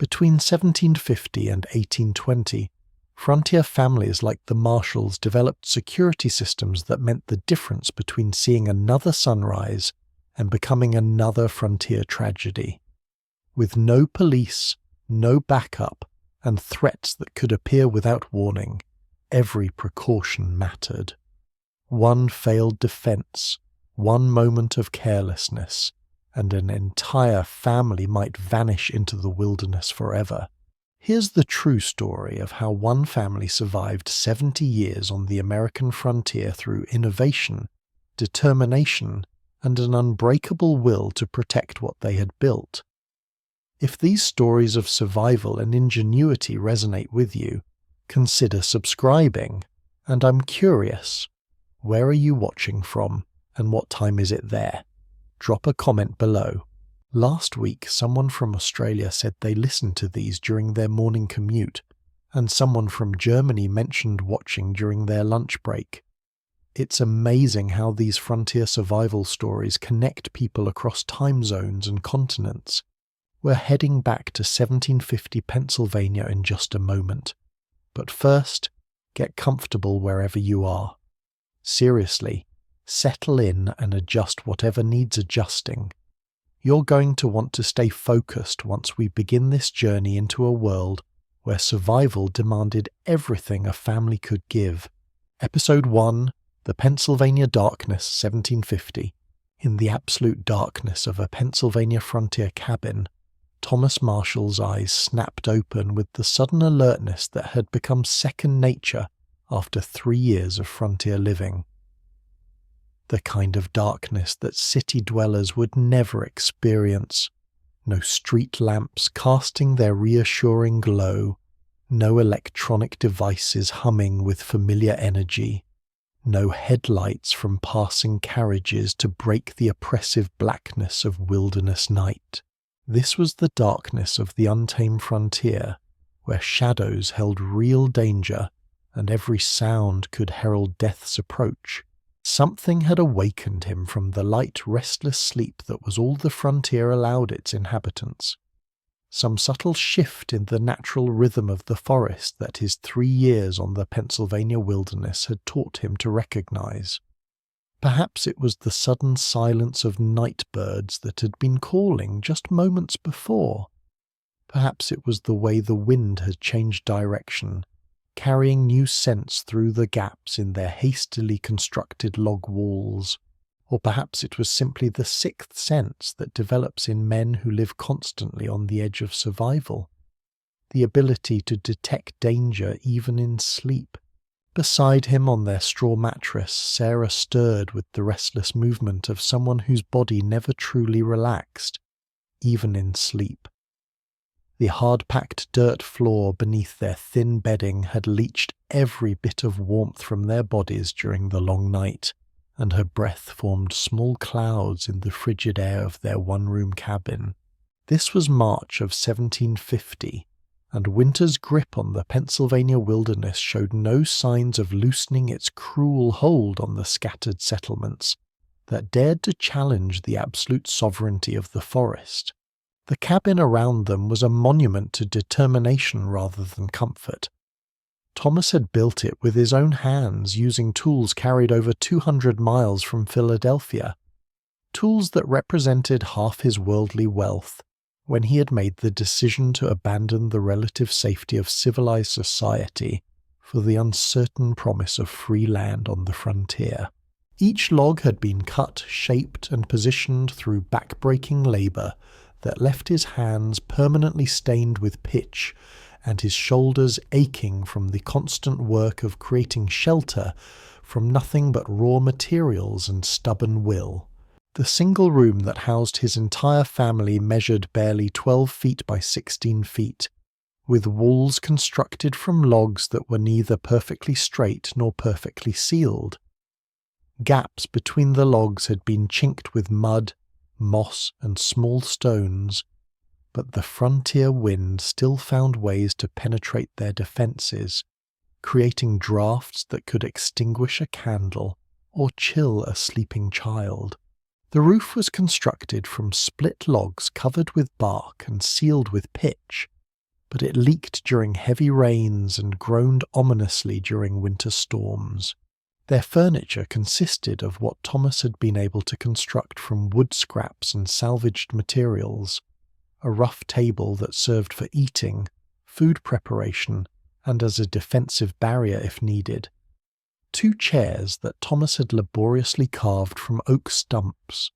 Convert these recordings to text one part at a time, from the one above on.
Between 1750 and 1820, frontier families like the Marshalls developed security systems that meant the difference between seeing another sunrise and becoming another frontier tragedy. With no police, no backup, and threats that could appear without warning, every precaution mattered. One failed defense, one moment of carelessness, and an entire family might vanish into the wilderness forever. Here's the true story of how one family survived 70 years on the American frontier through innovation, determination, and an unbreakable will to protect what they had built. If these stories of survival and ingenuity resonate with you, consider subscribing. And I'm curious, where are you watching from, and what time is it there? Drop a comment below. Last week, someone from Australia said they listened to these during their morning commute, and someone from Germany mentioned watching during their lunch break. It's amazing how these frontier survival stories connect people across time zones and continents. We're heading back to 1750 Pennsylvania in just a moment. But first, get comfortable wherever you are. Seriously, settle in and adjust whatever needs adjusting. You're going to want to stay focused once we begin this journey into a world where survival demanded everything a family could give. Episode 1, The Pennsylvania Darkness, 1750. In the absolute darkness of a Pennsylvania frontier cabin, Thomas Marshall's eyes snapped open with the sudden alertness that had become second nature after 3 years of frontier living. The kind of darkness that city dwellers would never experience. No street lamps casting their reassuring glow, no electronic devices humming with familiar energy, no headlights from passing carriages to break the oppressive blackness of wilderness night. This was the darkness of the untamed frontier, where shadows held real danger and every sound could herald death's approach. Something had awakened him from the light, restless sleep that was all the frontier allowed its inhabitants. Some subtle shift in the natural rhythm of the forest that his 3 years on the Pennsylvania wilderness had taught him to recognize. Perhaps it was the sudden silence of night birds that had been calling just moments before. Perhaps it was the way the wind had changed direction, carrying new scents through the gaps in their hastily constructed log walls. Or perhaps it was simply the sixth sense that develops in men who live constantly on the edge of survival. The ability to detect danger even in sleep. Beside him on their straw mattress, Sarah stirred with the restless movement of someone whose body never truly relaxed, even in sleep. The hard-packed dirt floor beneath their thin bedding had leached every bit of warmth from their bodies during the long night, and her breath formed small clouds in the frigid air of their one-room cabin. This was March of 1750, and winter's grip on the Pennsylvania wilderness showed no signs of loosening its cruel hold on the scattered settlements that dared to challenge the absolute sovereignty of the forest. The cabin around them was a monument to determination rather than comfort. Thomas had built it with his own hands using tools carried over 200 miles from Philadelphia, tools that represented half his worldly wealth when he had made the decision to abandon the relative safety of civilized society for the uncertain promise of free land on the frontier. Each log had been cut, shaped, and positioned through back-breaking labor that left his hands permanently stained with pitch and his shoulders aching from the constant work of creating shelter from nothing but raw materials and stubborn will. The single room that housed his entire family measured barely 12 feet by 16 feet, with walls constructed from logs that were neither perfectly straight nor perfectly sealed. Gaps between the logs had been chinked with mud, moss, and small stones, but the frontier wind still found ways to penetrate their defenses, creating drafts that could extinguish a candle or chill a sleeping child. The roof was constructed from split logs covered with bark and sealed with pitch, but it leaked during heavy rains and groaned ominously during winter storms. Their furniture consisted of what Thomas had been able to construct from wood scraps and salvaged materials, a rough table that served for eating, food preparation, and as a defensive barrier if needed. 2 chairs that Thomas had laboriously carved from oak stumps,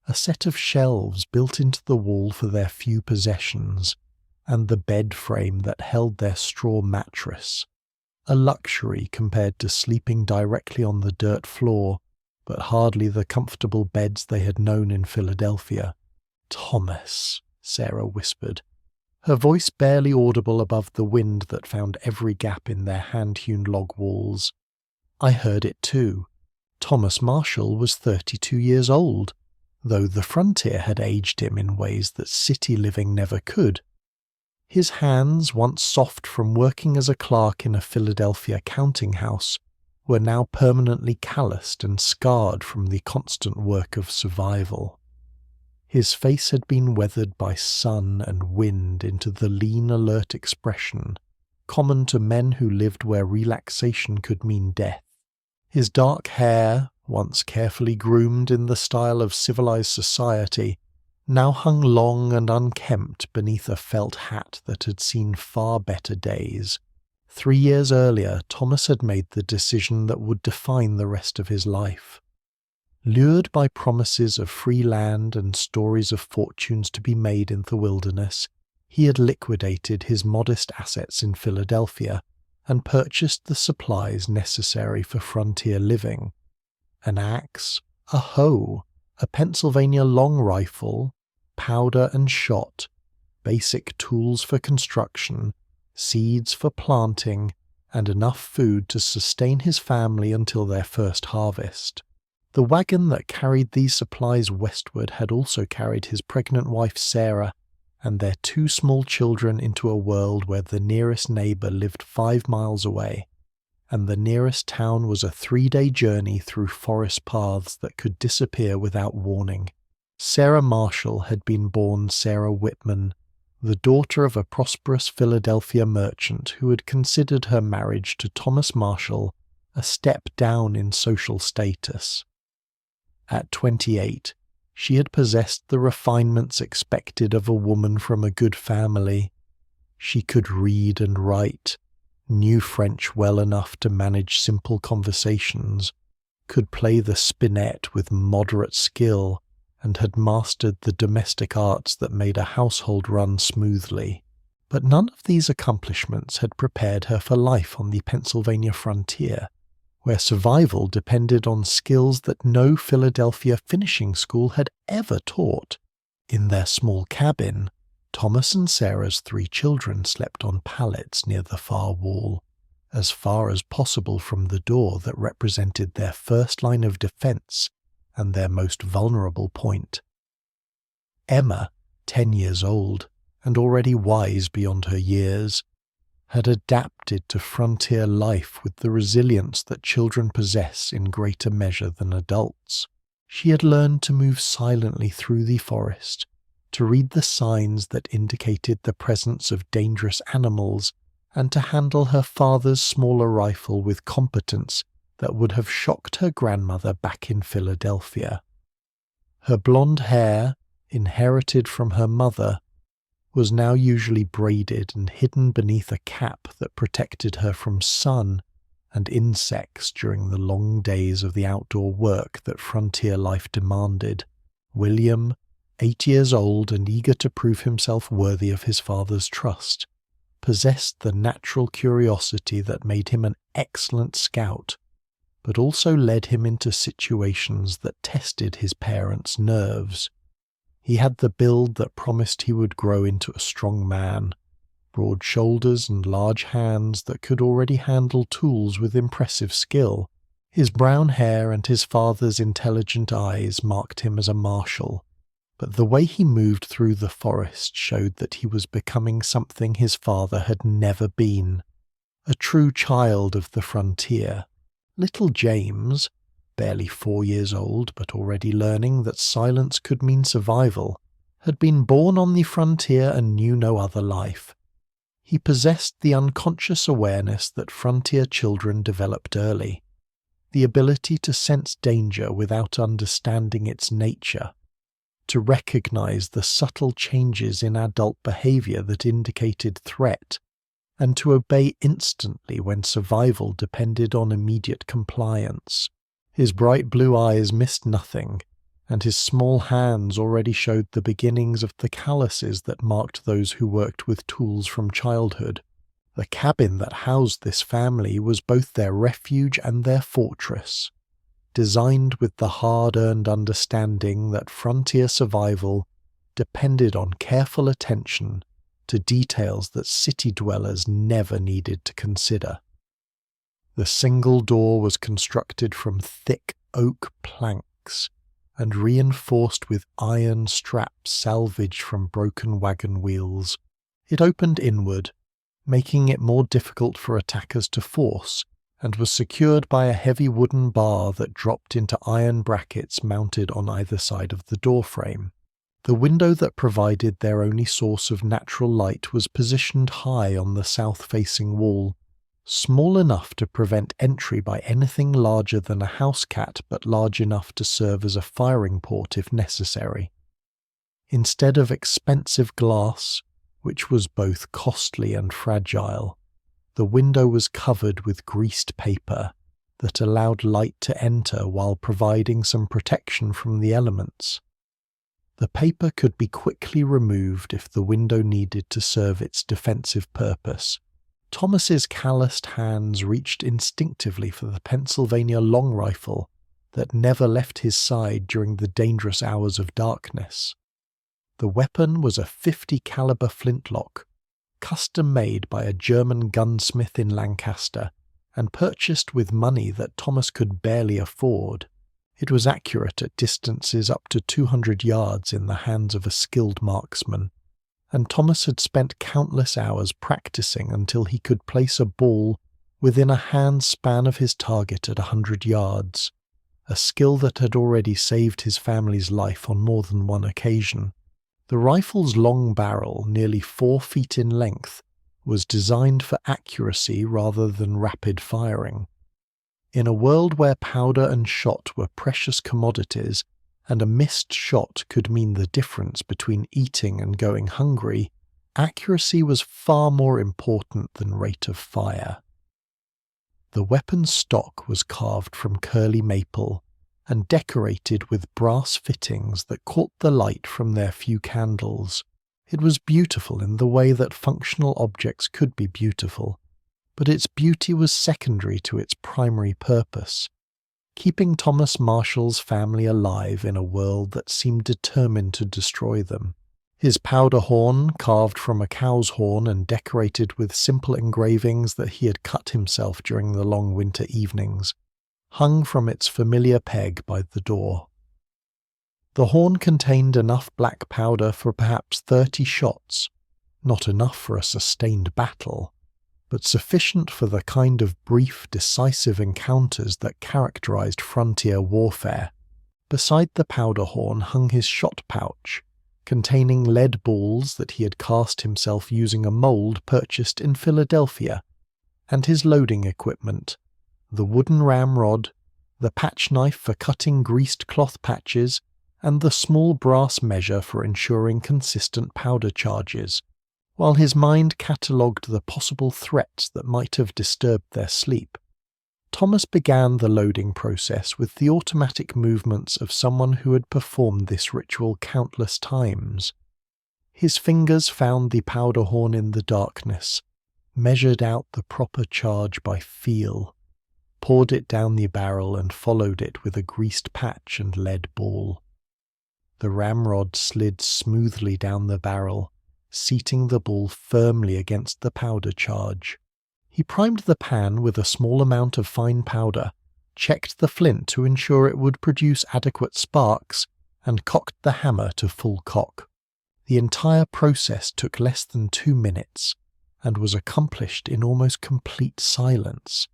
a set of shelves built into the wall for their few possessions, and the bed frame that held their straw mattress, a luxury compared to sleeping directly on the dirt floor, but hardly the comfortable beds they had known in Philadelphia. "Thomas," Sarah whispered, her voice barely audible above the wind that found every gap in their hand-hewn log walls. I heard it too. Thomas Marshall was 32 years old, though the frontier had aged him in ways that city living never could. His hands, once soft from working as a clerk in a Philadelphia counting house, were now permanently calloused and scarred from the constant work of survival. His face had been weathered by sun and wind into the lean, alert expression, common to men who lived where relaxation could mean death. His dark hair, once carefully groomed in the style of civilized society, now hung long and unkempt beneath a felt hat that had seen far better days. 3 years earlier, Thomas had made the decision that would define the rest of his life. Lured by promises of free land and stories of fortunes to be made in the wilderness, he had liquidated his modest assets in Philadelphia and purchased the supplies necessary for frontier living. An axe, a hoe, a Pennsylvania long rifle, powder and shot, basic tools for construction, seeds for planting, and enough food to sustain his family until their first harvest. The wagon that carried these supplies westward had also carried his pregnant wife Sarah and their 2 small children into a world where the nearest neighbor lived 5 miles away, and the nearest town was a 3-day journey through forest paths that could disappear without warning. Sarah Marshall had been born Sarah Whitman, the daughter of a prosperous Philadelphia merchant who had considered her marriage to Thomas Marshall a step down in social status. At 28, she had possessed the refinements expected of a woman from a good family. She could read and write, knew French well enough to manage simple conversations, could play the spinet with moderate skill, and had mastered the domestic arts that made a household run smoothly. But none of these accomplishments had prepared her for life on the Pennsylvania frontier, where survival depended on skills that no Philadelphia finishing school had ever taught. In their small cabin, Thomas and Sarah's 3 children slept on pallets near the far wall, as far as possible from the door that represented their first line of defense and their most vulnerable point. Emma, 10 years old, and already wise beyond her years, had adapted to frontier life with the resilience that children possess in greater measure than adults. She had learned to move silently through the forest, to read the signs that indicated the presence of dangerous animals, and to handle her father's smaller rifle with competence that would have shocked her grandmother back in Philadelphia. Her blonde hair, inherited from her mother, was now usually braided and hidden beneath a cap that protected her from sun and insects during the long days of the outdoor work that frontier life demanded. William, 8 years old and eager to prove himself worthy of his father's trust, possessed the natural curiosity that made him an excellent scout, but also led him into situations that tested his parents' nerves. He had the build that promised he would grow into a strong man, broad shoulders and large hands that could already handle tools with impressive skill. His brown hair and his father's intelligent eyes marked him as a marshal, but the way he moved through the forest showed that he was becoming something his father had never been, a true child of the frontier. Little James, barely 4 years old but already learning that silence could mean survival, had been born on the frontier and knew no other life. He possessed the unconscious awareness that frontier children developed early, the ability to sense danger without understanding its nature, to recognize the subtle changes in adult behavior that indicated threat, and to obey instantly when survival depended on immediate compliance. His bright blue eyes missed nothing, and his small hands already showed the beginnings of the calluses that marked those who worked with tools from childhood. The cabin that housed this family was both their refuge and their fortress, designed with the hard-earned understanding that frontier survival depended on careful attention to details that city dwellers never needed to consider. The single door was constructed from thick oak planks and reinforced with iron straps salvaged from broken wagon wheels. It opened inward, making it more difficult for attackers to force, and was secured by a heavy wooden bar that dropped into iron brackets mounted on either side of the doorframe. The window that provided their only source of natural light was positioned high on the south-facing wall, small enough to prevent entry by anything larger than a house cat but large enough to serve as a firing port if necessary. Instead of expensive glass, which was both costly and fragile, the window was covered with greased paper that allowed light to enter while providing some protection from the elements. The paper could be quickly removed if the window needed to serve its defensive purpose. Thomas's calloused hands reached instinctively for the Pennsylvania long rifle that never left his side during the dangerous hours of darkness. The weapon was a .50 caliber flintlock, custom-made by a German gunsmith in Lancaster and purchased with money that Thomas could barely afford. It was accurate at distances up to 200 yards in the hands of a skilled marksman, and Thomas had spent countless hours practicing until he could place a ball within a hand span of his target at 100 yards, a skill that had already saved his family's life on more than one occasion. The rifle's long barrel, nearly 4 feet in length, was designed for accuracy rather than rapid firing. In a world where powder and shot were precious commodities, and a missed shot could mean the difference between eating and going hungry, accuracy was far more important than rate of fire. The weapon's stock was carved from curly maple and decorated with brass fittings that caught the light from their few candles. It was beautiful in the way that functional objects could be beautiful, but its beauty was secondary to its primary purpose, keeping Thomas Marshall's family alive in a world that seemed determined to destroy them. His powder horn, carved from a cow's horn and decorated with simple engravings that he had cut himself during the long winter evenings, hung from its familiar peg by the door. The horn contained enough black powder for perhaps 30 shots, not enough for a sustained battle, but sufficient for the kind of brief, decisive encounters that characterized frontier warfare. Beside the powder horn hung his shot pouch, containing lead balls that he had cast himself using a mold purchased in Philadelphia, and his loading equipment, the wooden ramrod, the patch knife for cutting greased cloth patches, and the small brass measure for ensuring consistent powder charges, while his mind catalogued the possible threats that might have disturbed their sleep. Thomas began the loading process with the automatic movements of someone who had performed this ritual countless times. His fingers found the powder horn in the darkness, measured out the proper charge by feel, poured it down the barrel and followed it with a greased patch and lead ball. The ramrod slid smoothly down the barrel, seating the ball firmly against the powder charge. He primed the pan with a small amount of fine powder, checked the flint to ensure it would produce adequate sparks, and cocked the hammer to full cock. The entire process took less than 2 minutes, and was accomplished in almost complete silence,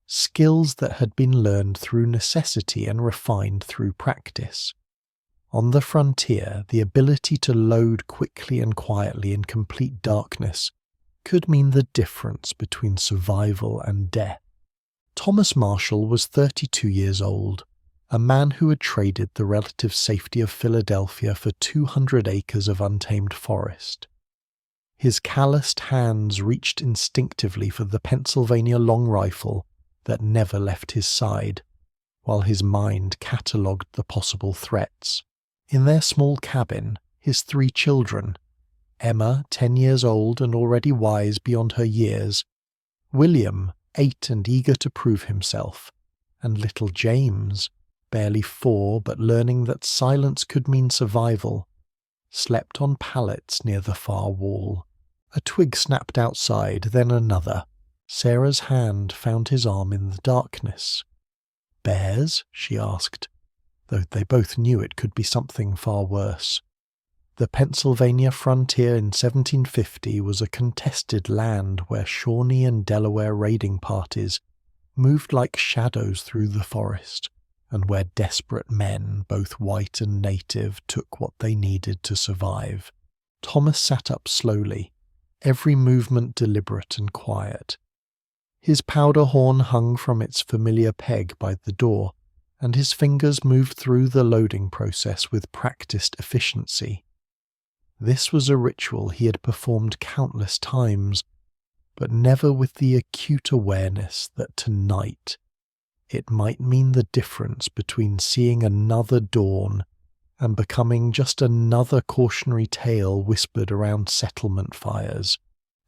skills that had been learned through necessity and refined through practice. On the frontier, the ability to load quickly and quietly in complete darkness could mean the difference between survival and death. Thomas Marshall was 32 years old, a man who had traded the relative safety of Philadelphia for 200 acres of untamed forest. His calloused hands reached instinctively for the Pennsylvania long rifle that never left his side, while his mind catalogued the possible threats. In their small cabin, his 3 children, Emma, 10 years old and already wise beyond her years, William, 8 and eager to prove himself, and little James, barely 4 but learning that silence could mean survival, slept on pallets near the far wall. A twig snapped outside, then another. Sarah's hand found his arm in the darkness. "Bears?" she asked, though they both knew it could be something far worse. The Pennsylvania frontier in 1750 was a contested land where Shawnee and Delaware raiding parties moved like shadows through the forest, and where desperate men, both white and native, took what they needed to survive. Thomas sat up slowly, every movement deliberate and quiet. His powder horn hung from its familiar peg by the door, and his fingers moved through the loading process with practiced efficiency. This was a ritual he had performed countless times, but never with the acute awareness that tonight it might mean the difference between seeing another dawn and becoming just another cautionary tale whispered around settlement fires.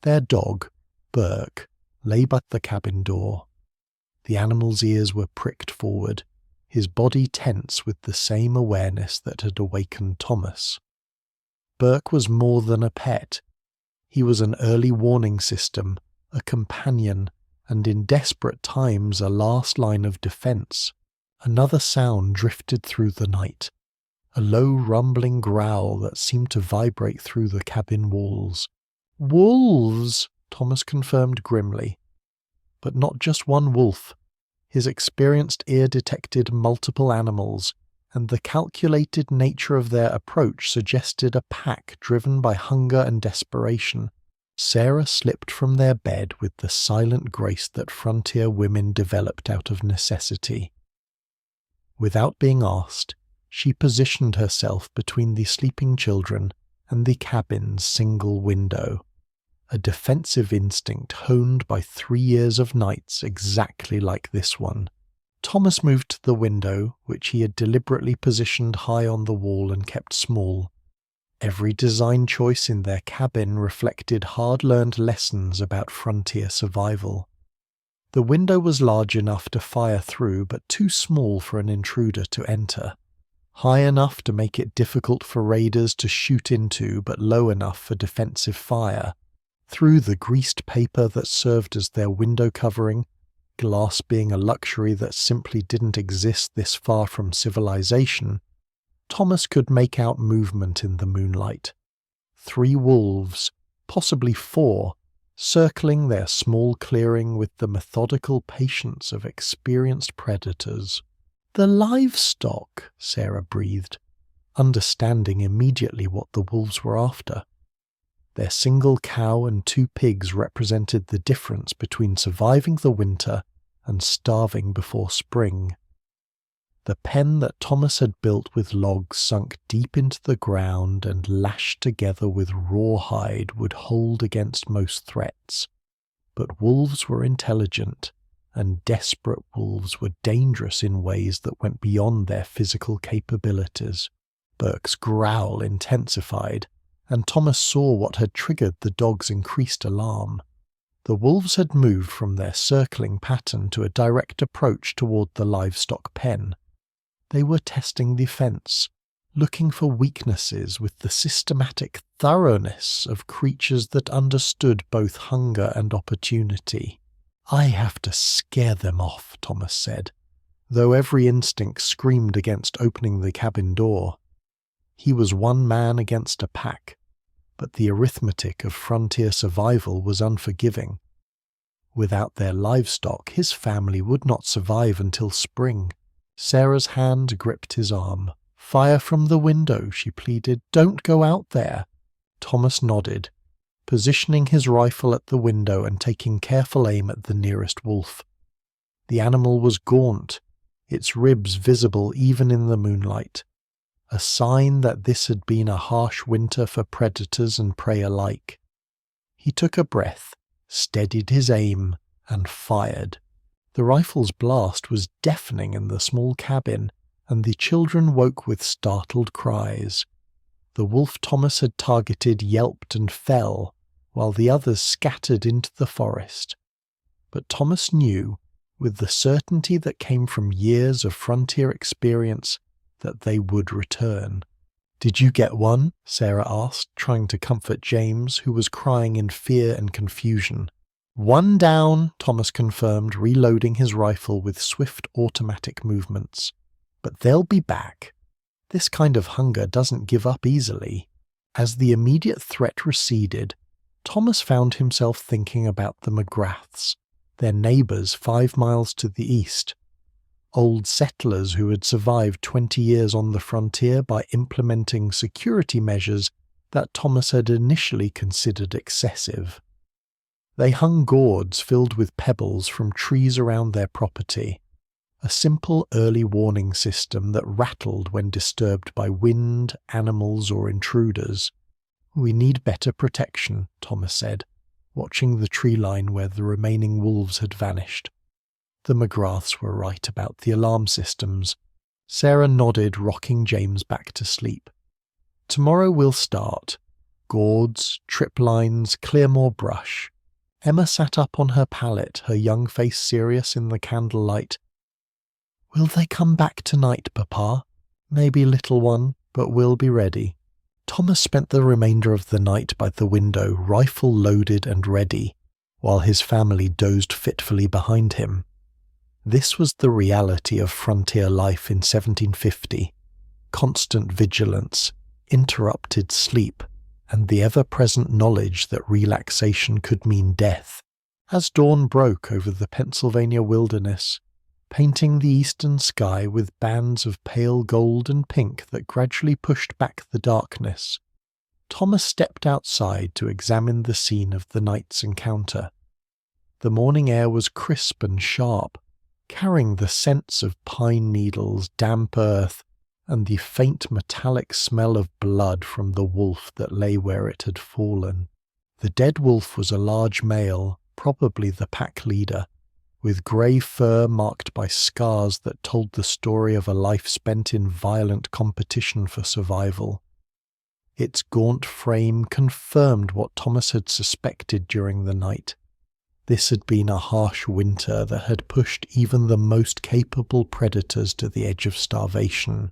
Their dog, Burke, lay by the cabin door. The animal's ears were pricked forward, his body tense with the same awareness that had awakened Thomas. Burke was more than a pet. He was an early warning system, a companion, and in desperate times a last line of defense. Another sound drifted through the night, a low rumbling growl that seemed to vibrate through the cabin walls. "Wolves!" Thomas confirmed grimly. But not just one wolf. His experienced ear detected multiple animals, and the calculated nature of their approach suggested a pack driven by hunger and desperation. Sarah slipped from their bed with the silent grace that frontier women developed out of necessity. Without being asked, she positioned herself between the sleeping children and the cabin's single window, a defensive instinct honed by 3 years of nights exactly like this one. Thomas moved to the window, which he had deliberately positioned high on the wall and kept small. Every design choice in their cabin reflected hard-learned lessons about frontier survival. The window was large enough to fire through, but too small for an intruder to enter. High enough to make it difficult for raiders to shoot into, but low enough for defensive fire. Through the greased paper that served as their window covering, glass being a luxury that simply didn't exist this far from civilization, Thomas could make out movement in the moonlight. 3 wolves, possibly 4, circling their small clearing with the methodical patience of experienced predators. "The livestock," Sarah breathed, understanding immediately what the wolves were after. Their single cow and 2 pigs represented the difference between surviving the winter and starving before spring. The pen that Thomas had built with logs sunk deep into the ground and lashed together with rawhide would hold against most threats. But wolves were intelligent, and desperate wolves were dangerous in ways that went beyond their physical capabilities. Burke's growl intensified, and Thomas saw what had triggered the dog's increased alarm. The wolves had moved from their circling pattern to a direct approach toward the livestock pen. They were testing the fence, looking for weaknesses with the systematic thoroughness of creatures that understood both hunger and opportunity. "I have to scare them off," Thomas said, though every instinct screamed against opening the cabin door. He was one man against a pack, but the arithmetic of frontier survival was unforgiving. Without their livestock, his family would not survive until spring. Sarah's hand gripped his arm. "Fire from the window," she pleaded. "Don't go out there." Thomas nodded. positioning his rifle at the window and taking careful aim at the nearest wolf. The animal was gaunt, its ribs visible even in the moonlight, a sign that this had been a harsh winter for predators and prey alike. He took a breath, steadied his aim, and fired. The rifle's blast was deafening in the small cabin, and the children woke with startled cries. The wolf Thomas had targeted yelped and fell, while the others scattered into the forest. But Thomas knew, with the certainty that came from years of frontier experience, that they would return. "Did you get one?" Sarah asked, trying to comfort James, who was crying in fear and confusion. "One down," Thomas confirmed, reloading his rifle with swift automatic movements. "But they'll be back. This kind of hunger doesn't give up easily." As the immediate threat receded, Thomas found himself thinking about the McGraths, their neighbours 5 miles to the east. Old settlers who had survived 20 years on the frontier by implementing security measures that Thomas had initially considered excessive. They hung gourds filled with pebbles from trees around their property, a simple early warning system that rattled when disturbed by wind, animals, or intruders. "We need better protection," Thomas said, watching the tree line where the remaining wolves had vanished. The McGraths were right about the alarm systems. Sarah nodded, rocking James back to sleep. "Tomorrow we'll start. Gourds, trip lines, clear more brush." Emma sat up on her pallet, her young face serious in the candlelight. "Will they come back tonight, Papa?" "Maybe, little one, but we'll be ready." Thomas spent the remainder of the night by the window, rifle loaded and ready, while his family dozed fitfully behind him. This was the reality of frontier life in 1750. Constant vigilance, interrupted sleep, and the ever-present knowledge that relaxation could mean death. As dawn broke over the Pennsylvania wilderness, painting the eastern sky with bands of pale gold and pink that gradually pushed back the darkness, Thomas stepped outside to examine the scene of the night's encounter. The morning air was crisp and sharp, carrying the scents of pine needles, damp earth, and the faint metallic smell of blood from the wolf that lay where it had fallen. The dead wolf was a large male, probably the pack leader, with grey fur marked by scars that told the story of a life spent in violent competition for survival. Its gaunt frame confirmed what Thomas had suspected during the night. This had been a harsh winter that had pushed even the most capable predators to the edge of starvation.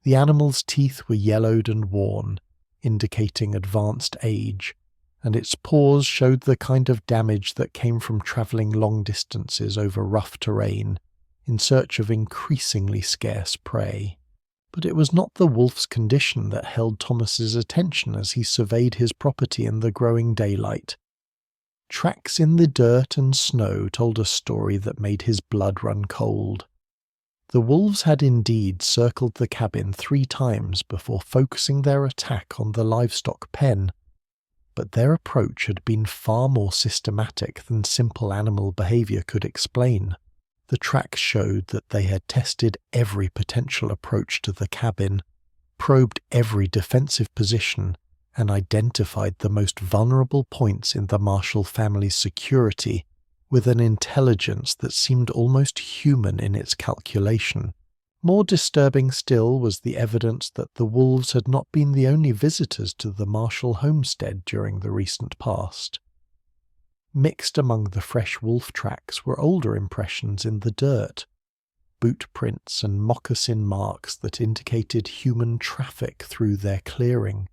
The animal's teeth were yellowed and worn, indicating advanced age, and its paws showed the kind of damage that came from travelling long distances over rough terrain in search of increasingly scarce prey. But it was not the wolf's condition that held Thomas's attention as he surveyed his property in the growing daylight. Tracks in the dirt and snow told a story that made his blood run cold. The wolves had indeed circled the cabin 3 times before focusing their attack on the livestock pen, but their approach had been far more systematic than simple animal behaviour could explain. The tracks showed that they had tested every potential approach to the cabin, probed every defensive position, and identified the most vulnerable points in the Marshall family's security with an intelligence that seemed almost human in its calculation. More disturbing still was the evidence that the wolves had not been the only visitors to the Marshall homestead during the recent past. Mixed among the fresh wolf tracks were older impressions in the dirt, boot prints and moccasin marks that indicated human traffic through their clearing.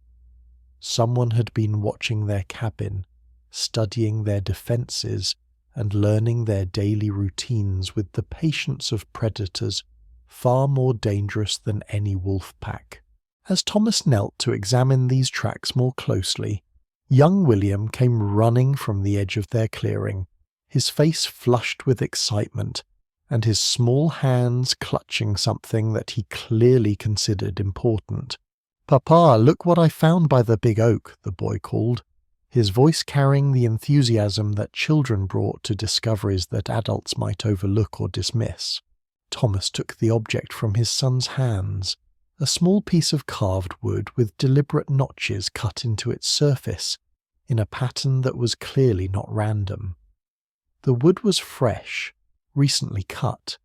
Someone had been watching their cabin, studying their defences, and learning their daily routines with the patience of predators far more dangerous than any wolf pack. As Thomas knelt to examine these tracks more closely, young William came running from the edge of their clearing, his face flushed with excitement, and his small hands clutching something that he clearly considered important. "Papa, look what I found by the big oak," the boy called. his voice carrying the enthusiasm that children brought to discoveries that adults might overlook or dismiss. Thomas took the object from his son's hands, a small piece of carved wood with deliberate notches cut into its surface, in a pattern that was clearly not random. The wood was fresh, recently cut,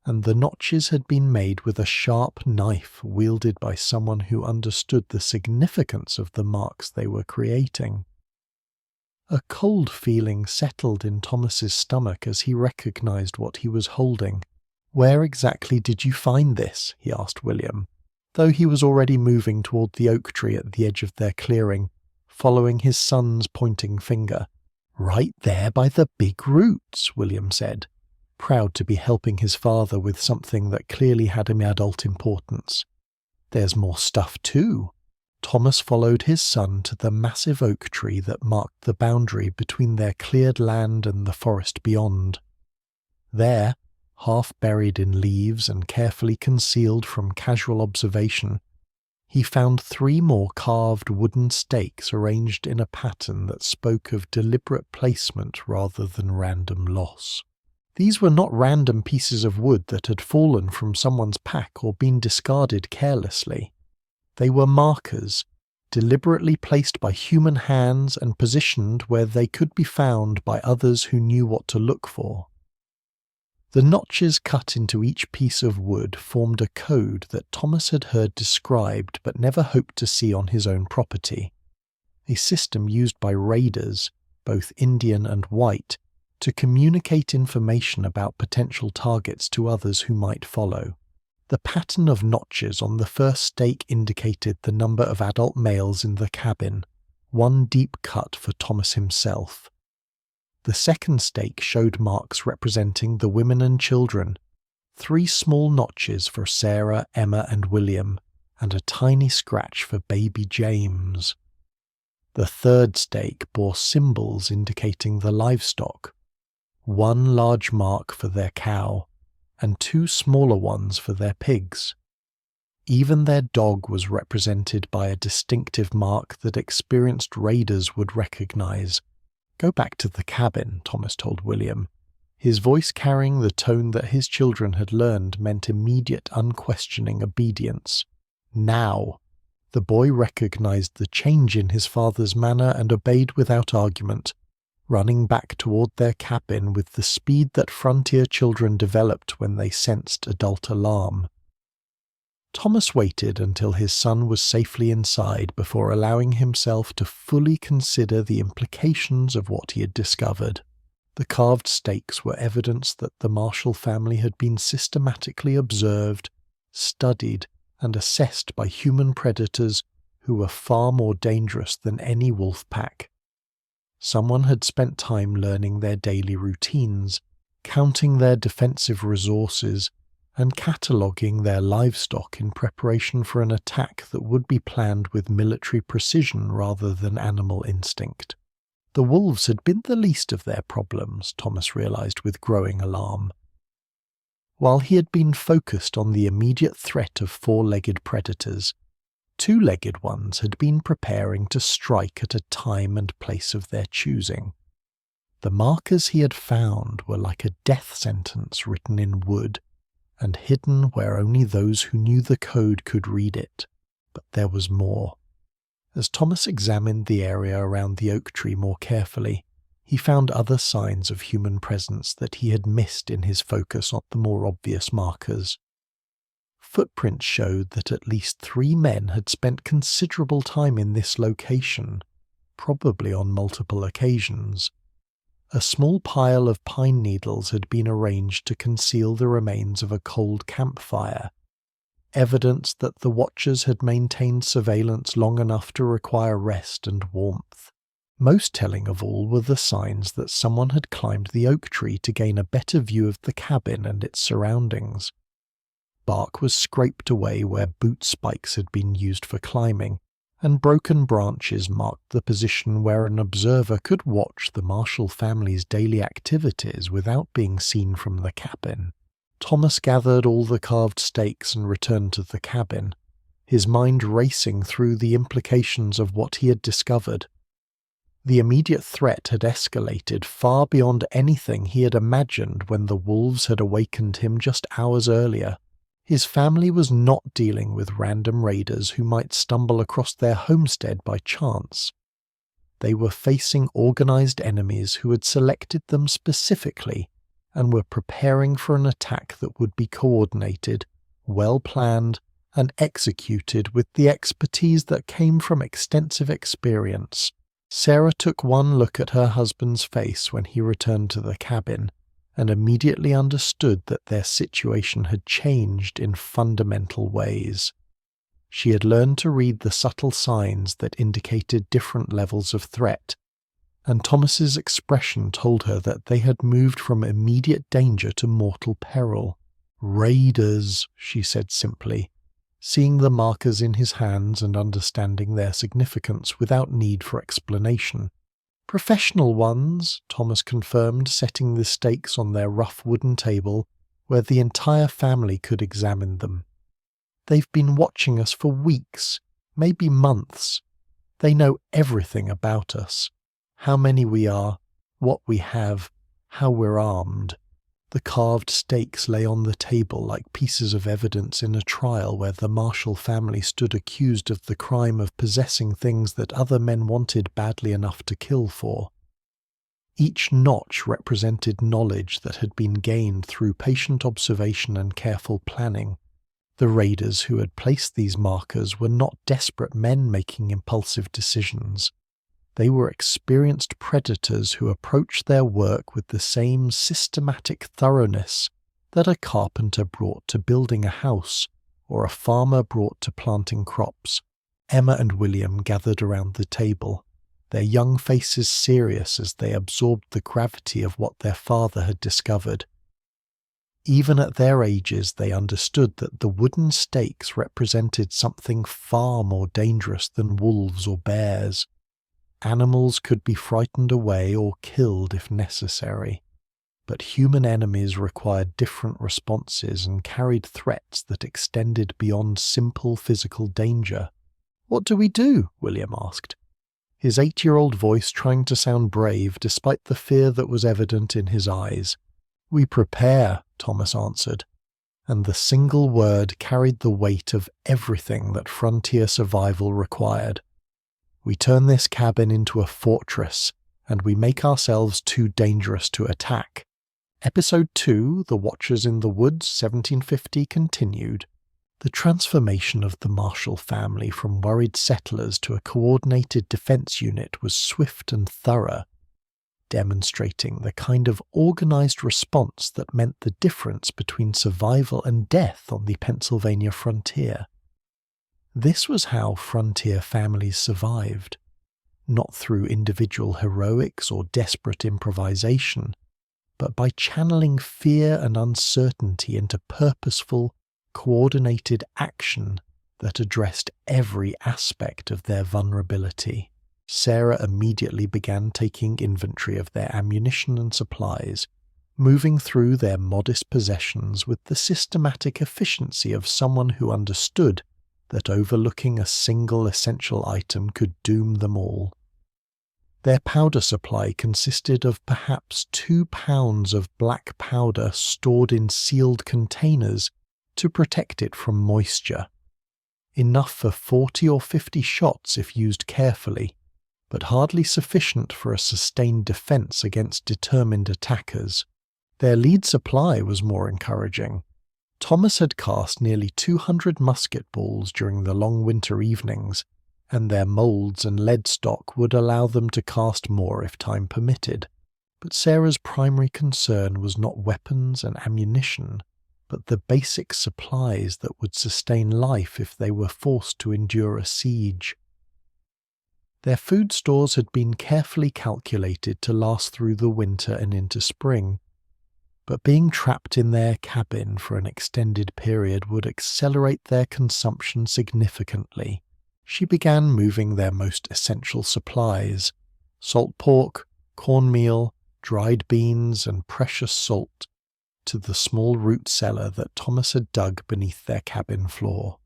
and the notches had been made with a sharp knife wielded by someone who understood the significance of the marks they were creating. A cold feeling settled in Thomas's stomach as he recognized what he was holding. "Where exactly did you find this?" he asked William, though he was already moving toward the oak tree at the edge of their clearing, following his son's pointing finger. "Right there by the big roots," William said, proud to be helping his father with something that clearly had an adult importance. "There's more stuff too." Thomas followed his son to the massive oak tree that marked the boundary between their cleared land and the forest beyond. There, half buried in leaves and carefully concealed from casual observation, he found 3 more carved wooden stakes arranged in a pattern that spoke of deliberate placement rather than random loss. These were not random pieces of wood that had fallen from someone's pack or been discarded carelessly. They were markers, deliberately placed by human hands and positioned where they could be found by others who knew what to look for. The notches cut into each piece of wood formed a code that Thomas had heard described but never hoped to see on his own property, a system used by raiders, both Indian and white, to communicate information about potential targets to others who might follow. The pattern of notches on the first stake indicated the number of adult males in the cabin, 1 deep cut for Thomas himself. The second stake showed marks representing the women and children, 3 small notches for Sarah, Emma and William, and a tiny scratch for baby James. The third stake bore symbols indicating the livestock, 1 large mark for their cow, and 2 smaller ones for their pigs. Even their dog was represented by a distinctive mark that experienced raiders would recognize. "Go back to the cabin," Thomas told William. His voice carrying the tone that his children had learned meant immediate, unquestioning obedience. Now! The boy recognized the change in his father's manner and obeyed without argument, running back toward their cabin with the speed that frontier children developed when they sensed adult alarm. Thomas waited until his son was safely inside before allowing himself to fully consider the implications of what he had discovered. The carved stakes were evidence that the Marshall family had been systematically observed, studied, and assessed by human predators who were far more dangerous than any wolf pack. Someone had spent time learning their daily routines, counting their defensive resources, and cataloguing their livestock in preparation for an attack that would be planned with military precision rather than animal instinct. The wolves had been the least of their problems, Thomas realized with growing alarm. While he had been focused on the immediate threat of 4-legged predators, 2-legged ones had been preparing to strike at a time and place of their choosing. The markers he had found were like a death sentence written in wood, and hidden where only those who knew the code could read it. But there was more. As Thomas examined the area around the oak tree more carefully, he found other signs of human presence that he had missed in his focus on the more obvious markers. Footprints showed that at least 3 men had spent considerable time in this location, probably on multiple occasions. A small pile of pine needles had been arranged to conceal the remains of a cold campfire, evidence that the watchers had maintained surveillance long enough to require rest and warmth. Most telling of all were the signs that someone had climbed the oak tree to gain a better view of the cabin and its surroundings. Bark was scraped away where boot spikes had been used for climbing, and broken branches marked the position where an observer could watch the Marshall family's daily activities without being seen from the cabin. Thomas gathered all the carved stakes and returned to the cabin, his mind racing through the implications of what he had discovered. The immediate threat had escalated far beyond anything he had imagined when the wolves had awakened him just hours earlier. His family was not dealing with random raiders who might stumble across their homestead by chance. They were facing organized enemies who had selected them specifically and were preparing for an attack that would be coordinated, well-planned, and executed with the expertise that came from extensive experience. Sarah took one look at her husband's face when he returned to the cabin and immediately understood that their situation had changed in fundamental ways. She had learned to read the subtle signs that indicated different levels of threat, and Thomas's expression told her that they had moved from immediate danger to mortal peril. "Raiders," she said simply, seeing the markers in his hands and understanding their significance without need for explanation. "Professional ones," Thomas confirmed, setting the stakes on their rough wooden table where the entire family could examine them. "They've been watching us for weeks, maybe months. They know everything about us. How many we are, what we have, how we're armed." The carved stakes lay on the table like pieces of evidence in a trial where the Marshall family stood accused of the crime of possessing things that other men wanted badly enough to kill for. Each notch represented knowledge that had been gained through patient observation and careful planning. The raiders who had placed these markers were not desperate men making impulsive decisions. They were experienced predators who approached their work with the same systematic thoroughness that a carpenter brought to building a house or a farmer brought to planting crops. Emma and William gathered around the table, their young faces serious as they absorbed the gravity of what their father had discovered. Even at their ages, they understood that the wooden stakes represented something far more dangerous than wolves or bears. Animals could be frightened away or killed if necessary, but human enemies required different responses and carried threats that extended beyond simple physical danger. "What do we do?" William asked, his 8-year-old voice trying to sound brave despite the fear that was evident in his eyes. "We prepare," Thomas answered, and the single word carried the weight of everything that frontier survival required. "We turn this cabin into a fortress, and we make ourselves too dangerous to attack." Episode 2, The Watchers in the Woods, 1750, continued. The transformation of the Marshall family from worried settlers to a coordinated defense unit was swift and thorough, demonstrating the kind of organized response that meant the difference between survival and death on the Pennsylvania frontier. This was how frontier families survived, not through individual heroics or desperate improvisation, but by channeling fear and uncertainty into purposeful, coordinated action that addressed every aspect of their vulnerability. Sarah immediately began taking inventory of their ammunition and supplies, moving through their modest possessions with the systematic efficiency of someone who understood that overlooking a single essential item could doom them all. Their powder supply consisted of perhaps 2 pounds of black powder stored in sealed containers to protect it from moisture. Enough for 40 or 50 shots if used carefully, but hardly sufficient for a sustained defense against determined attackers. Their lead supply was more encouraging. Thomas had cast nearly 200 musket balls during the long winter evenings, and their moulds and lead stock would allow them to cast more if time permitted. But Sarah's primary concern was not weapons and ammunition, but the basic supplies that would sustain life if they were forced to endure a siege. Their food stores had been carefully calculated to last through the winter and into spring, but being trapped in their cabin for an extended period would accelerate their consumption significantly. She began moving their most essential supplies, salt pork, cornmeal, dried beans, and precious salt, to the small root cellar that Thomas had dug beneath their cabin floor.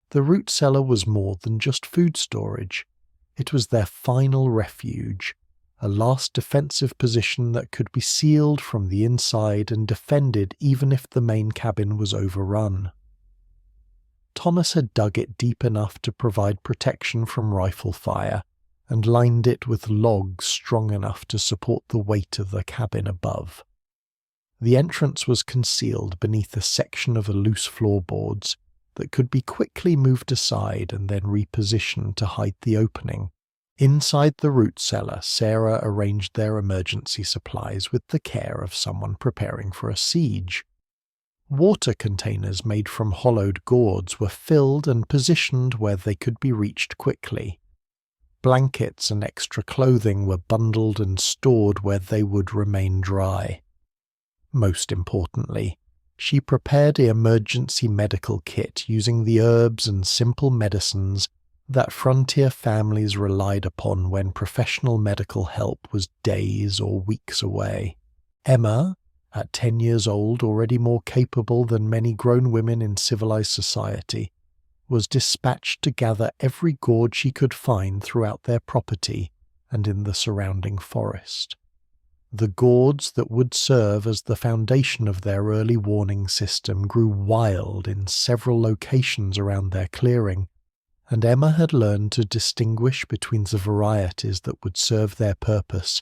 The root cellar was more than just food storage. It was their final refuge, a last defensive position that could be sealed from the inside and defended even if the main cabin was overrun. Thomas had dug it deep enough to provide protection from rifle fire, and lined it with logs strong enough to support the weight of the cabin above. The entrance was concealed beneath a section of loose floorboards that could be quickly moved aside and then repositioned to hide the opening. Inside the root cellar, Sarah arranged their emergency supplies with the care of someone preparing for a siege. Water containers made from hollowed gourds were filled and positioned where they could be reached quickly. Blankets and extra clothing were bundled and stored where they would remain dry. Most importantly, she prepared an emergency medical kit using the herbs and simple medicines that frontier families relied upon when professional medical help was days or weeks away. Emma, at 10 years old, already more capable than many grown women in civilized society, was dispatched to gather every gourd she could find throughout their property and in the surrounding forest. The gourds that would serve as the foundation of their early warning system grew wild in several locations around their clearing, and Emma had learned to distinguish between the varieties that would serve their purpose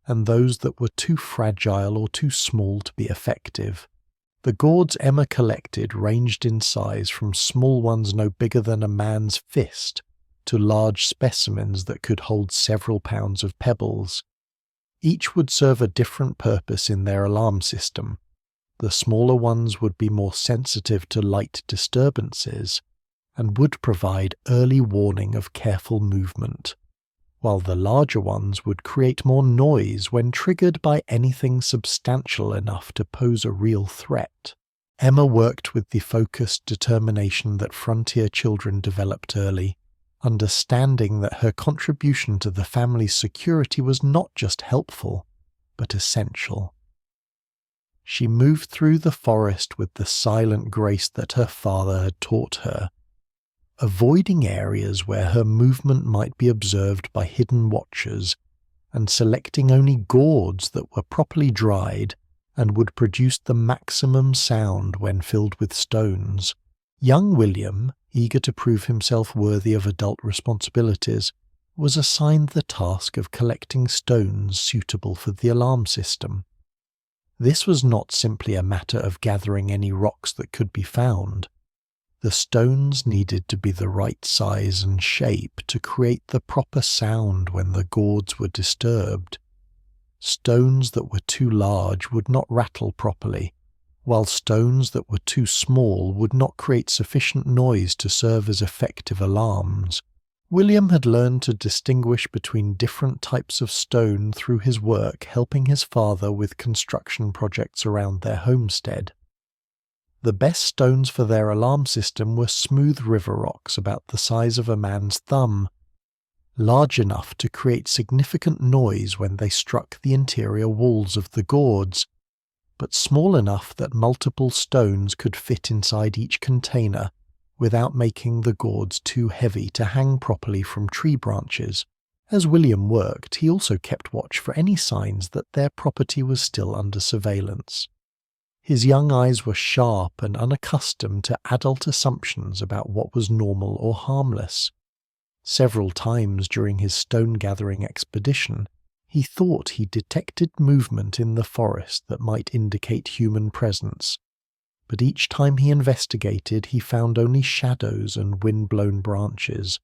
and those that were too fragile or too small to be effective. The gourds Emma collected ranged in size from small ones no bigger than a man's fist to large specimens that could hold several pounds of pebbles. Each would serve a different purpose in their alarm system. The smaller ones would be more sensitive to light disturbances and would provide early warning of careful movement, while the larger ones would create more noise when triggered by anything substantial enough to pose a real threat. Emma worked with the focused determination that frontier children developed early, understanding that her contribution to the family's security was not just helpful, but essential. She moved through the forest with the silent grace that her father had taught her, avoiding areas where her movement might be observed by hidden watchers, and selecting only gourds that were properly dried and would produce the maximum sound when filled with stones. Young William, eager to prove himself worthy of adult responsibilities, was assigned the task of collecting stones suitable for the alarm system. This was not simply a matter of gathering any rocks that could be found. The stones needed to be the right size and shape to create the proper sound when the gourds were disturbed. Stones that were too large would not rattle properly, while stones that were too small would not create sufficient noise to serve as effective alarms. William had learned to distinguish between different types of stone through his work helping his father with construction projects around their homestead. The best stones for their alarm system were smooth river rocks about the size of a man's thumb, large enough to create significant noise when they struck the interior walls of the gourds, but small enough that multiple stones could fit inside each container without making the gourds too heavy to hang properly from tree branches. As William worked, he also kept watch for any signs that their property was still under surveillance. His young eyes were sharp and unaccustomed to adult assumptions about what was normal or harmless. Several times during his stone-gathering expedition, he thought he detected movement in the forest that might indicate human presence, but each time he investigated he found only shadows and wind-blown branches.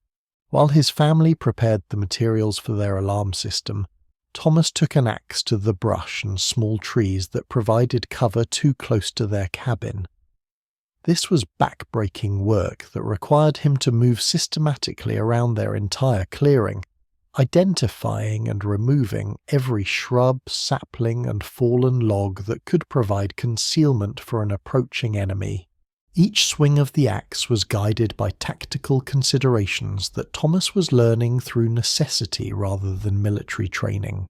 While his family prepared the materials for their alarm system, Thomas took an axe to the brush and small trees that provided cover too close to their cabin. This was back-breaking work that required him to move systematically around their entire clearing, identifying and removing every shrub, sapling, and fallen log that could provide concealment for an approaching enemy. Each swing of the axe was guided by tactical considerations that Thomas was learning through necessity rather than military training.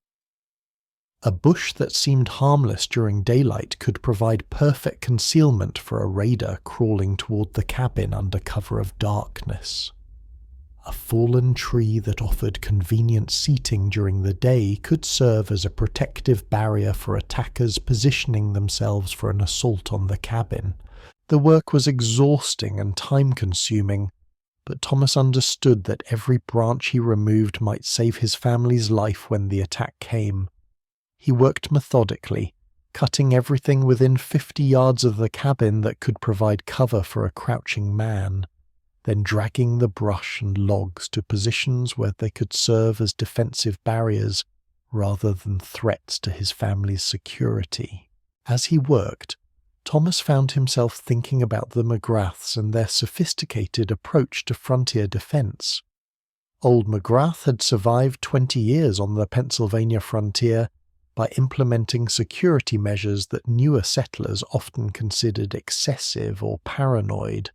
A bush that seemed harmless during daylight could provide perfect concealment for a raider crawling toward the cabin under cover of darkness. A fallen tree that offered convenient seating during the day could serve as a protective barrier for attackers positioning themselves for an assault on the cabin. The work was exhausting and time-consuming, but Thomas understood that every branch he removed might save his family's life when the attack came. He worked methodically, cutting everything within 50 yards of the cabin that could provide cover for a crouching man, then dragging the brush and logs to positions where they could serve as defensive barriers rather than threats to his family's security. As he worked, Thomas found himself thinking about the McGraths and their sophisticated approach to frontier defense. Old McGrath had survived 20 years on the Pennsylvania frontier by implementing security measures that newer settlers often considered excessive or paranoid.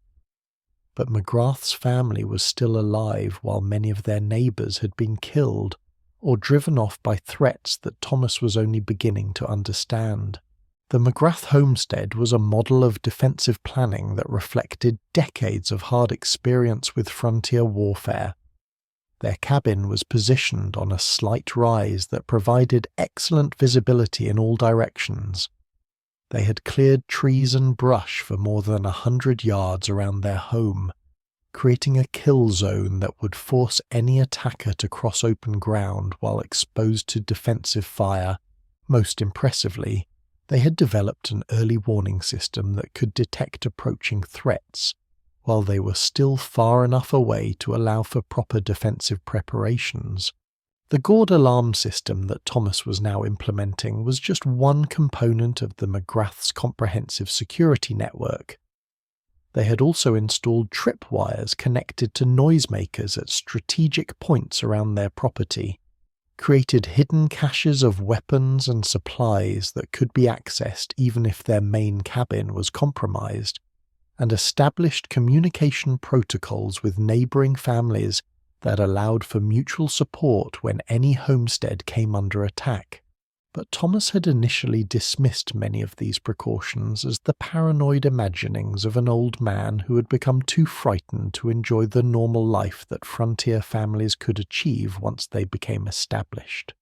But McGrath's family was still alive while many of their neighbours had been killed or driven off by threats that Thomas was only beginning to understand. The McGrath homestead was a model of defensive planning that reflected decades of hard experience with frontier warfare. Their cabin was positioned on a slight rise that provided excellent visibility in all directions. They had cleared trees and brush for more than 100 yards around their home, creating a kill zone that would force any attacker to cross open ground while exposed to defensive fire. Most impressively, they had developed an early warning system that could detect approaching threats, while they were still far enough away to allow for proper defensive preparations. The gourd alarm system that Thomas was now implementing was just one component of the McGrath's comprehensive security network. They had also installed tripwires connected to noisemakers at strategic points around their property, created hidden caches of weapons and supplies that could be accessed even if their main cabin was compromised, and established communication protocols with neighbouring families that allowed for mutual support when any homestead came under attack. But Thomas had initially dismissed many of these precautions as the paranoid imaginings of an old man who had become too frightened to enjoy the normal life that frontier families could achieve once they became established.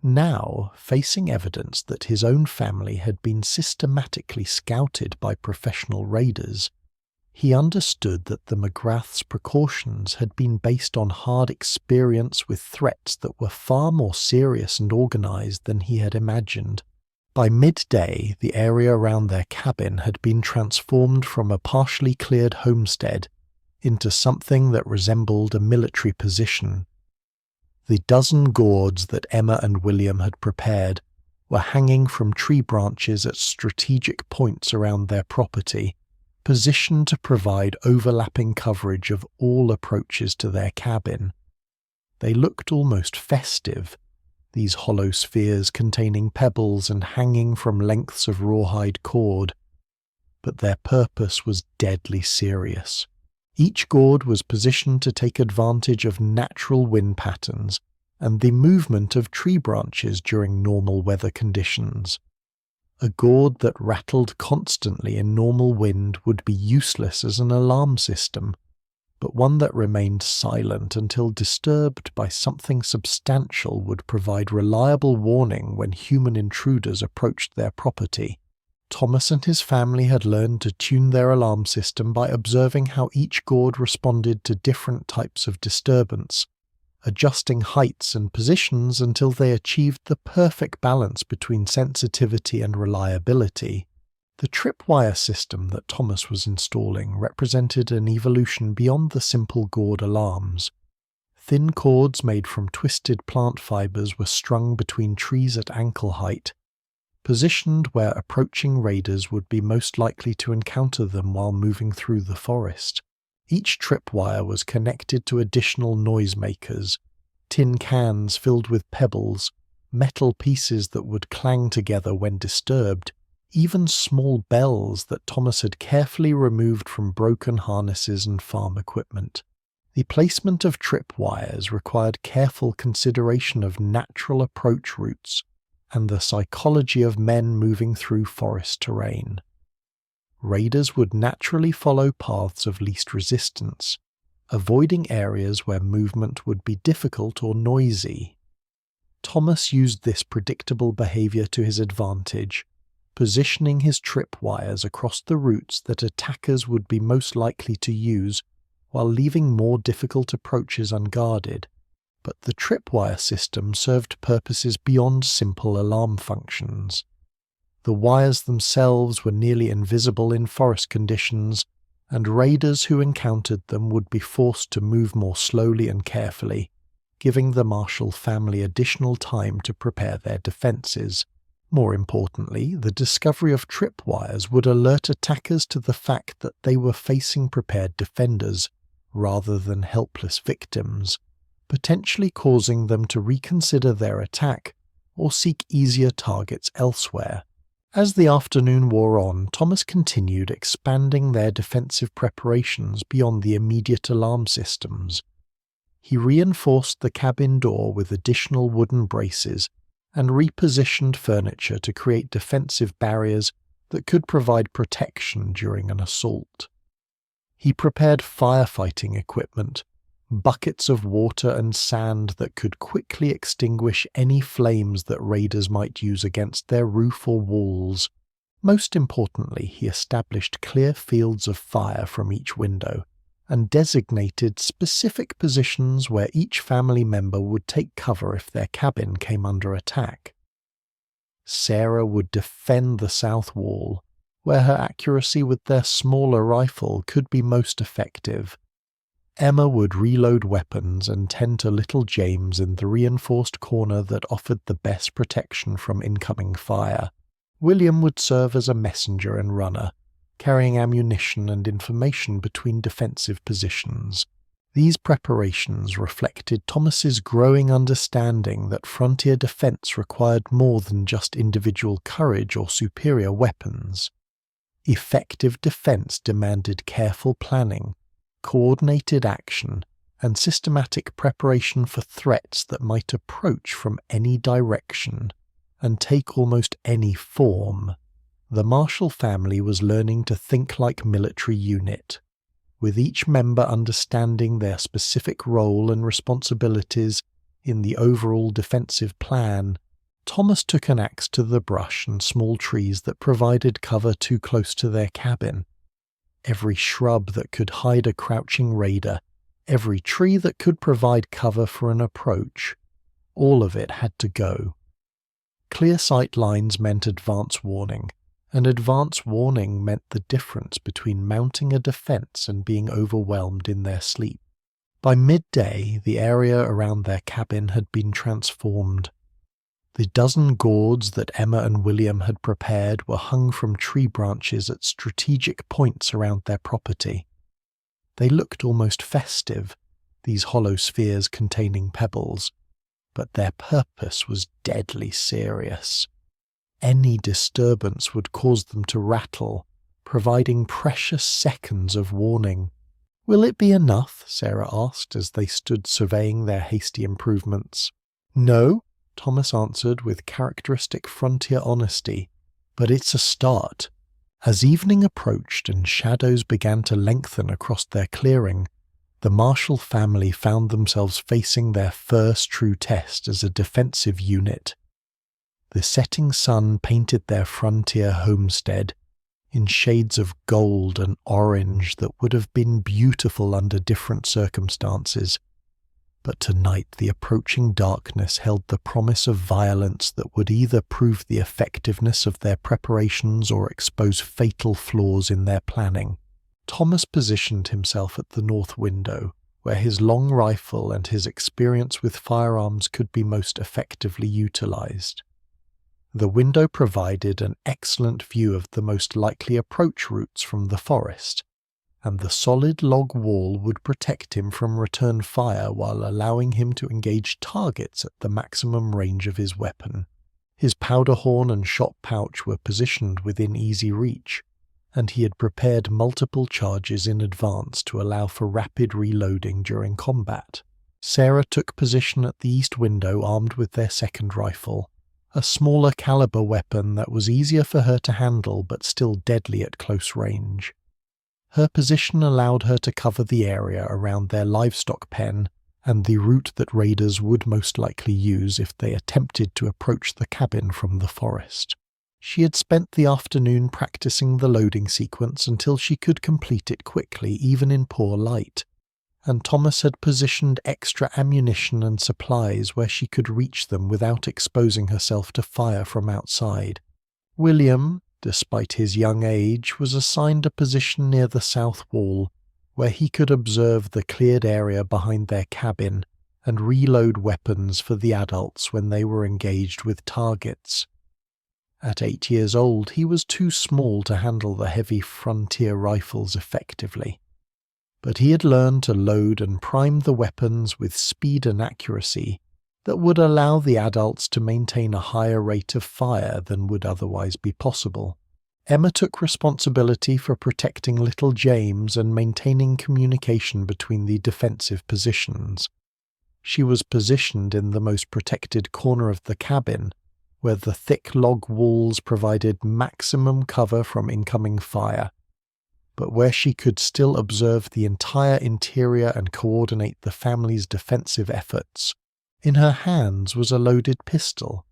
Now, facing evidence that his own family had been systematically scouted by professional raiders, he understood that the McGrath's precautions had been based on hard experience with threats that were far more serious and organized than he had imagined. By midday, the area around their cabin had been transformed from a partially cleared homestead into something that resembled a military position. The dozen gourds that Emma and William had prepared were hanging from tree branches at strategic points around their property, positioned to provide overlapping coverage of all approaches to their cabin. They looked almost festive, these hollow spheres containing pebbles and hanging from lengths of rawhide cord, but their purpose was deadly serious. Each gourd was positioned to take advantage of natural wind patterns and the movement of tree branches during normal weather conditions. A gourd that rattled constantly in normal wind would be useless as an alarm system, but one that remained silent until disturbed by something substantial would provide reliable warning when human intruders approached their property. Thomas and his family had learned to tune their alarm system by observing how each gourd responded to different types of disturbance, adjusting heights and positions until they achieved the perfect balance between sensitivity and reliability. The tripwire system that Thomas was installing represented an evolution beyond the simple gourd alarms. Thin cords made from twisted plant fibers were strung between trees at ankle height, positioned where approaching raiders would be most likely to encounter them while moving through the forest. Each tripwire was connected to additional noisemakers, tin cans filled with pebbles, metal pieces that would clang together when disturbed, even small bells that Thomas had carefully removed from broken harnesses and farm equipment. The placement of tripwires required careful consideration of natural approach routes and the psychology of men moving through forest terrain. Raiders would naturally follow paths of least resistance, avoiding areas where movement would be difficult or noisy. Thomas used this predictable behavior to his advantage, positioning his tripwires across the routes that attackers would be most likely to use while leaving more difficult approaches unguarded. But the tripwire system served purposes beyond simple alarm functions. The wires themselves were nearly invisible in forest conditions, and raiders who encountered them would be forced to move more slowly and carefully, giving the Marshall family additional time to prepare their defenses. More importantly, the discovery of tripwires would alert attackers to the fact that they were facing prepared defenders rather than helpless victims, potentially causing them to reconsider their attack or seek easier targets elsewhere. As the afternoon wore on, Thomas continued expanding their defensive preparations beyond the immediate alarm systems. He reinforced the cabin door with additional wooden braces and repositioned furniture to create defensive barriers that could provide protection during an assault. He prepared firefighting equipment, buckets of water and sand that could quickly extinguish any flames that raiders might use against their roof or walls. Most importantly, he established clear fields of fire from each window and designated specific positions where each family member would take cover if their cabin came under attack. Sarah would defend the south wall, where her accuracy with their smaller rifle could be most effective. Emma would reload weapons and tend to little James in the reinforced corner that offered the best protection from incoming fire. William would serve as a messenger and runner, carrying ammunition and information between defensive positions. These preparations reflected Thomas's growing understanding that frontier defense required more than just individual courage or superior weapons. Effective defense demanded careful planning, coordinated action, and systematic preparation for threats that might approach from any direction and take almost any form. The Marshall family was learning to think like military unit, with each member understanding their specific role and responsibilities in the overall defensive plan. Thomas took an axe to the brush and small trees that provided cover too close to their cabin. Every shrub that could hide a crouching raider, every tree that could provide cover for an approach, all of it had to go. Clear sight lines meant advance warning, and advance warning meant the difference between mounting a defense and being overwhelmed in their sleep. By midday, the area around their cabin had been transformed. The dozen gourds that Emma and William had prepared were hung from tree branches at strategic points around their property. They looked almost festive, these hollow spheres containing pebbles, but their purpose was deadly serious. Any disturbance would cause them to rattle, providing precious seconds of warning. "Will it be enough?" Sarah asked as they stood surveying their hasty improvements. "No," Thomas answered with characteristic frontier honesty, "but it's a start." As evening approached and shadows began to lengthen across their clearing, the Marshall family found themselves facing their first true test as a defensive unit. The setting sun painted their frontier homestead in shades of gold and orange that would have been beautiful under different circumstances. But tonight the approaching darkness held the promise of violence that would either prove the effectiveness of their preparations or expose fatal flaws in their planning. Thomas positioned himself at the north window, where his long rifle and his experience with firearms could be most effectively utilized. The window provided an excellent view of the most likely approach routes from the forest, and the solid log wall would protect him from return fire while allowing him to engage targets at the maximum range of his weapon. His powder horn and shot pouch were positioned within easy reach, and he had prepared multiple charges in advance to allow for rapid reloading during combat. Sarah took position at the east window armed with their second rifle, a smaller caliber weapon that was easier for her to handle but still deadly at close range. Her position allowed her to cover the area around their livestock pen and the route that raiders would most likely use if they attempted to approach the cabin from the forest. She had spent the afternoon practicing the loading sequence until she could complete it quickly, even in poor light, and Thomas had positioned extra ammunition and supplies where she could reach them without exposing herself to fire from outside. William, despite his young age, was assigned a position near the south wall, where he could observe the cleared area behind their cabin and reload weapons for the adults when they were engaged with targets. At 8 years old, he was too small to handle the heavy frontier rifles effectively, but he had learned to load and prime the weapons with speed and accuracy that would allow the adults to maintain a higher rate of fire than would otherwise be possible. Emma took responsibility for protecting little James and maintaining communication between the defensive positions. She was positioned in the most protected corner of the cabin, where the thick log walls provided maximum cover from incoming fire, but where she could still observe the entire interior and coordinate the family's defensive efforts. In her hands was a loaded pistol,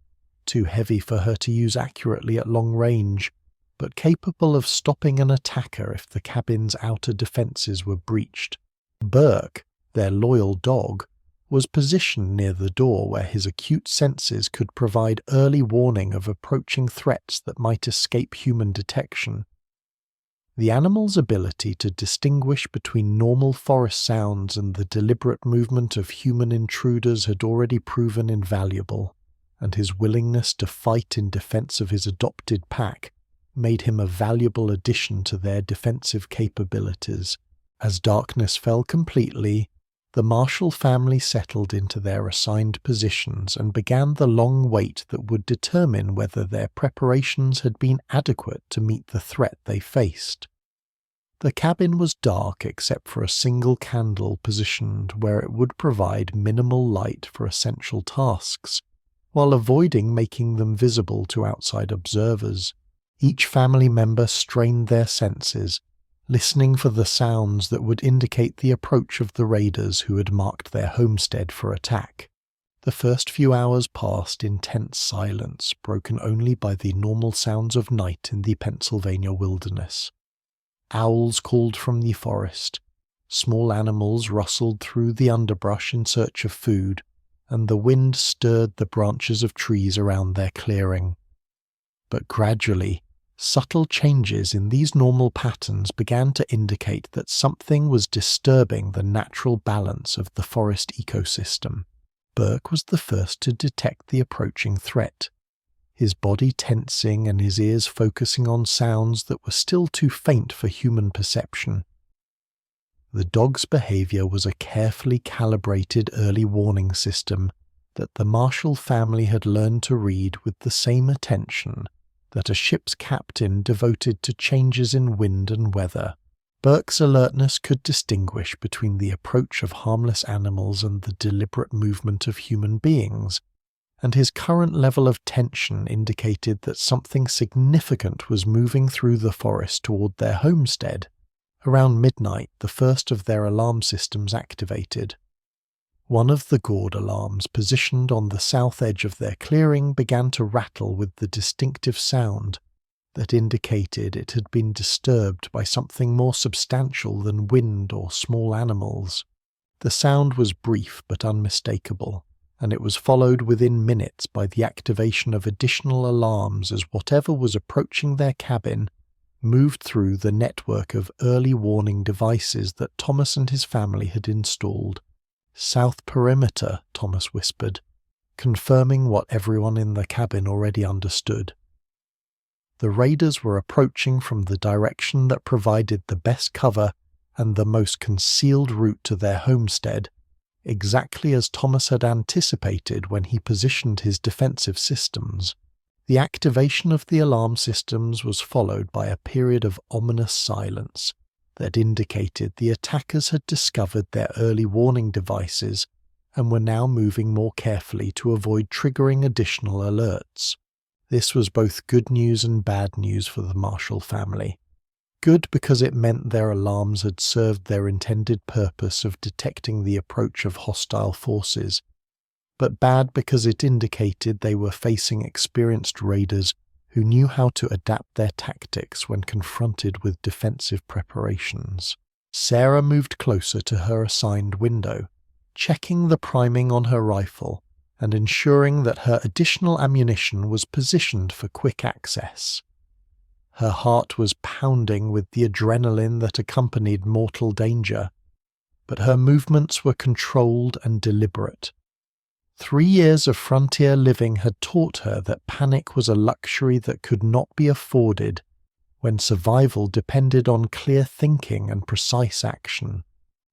too heavy for her to use accurately at long range, but capable of stopping an attacker if the cabin's outer defences were breached. Burke, their loyal dog, was positioned near the door where his acute senses could provide early warning of approaching threats that might escape human detection. The animal's ability to distinguish between normal forest sounds and the deliberate movement of human intruders had already proven invaluable, and his willingness to fight in defense of his adopted pack made him a valuable addition to their defensive capabilities. As darkness fell completely, the Marshall family settled into their assigned positions and began the long wait that would determine whether their preparations had been adequate to meet the threat they faced. The cabin was dark except for a single candle positioned where it would provide minimal light for essential tasks, while avoiding making them visible to outside observers. Each family member strained their senses, listening for the sounds that would indicate the approach of the raiders who had marked their homestead for attack. The first few hours passed in tense silence, broken only by the normal sounds of night in the Pennsylvania wilderness. Owls called from the forest, small animals rustled through the underbrush in search of food, and the wind stirred the branches of trees around their clearing. But gradually, subtle changes in these normal patterns began to indicate that something was disturbing the natural balance of the forest ecosystem. Burke was the first to detect the approaching threat, his body tensing and his ears focusing on sounds that were still too faint for human perception. The dog's behavior was a carefully calibrated early warning system that the Marshall family had learned to read with the same attention that a ship's captain devoted to changes in wind and weather. Burke's alertness could distinguish between the approach of harmless animals and the deliberate movement of human beings, and his current level of tension indicated that something significant was moving through the forest toward their homestead. Around midnight, the first of their alarm systems activated. One of the gourd alarms positioned on the south edge of their clearing began to rattle with the distinctive sound that indicated it had been disturbed by something more substantial than wind or small animals. The sound was brief but unmistakable, and it was followed within minutes by the activation of additional alarms as whatever was approaching their cabin moved through the network of early warning devices that Thomas and his family had installed. "South perimeter," Thomas whispered, confirming what everyone in the cabin already understood. The raiders were approaching from the direction that provided the best cover and the most concealed route to their homestead, exactly as Thomas had anticipated when he positioned his defensive systems. The activation of the alarm systems was followed by a period of ominous silence that indicated the attackers had discovered their early warning devices and were now moving more carefully to avoid triggering additional alerts. This was both good news and bad news for the Marshall family. Good because it meant their alarms had served their intended purpose of detecting the approach of hostile forces, but bad because it indicated they were facing experienced raiders who knew how to adapt their tactics when confronted with defensive preparations. Sarah moved closer to her assigned window, checking the priming on her rifle and ensuring that her additional ammunition was positioned for quick access. Her heart was pounding with the adrenaline that accompanied mortal danger, but her movements were controlled and deliberate. 3 years of frontier living had taught her that panic was a luxury that could not be afforded when survival depended on clear thinking and precise action.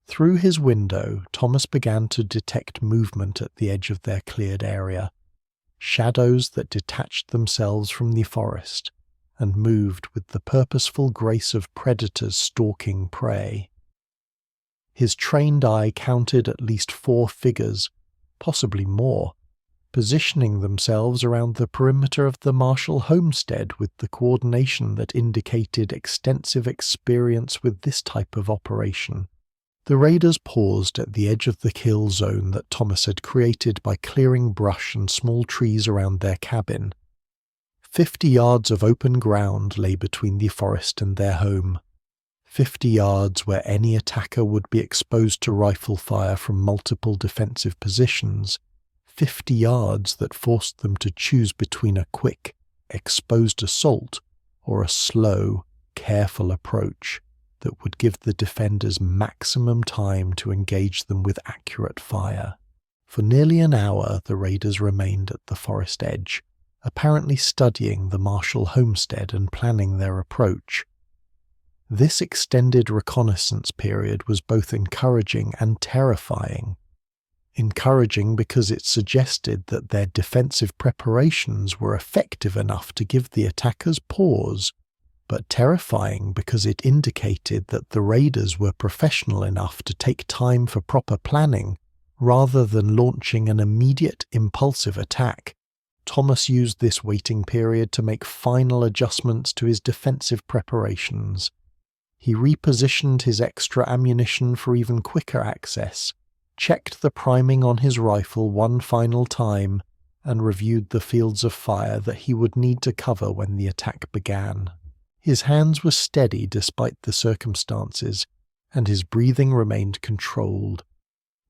Through his window, Thomas began to detect movement at the edge of their cleared area, shadows that detached themselves from the forest and moved with the purposeful grace of predators stalking prey. His trained eye counted at least 4 figures, possibly more, positioning themselves around the perimeter of the Marshall homestead with the coordination that indicated extensive experience with this type of operation. The raiders paused at the edge of the kill zone that Thomas had created by clearing brush and small trees around their cabin. 50 yards of open ground lay between the forest and their home. 50 yards where any attacker would be exposed to rifle fire from multiple defensive positions. 50 yards that forced them to choose between a quick, exposed assault or a slow, careful approach that would give the defenders maximum time to engage them with accurate fire. For nearly an hour, the raiders remained at the forest edge, apparently studying the Marshall homestead and planning their approach. This extended reconnaissance period was both encouraging and terrifying. Encouraging because it suggested that their defensive preparations were effective enough to give the attackers pause, but terrifying because it indicated that the raiders were professional enough to take time for proper planning rather than launching an immediate impulsive attack. Thomas used this waiting period to make final adjustments to his defensive preparations. He repositioned his extra ammunition for even quicker access, checked the priming on his rifle one final time, and reviewed the fields of fire that he would need to cover when the attack began. His hands were steady despite the circumstances, and his breathing remained controlled.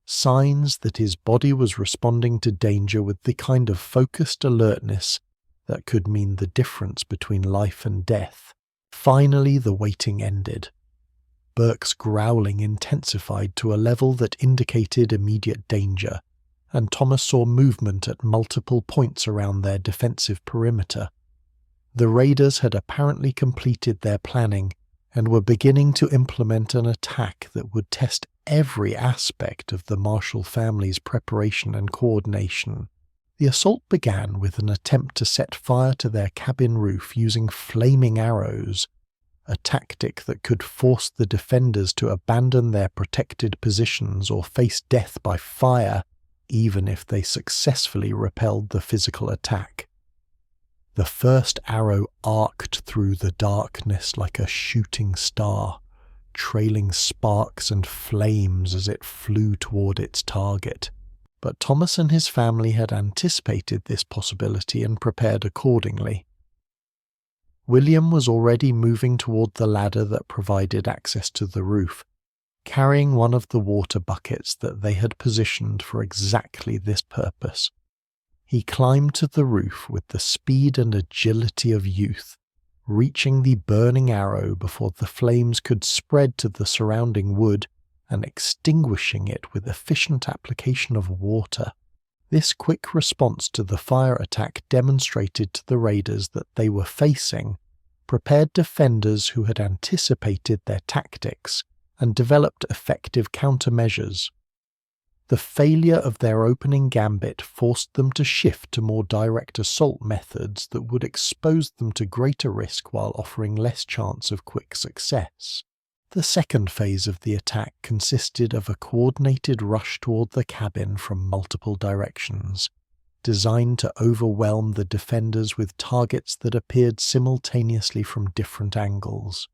Signs that his body was responding to danger with the kind of focused alertness that could mean the difference between life and death. Finally, the waiting ended. Burke's growling intensified to a level that indicated immediate danger, and Thomas saw movement at multiple points around their defensive perimeter. The raiders had apparently completed their planning and were beginning to implement an attack that would test every aspect of the Marshall family's preparation and coordination. The assault began with an attempt to set fire to their cabin roof using flaming arrows, a tactic that could force the defenders to abandon their protected positions or face death by fire, even if they successfully repelled the physical attack. The first arrow arced through the darkness like a shooting star, trailing sparks and flames as it flew toward its target. But Thomas and his family had anticipated this possibility and prepared accordingly. William was already moving toward the ladder that provided access to the roof, carrying one of the water buckets that they had positioned for exactly this purpose. He climbed to the roof with the speed and agility of youth, reaching the burning arrow before the flames could spread to the surrounding wood and extinguishing it with efficient application of water. This quick response to the fire attack demonstrated to the raiders that they were facing prepared defenders who had anticipated their tactics and developed effective countermeasures. The failure of their opening gambit forced them to shift to more direct assault methods that would expose them to greater risk while offering less chance of quick success. The second phase of the attack consisted of a coordinated rush toward the cabin from multiple directions, designed to overwhelm the defenders with targets that appeared simultaneously from different angles.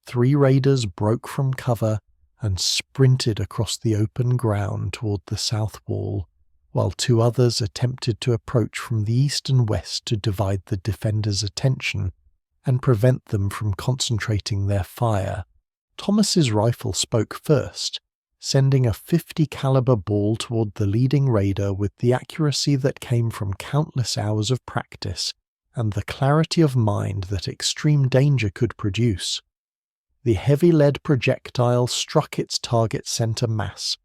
3 raiders broke from cover and sprinted across the open ground toward the south wall, while 2 others attempted to approach from the east and west to divide the defenders' attention and prevent them from concentrating their fire. Thomas's rifle spoke first, sending a .50 caliber ball toward the leading raider with the accuracy that came from countless hours of practice and the clarity of mind that extreme danger could produce. The heavy lead projectile struck its target center mass,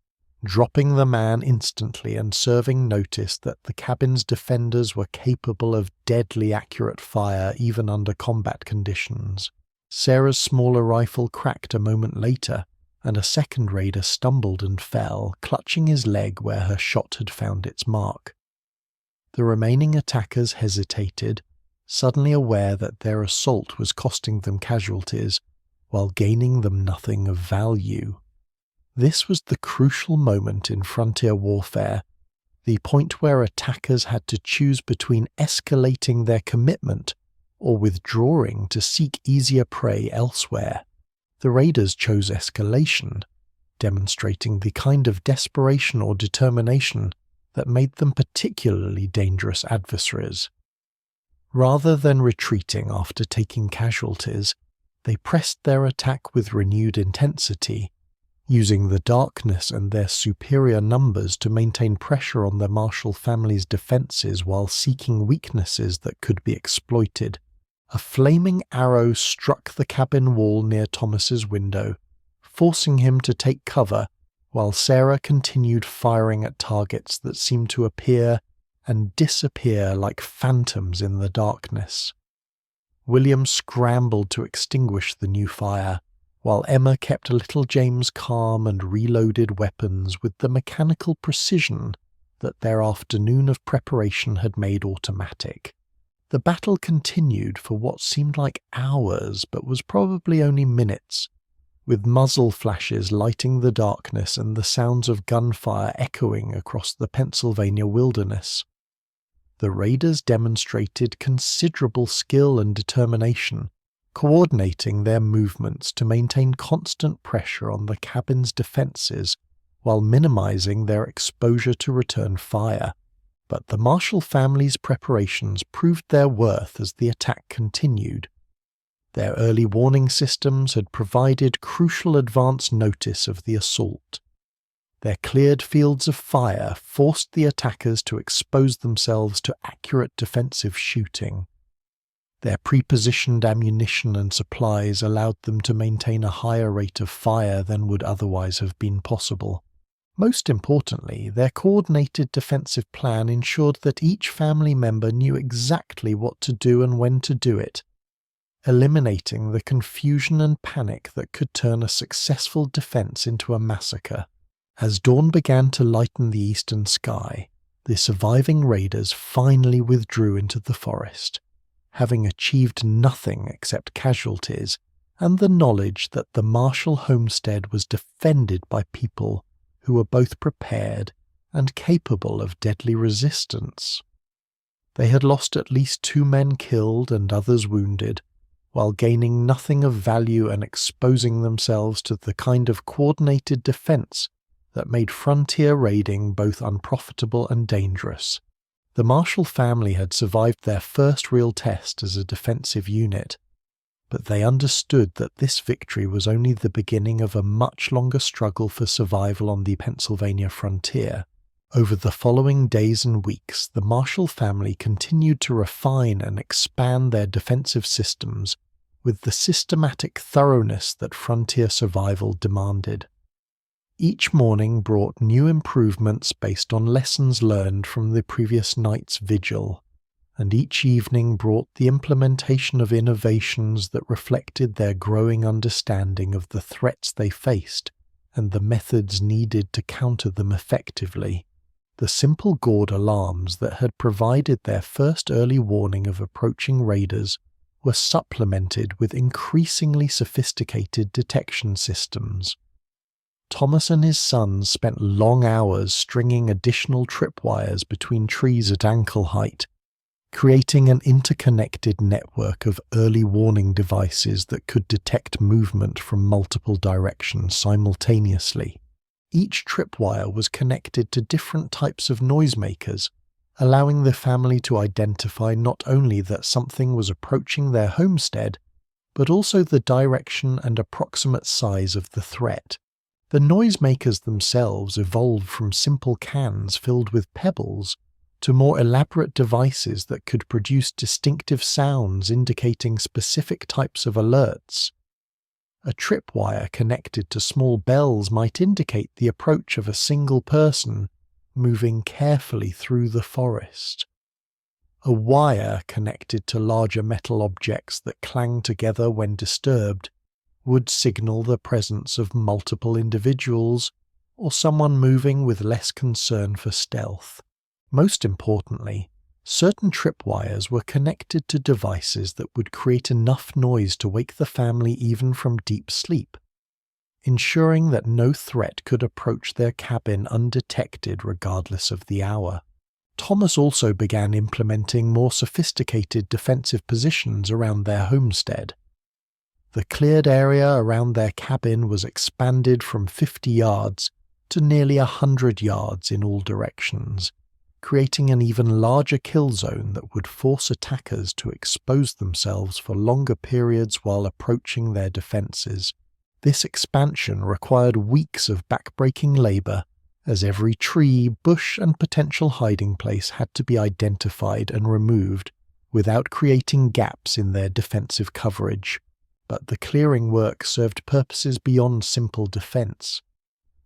dropping the man instantly and serving notice that the cabin's defenders were capable of deadly accurate fire even under combat conditions. Sarah's smaller rifle cracked a moment later, and a second raider stumbled and fell, clutching his leg where her shot had found its mark. The remaining attackers hesitated, suddenly aware that their assault was costing them casualties, while gaining them nothing of value. This was the crucial moment in frontier warfare, the point where attackers had to choose between escalating their commitment or withdrawing to seek easier prey elsewhere. The raiders chose escalation, demonstrating the kind of desperation or determination that made them particularly dangerous adversaries. Rather than retreating after taking casualties, they pressed their attack with renewed intensity, using the darkness and their superior numbers to maintain pressure on the Marshall family's defenses while seeking weaknesses that could be exploited. A flaming arrow struck the cabin wall near Thomas's window, forcing him to take cover, while Sarah continued firing at targets that seemed to appear and disappear like phantoms in the darkness. William scrambled to extinguish the new fire, while Emma kept little James calm and reloaded weapons with the mechanical precision that their afternoon of preparation had made automatic. The battle continued for what seemed like hours but was probably only minutes, with muzzle flashes lighting the darkness and the sounds of gunfire echoing across the Pennsylvania wilderness. The raiders demonstrated considerable skill and determination, coordinating their movements to maintain constant pressure on the cabin's defenses while minimizing their exposure to return fire. But the Marshall family's preparations proved their worth as the attack continued. Their early warning systems had provided crucial advance notice of the assault. Their cleared fields of fire forced the attackers to expose themselves to accurate defensive shooting. Their pre-positioned ammunition and supplies allowed them to maintain a higher rate of fire than would otherwise have been possible. Most importantly, their coordinated defensive plan ensured that each family member knew exactly what to do and when to do it, eliminating the confusion and panic that could turn a successful defense into a massacre. As dawn began to lighten the eastern sky, the surviving raiders finally withdrew into the forest, having achieved nothing except casualties and the knowledge that the Marshall homestead was defended by people who were both prepared and capable of deadly resistance. They had lost at least 2 men killed and others wounded, while gaining nothing of value and exposing themselves to the kind of coordinated defense that made frontier raiding both unprofitable and dangerous. The Marshall family had survived their first real test as a defensive unit, but they understood that this victory was only the beginning of a much longer struggle for survival on the Pennsylvania frontier. Over the following days and weeks, the Marshall family continued to refine and expand their defensive systems with the systematic thoroughness that frontier survival demanded. Each morning brought new improvements based on lessons learned from the previous night's vigil, and each evening brought the implementation of innovations that reflected their growing understanding of the threats they faced and the methods needed to counter them effectively. The simple gourd alarms that had provided their first early warning of approaching raiders were supplemented with increasingly sophisticated detection systems. Thomas and his sons spent long hours stringing additional tripwires between trees at ankle height, creating an interconnected network of early warning devices that could detect movement from multiple directions simultaneously. Each tripwire was connected to different types of noisemakers, allowing the family to identify not only that something was approaching their homestead, but also the direction and approximate size of the threat. The noisemakers themselves evolved from simple cans filled with pebbles to more elaborate devices that could produce distinctive sounds indicating specific types of alerts. A tripwire connected to small bells might indicate the approach of a single person moving carefully through the forest. A wire connected to larger metal objects that clang together when disturbed would signal the presence of multiple individuals or someone moving with less concern for stealth. Most importantly, certain tripwires were connected to devices that would create enough noise to wake the family even from deep sleep, ensuring that no threat could approach their cabin undetected regardless of the hour. Thomas also began implementing more sophisticated defensive positions around their homestead. The cleared area around their cabin was expanded from 50 yards to nearly 100 yards in all directions, creating an even larger kill zone that would force attackers to expose themselves for longer periods while approaching their defenses. This expansion required weeks of backbreaking labor, as every tree, bush, and potential hiding place had to be identified and removed without creating gaps in their defensive coverage. But the clearing work served purposes beyond simple defense.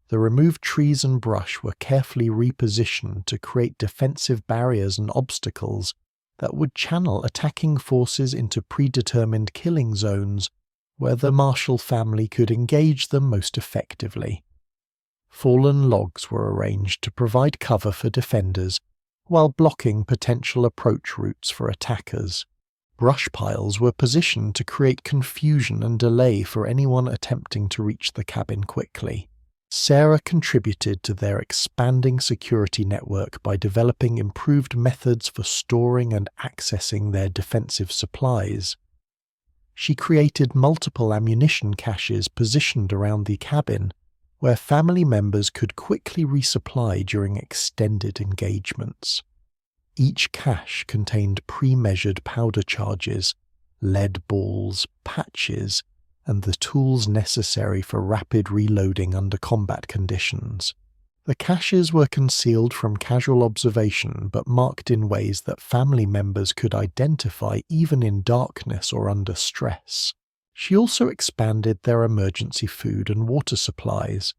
The removed trees and brush were carefully repositioned to create defensive barriers and obstacles that would channel attacking forces into predetermined killing zones where the Marshall family could engage them most effectively. Fallen logs were arranged to provide cover for defenders while blocking potential approach routes for attackers. Brush piles were positioned to create confusion and delay for anyone attempting to reach the cabin quickly. Sarah contributed to their expanding security network by developing improved methods for storing and accessing their defensive supplies. She created multiple ammunition caches positioned around the cabin, where family members could quickly resupply during extended engagements. Each cache contained pre-measured powder charges, lead balls, patches, and the tools necessary for rapid reloading under combat conditions. The caches were concealed from casual observation but marked in ways that family members could identify even in darkness or under stress. She also expanded their emergency food and water supplies,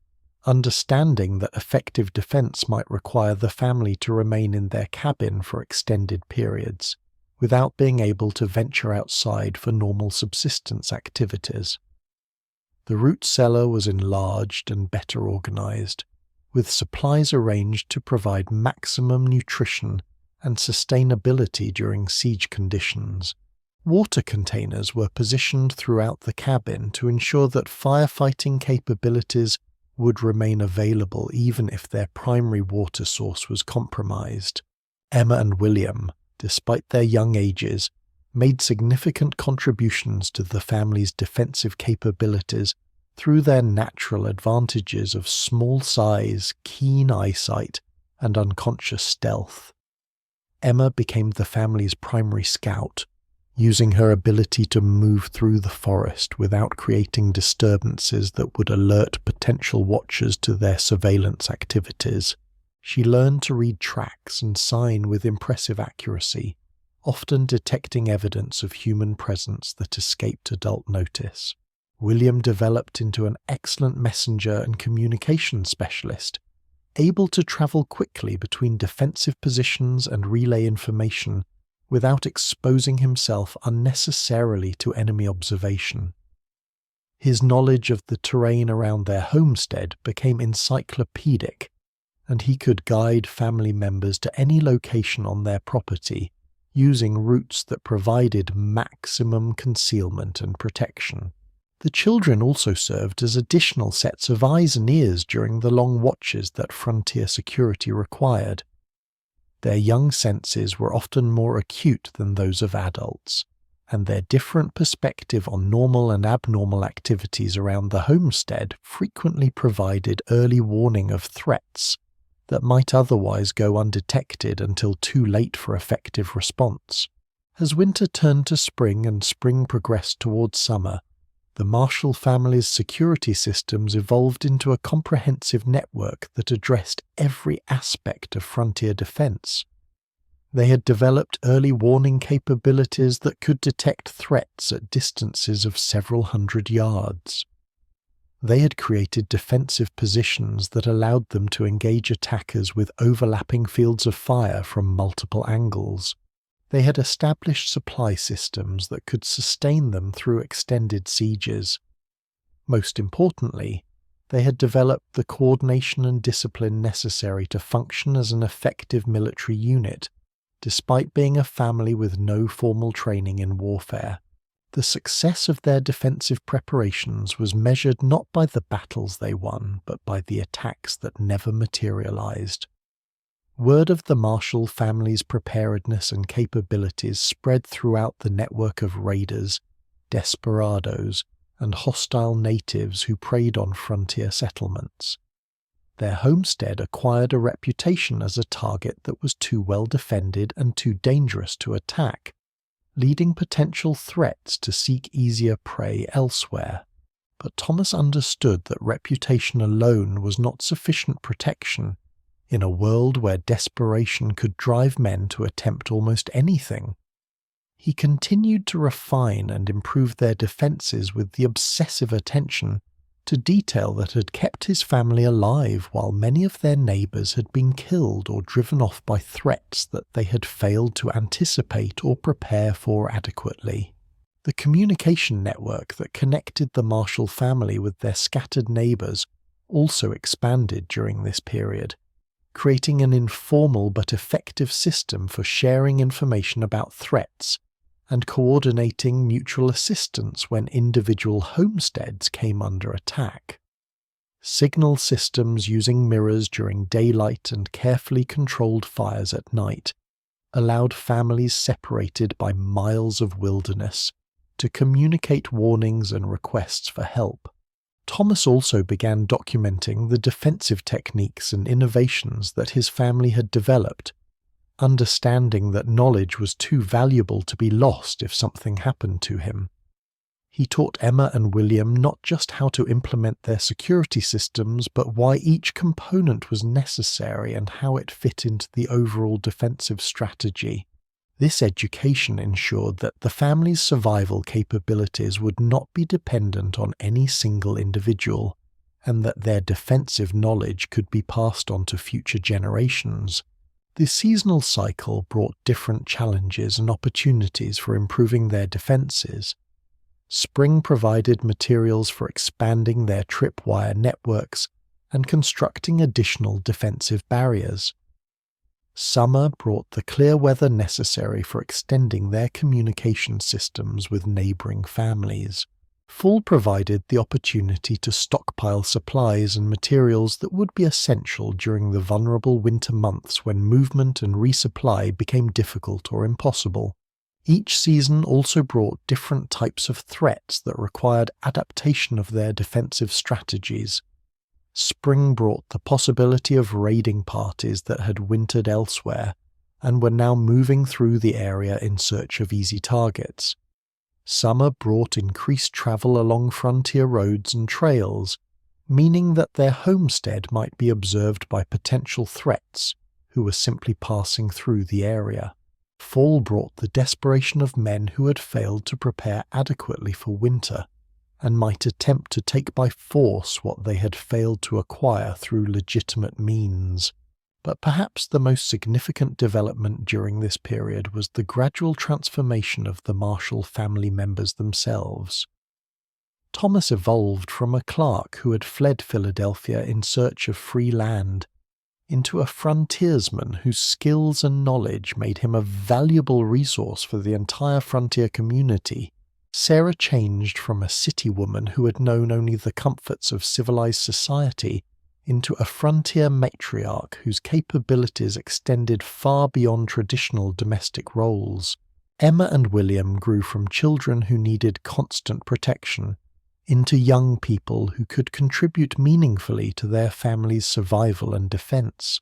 understanding that effective defense might require the family to remain in their cabin for extended periods, without being able to venture outside for normal subsistence activities. The root cellar was enlarged and better organized, with supplies arranged to provide maximum nutrition and sustainability during siege conditions. Water containers were positioned throughout the cabin to ensure that firefighting capabilities would remain available even if their primary water source was compromised. Emma and William, despite their young ages, made significant contributions to the family's defensive capabilities through their natural advantages of small size, keen eyesight, and unconscious stealth. Emma became the family's primary scout, using her ability to move through the forest without creating disturbances that would alert potential watchers to their surveillance activities. She learned to read tracks and sign with impressive accuracy, often detecting evidence of human presence that escaped adult notice. William developed into an excellent messenger and communication specialist, able to travel quickly between defensive positions and relay information without exposing himself unnecessarily to enemy observation. His knowledge of the terrain around their homestead became encyclopedic, and he could guide family members to any location on their property, using routes that provided maximum concealment and protection. The children also served as additional sets of eyes and ears during the long watches that frontier security required. Their young senses were often more acute than those of adults, and their different perspective on normal and abnormal activities around the homestead frequently provided early warning of threats that might otherwise go undetected until too late for effective response. As winter turned to spring and spring progressed towards summer, the Marshall family's security systems evolved into a comprehensive network that addressed every aspect of frontier defense. They had developed early warning capabilities that could detect threats at distances of several hundred yards. They had created defensive positions that allowed them to engage attackers with overlapping fields of fire from multiple angles. They had established supply systems that could sustain them through extended sieges. Most importantly, they had developed the coordination and discipline necessary to function as an effective military unit, despite being a family with no formal training in warfare. The success of their defensive preparations was measured not by the battles they won, but by the attacks that never materialized. Word of the Marshall family's preparedness and capabilities spread throughout the network of raiders, desperados, and hostile natives who preyed on frontier settlements. Their homestead acquired a reputation as a target that was too well defended and too dangerous to attack, leading potential threats to seek easier prey elsewhere. But Thomas understood that reputation alone was not sufficient protection in a world where desperation could drive men to attempt almost anything. He continued to refine and improve their defenses with the obsessive attention to detail that had kept his family alive while many of their neighbors had been killed or driven off by threats that they had failed to anticipate or prepare for adequately. The communication network that connected the Marshall family with their scattered neighbors also expanded during this period, creating an informal but effective system for sharing information about threats and coordinating mutual assistance when individual homesteads came under attack. Signal systems using mirrors during daylight and carefully controlled fires at night allowed families separated by miles of wilderness to communicate warnings and requests for help. Thomas also began documenting the defensive techniques and innovations that his family had developed, understanding that knowledge was too valuable to be lost if something happened to him. He taught Emma and William not just how to implement their security systems, but why each component was necessary and how it fit into the overall defensive strategy. This education ensured that the family's survival capabilities would not be dependent on any single individual, and that their defensive knowledge could be passed on to future generations. The seasonal cycle brought different challenges and opportunities for improving their defenses. Spring provided materials for expanding their tripwire networks and constructing additional defensive barriers. Summer brought the clear weather necessary for extending their communication systems with neighboring families. Fall provided the opportunity to stockpile supplies and materials that would be essential during the vulnerable winter months when movement and resupply became difficult or impossible. Each season also brought different types of threats that required adaptation of their defensive strategies. Spring brought the possibility of raiding parties that had wintered elsewhere and were now moving through the area in search of easy targets. Summer brought increased travel along frontier roads and trails, meaning that their homestead might be observed by potential threats who were simply passing through the area. Fall brought the desperation of men who had failed to prepare adequately for winter and might attempt to take by force what they had failed to acquire through legitimate means. But perhaps the most significant development during this period was the gradual transformation of the Marshall family members themselves. Thomas evolved from a clerk who had fled Philadelphia in search of free land into a frontiersman whose skills and knowledge made him a valuable resource for the entire frontier community. Sarah changed from a city woman who had known only the comforts of civilized society into a frontier matriarch whose capabilities extended far beyond traditional domestic roles. Emma and William grew from children who needed constant protection into young people who could contribute meaningfully to their family's survival and defense.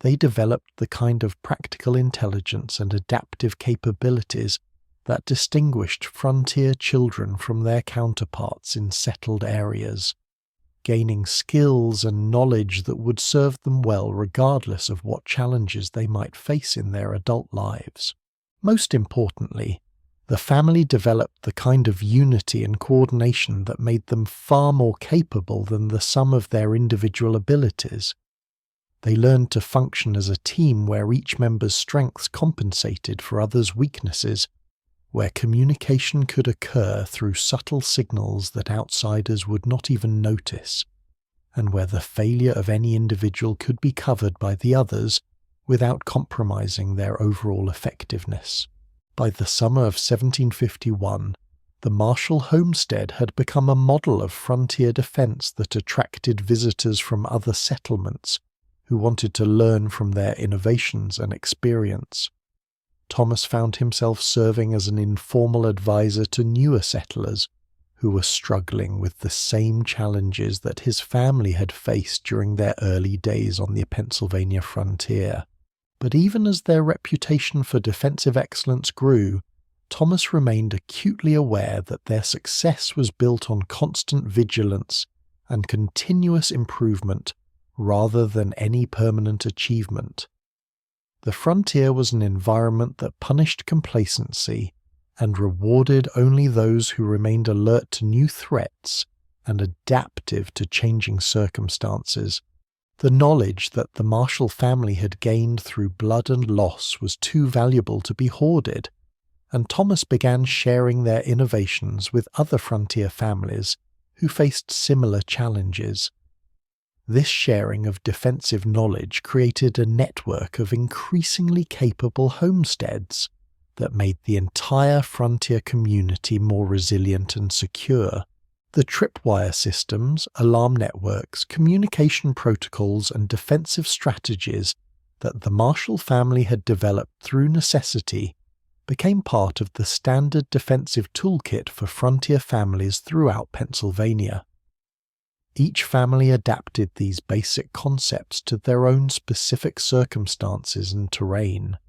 They developed the kind of practical intelligence and adaptive capabilities that distinguished frontier children from their counterparts in settled areas, gaining skills and knowledge that would serve them well regardless of what challenges they might face in their adult lives. Most importantly, the family developed the kind of unity and coordination that made them far more capable than the sum of their individual abilities. They learned to function as a team where each member's strengths compensated for others' weaknesses, where communication could occur through subtle signals that outsiders would not even notice, and where the failure of any individual could be covered by the others without compromising their overall effectiveness. By the summer of 1751, the Marshall homestead had become a model of frontier defense that attracted visitors from other settlements who wanted to learn from their innovations and experience. Thomas found himself serving as an informal advisor to newer settlers who were struggling with the same challenges that his family had faced during their early days on the Pennsylvania frontier. But even as their reputation for defensive excellence grew, Thomas remained acutely aware that their success was built on constant vigilance and continuous improvement rather than any permanent achievement. The frontier was an environment that punished complacency and rewarded only those who remained alert to new threats and adaptive to changing circumstances. The knowledge that the Marshall family had gained through blood and loss was too valuable to be hoarded, and Thomas began sharing their innovations with other frontier families who faced similar challenges. This sharing of defensive knowledge created a network of increasingly capable homesteads that made the entire frontier community more resilient and secure. The tripwire systems, alarm networks, communication protocols, and defensive strategies that the Marshall family had developed through necessity became part of the standard defensive toolkit for frontier families throughout Pennsylvania. Each family adapted these basic concepts to their own specific circumstances and terrain,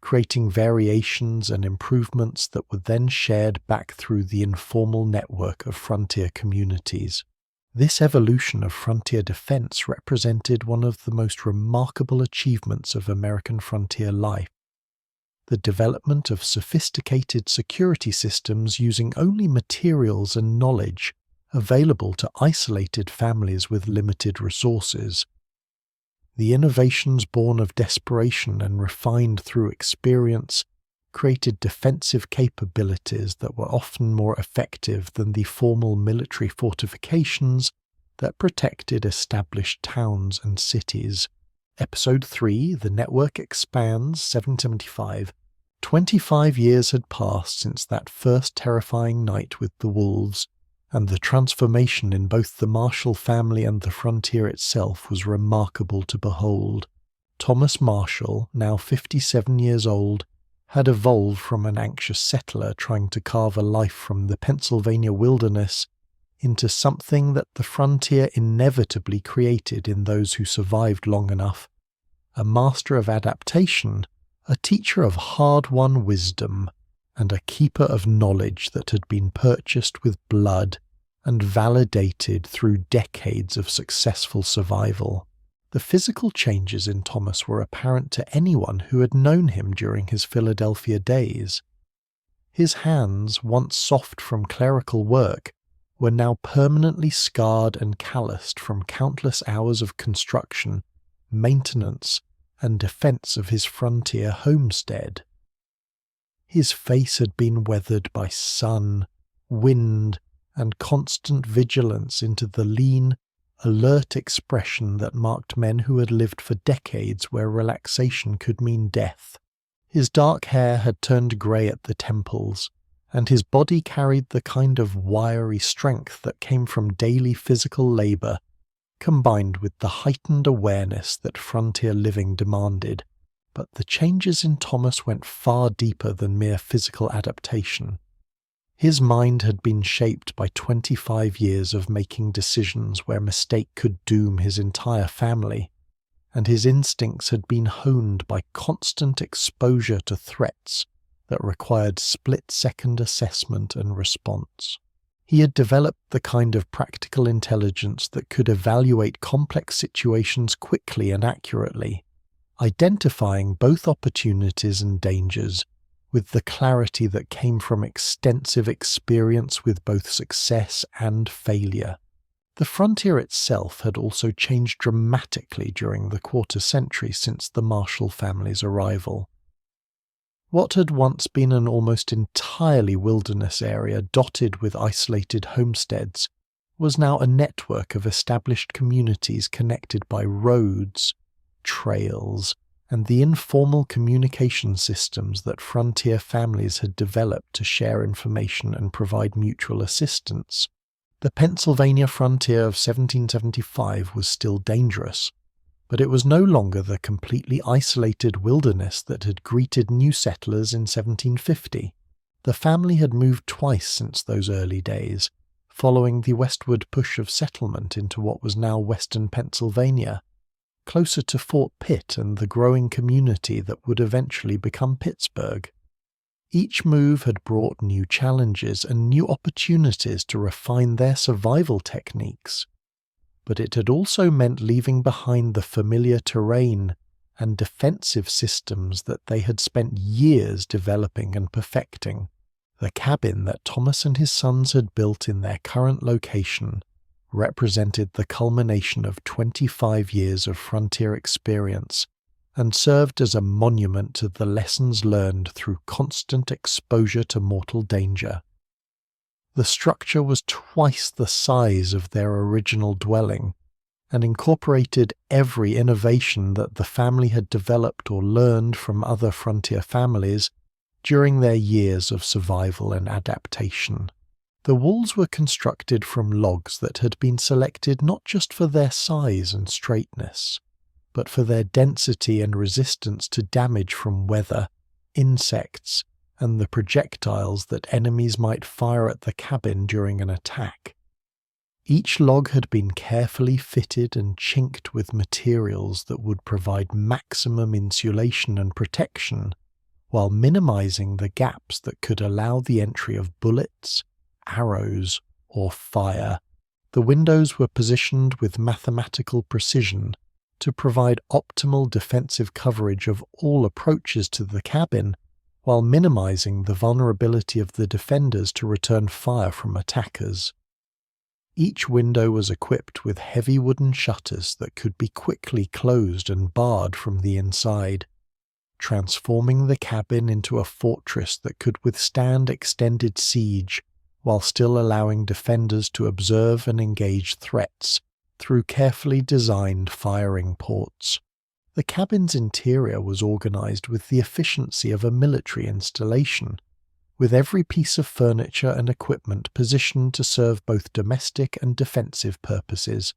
creating variations and improvements that were then shared back through the informal network of frontier communities. This evolution of frontier defense represented one of the most remarkable achievements of American frontier life. The development of sophisticated security systems using only materials and knowledge available to isolated families with limited resources. The innovations born of desperation and refined through experience created defensive capabilities that were often more effective than the formal military fortifications that protected established towns and cities. Episode 3, The Network Expands, 775. 25 years had passed since that first terrifying night with the wolves, and the transformation in both the Marshall family and the frontier itself was remarkable to behold. Thomas Marshall, now 57 years old, had evolved from an anxious settler trying to carve a life from the Pennsylvania wilderness into something that the frontier inevitably created in those who survived long enough: a master of adaptation, a teacher of hard-won wisdom, and a keeper of knowledge that had been purchased with blood and validated through decades of successful survival. The physical changes in Thomas were apparent to anyone who had known him during his Philadelphia days. His hands, once soft from clerical work, were now permanently scarred and calloused from countless hours of construction, maintenance, and defense of his frontier homestead. His face had been weathered by sun, wind, and constant vigilance into the lean, alert expression that marked men who had lived for decades where relaxation could mean death. His dark hair had turned grey at the temples, and his body carried the kind of wiry strength that came from daily physical labour combined with the heightened awareness that frontier living demanded. But the changes in Thomas went far deeper than mere physical adaptation. His mind had been shaped by 25 years of making decisions where mistake could doom his entire family, and his instincts had been honed by constant exposure to threats that required split-second assessment and response. He had developed the kind of practical intelligence that could evaluate complex situations quickly and accurately, identifying both opportunities and dangers with the clarity that came from extensive experience with both success and failure. The frontier itself had also changed dramatically during the quarter century since the Marshall family's arrival. What had once been an almost entirely wilderness area dotted with isolated homesteads was now a network of established communities connected by roads, trails, and the informal communication systems that frontier families had developed to share information and provide mutual assistance. The Pennsylvania frontier of 1775 was still dangerous, but it was no longer the completely isolated wilderness that had greeted new settlers in 1750. The family had moved twice since those early days, following the westward push of settlement into what was now western Pennsylvania, closer to Fort Pitt and the growing community that would eventually become Pittsburgh. Each move had brought new challenges and new opportunities to refine their survival techniques, but it had also meant leaving behind the familiar terrain and defensive systems that they had spent years developing and perfecting. The cabin that Thomas and his sons had built in their current location represented the culmination of 25 years of frontier experience and served as a monument to the lessons learned through constant exposure to mortal danger. The structure was twice the size of their original dwelling and incorporated every innovation that the family had developed or learned from other frontier families during their years of survival and adaptation. The walls were constructed from logs that had been selected not just for their size and straightness, but for their density and resistance to damage from weather, insects, and the projectiles that enemies might fire at the cabin during an attack. Each log had been carefully fitted and chinked with materials that would provide maximum insulation and protection, while minimizing the gaps that could allow the entry of bullets, arrows, or fire. The windows were positioned with mathematical precision to provide optimal defensive coverage of all approaches to the cabin, while minimizing the vulnerability of the defenders to return fire from attackers. Each window was equipped with heavy wooden shutters that could be quickly closed and barred from the inside, transforming the cabin into a fortress that could withstand extended siege while still allowing defenders to observe and engage threats through carefully designed firing ports. The cabin's interior was organized with the efficiency of a military installation, with every piece of furniture and equipment positioned to serve both domestic and defensive purposes.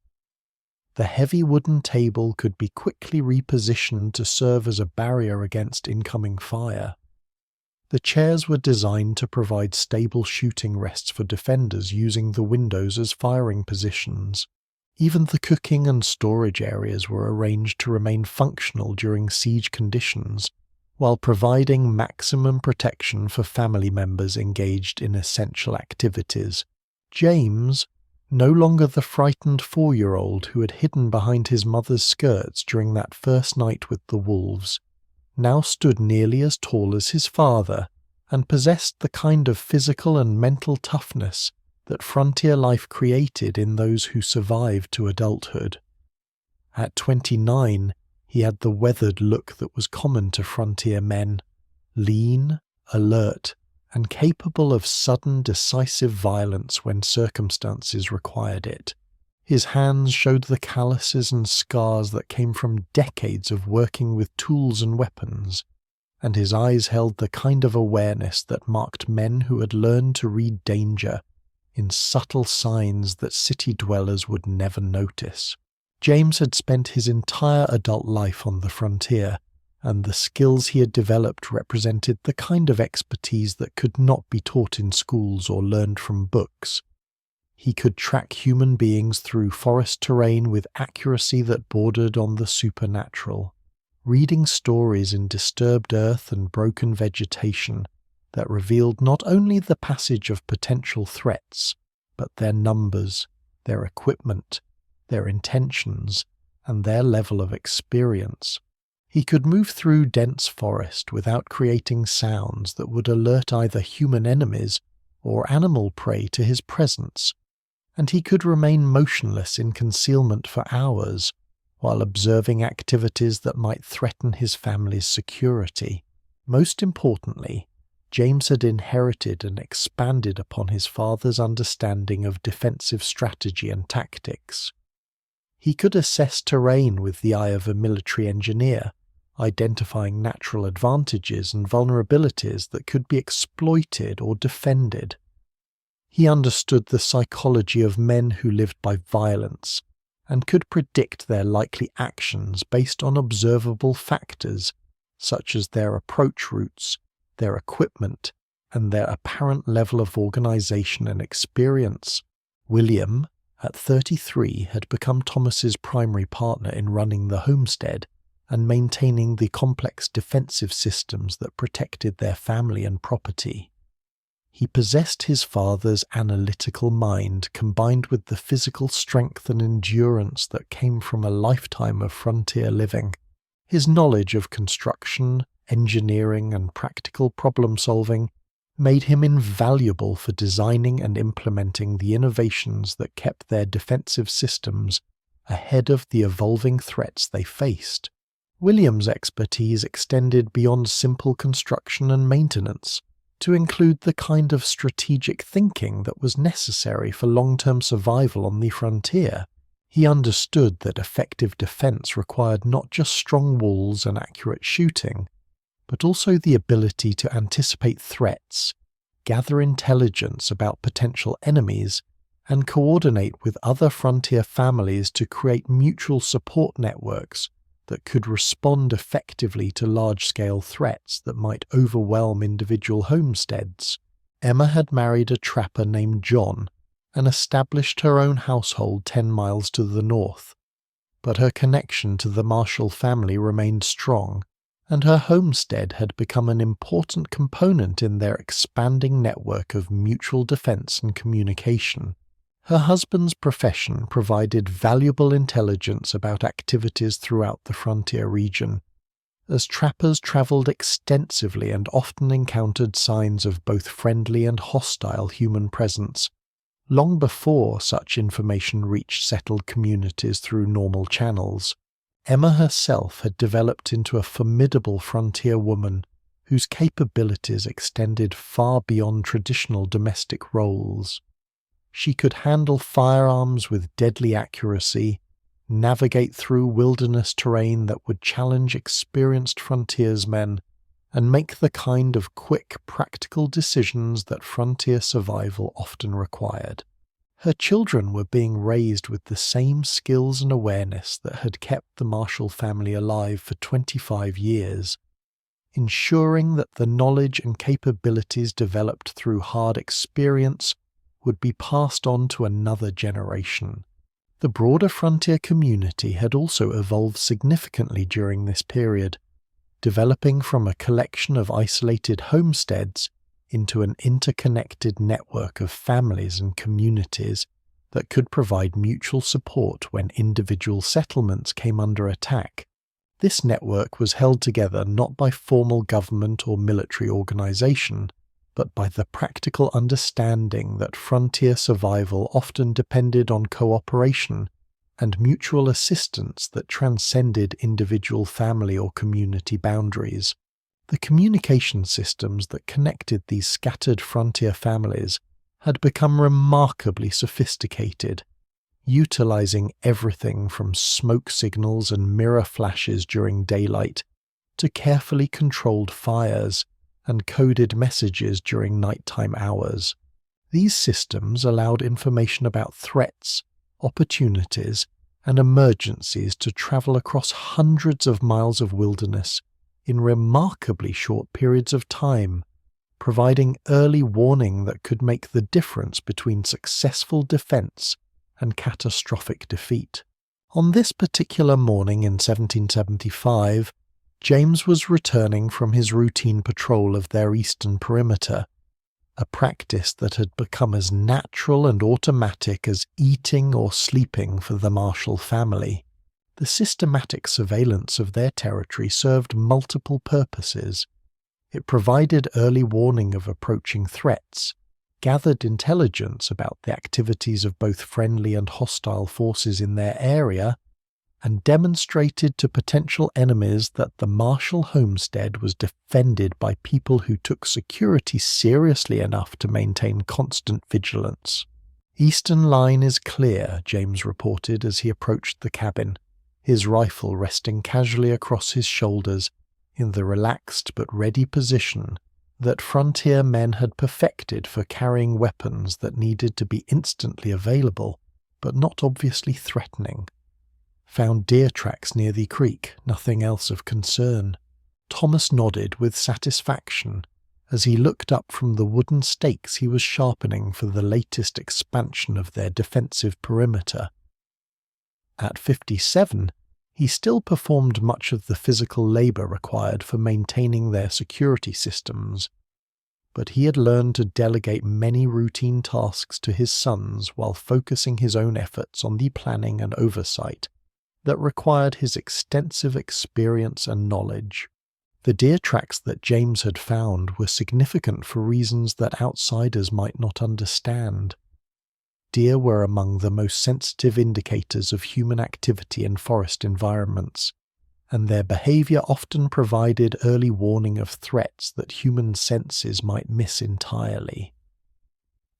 The heavy wooden table could be quickly repositioned to serve as a barrier against incoming fire. The chairs were designed to provide stable shooting rests for defenders using the windows as firing positions. Even the cooking and storage areas were arranged to remain functional during siege conditions, while providing maximum protection for family members engaged in essential activities. James, no longer the frightened 4-year-old who had hidden behind his mother's skirts during that first night with the wolves, now stood nearly as tall as his father and possessed the kind of physical and mental toughness that frontier life created in those who survived to adulthood. At 29, he had the weathered look that was common to frontier men, lean, alert, and capable of sudden, decisive violence when circumstances required it. His hands showed the calluses and scars that came from decades of working with tools and weapons, and his eyes held the kind of awareness that marked men who had learned to read danger in subtle signs that city dwellers would never notice. James had spent his entire adult life on the frontier, and the skills he had developed represented the kind of expertise that could not be taught in schools or learned from books. He could track human beings through forest terrain with accuracy that bordered on the supernatural, reading stories in disturbed earth and broken vegetation that revealed not only the passage of potential threats, but their numbers, their equipment, their intentions, and their level of experience. He could move through dense forest without creating sounds that would alert either human enemies or animal prey to his presence, and he could remain motionless in concealment for hours while observing activities that might threaten his family's security. Most importantly, James had inherited and expanded upon his father's understanding of defensive strategy and tactics. He could assess terrain with the eye of a military engineer, identifying natural advantages and vulnerabilities that could be exploited or defended. He understood the psychology of men who lived by violence and could predict their likely actions based on observable factors such as their approach routes, their equipment, and their apparent level of organization and experience. William, at 33, had become Thomas's primary partner in running the homestead and maintaining the complex defensive systems that protected their family and property. He possessed his father's analytical mind combined with the physical strength and endurance that came from a lifetime of frontier living. His knowledge of construction, engineering, and practical problem-solving made him invaluable for designing and implementing the innovations that kept their defensive systems ahead of the evolving threats they faced. William's expertise extended beyond simple construction and maintenance to include the kind of strategic thinking that was necessary for long-term survival on the frontier. He understood that effective defense required not just strong walls and accurate shooting, but also the ability to anticipate threats, gather intelligence about potential enemies, and coordinate with other frontier families to create mutual support networks that could respond effectively to large-scale threats that might overwhelm individual homesteads. Emma had married a trapper named John and established her own household 10 miles to the north, but her connection to the Marshall family remained strong, and her homestead had become an important component in their expanding network of mutual defense and communication. Her husband's profession provided valuable intelligence about activities throughout the frontier region, as trappers traveled extensively and often encountered signs of both friendly and hostile human presence, long before such information reached settled communities through normal channels. Emma herself had developed into a formidable frontier woman whose capabilities extended far beyond traditional domestic roles. She could handle firearms with deadly accuracy, navigate through wilderness terrain that would challenge experienced frontiersmen, and make the kind of quick, practical decisions that frontier survival often required. Her children were being raised with the same skills and awareness that had kept the Marshall family alive for 25 years, ensuring that the knowledge and capabilities developed through hard experience would be passed on to another generation. The broader frontier community had also evolved significantly during this period, developing from a collection of isolated homesteads into an interconnected network of families and communities that could provide mutual support when individual settlements came under attack. This network was held together not by formal government or military organization, but by the practical understanding that frontier survival often depended on cooperation and mutual assistance that transcended individual family or community boundaries. The communication systems that connected these scattered frontier families had become remarkably sophisticated, utilizing everything from smoke signals and mirror flashes during daylight to carefully controlled fires and coded messages during nighttime hours. These systems allowed information about threats, opportunities, and emergencies to travel across hundreds of miles of wilderness in remarkably short periods of time, providing early warning that could make the difference between successful defense and catastrophic defeat. On this particular morning in 1775, James was returning from his routine patrol of their eastern perimeter, a practice that had become as natural and automatic as eating or sleeping for the Marshall family. The systematic surveillance of their territory served multiple purposes. It provided early warning of approaching threats, gathered intelligence about the activities of both friendly and hostile forces in their area, and demonstrated to potential enemies that the Marshall homestead was defended by people who took security seriously enough to maintain constant vigilance. "Eastern line is clear," James reported as he approached the cabin, his rifle resting casually across his shoulders in the relaxed but ready position that frontier men had perfected for carrying weapons that needed to be instantly available but not obviously threatening. "Found deer tracks near the creek, nothing else of concern." Thomas nodded with satisfaction as he looked up from the wooden stakes he was sharpening for the latest expansion of their defensive perimeter. At 57, he still performed much of the physical labor required for maintaining their security systems, but he had learned to delegate many routine tasks to his sons while focusing his own efforts on the planning and oversight that required his extensive experience and knowledge. The deer tracks that James had found were significant for reasons that outsiders might not understand. Deer were among the most sensitive indicators of human activity in forest environments, and their behavior often provided early warning of threats that human senses might miss entirely.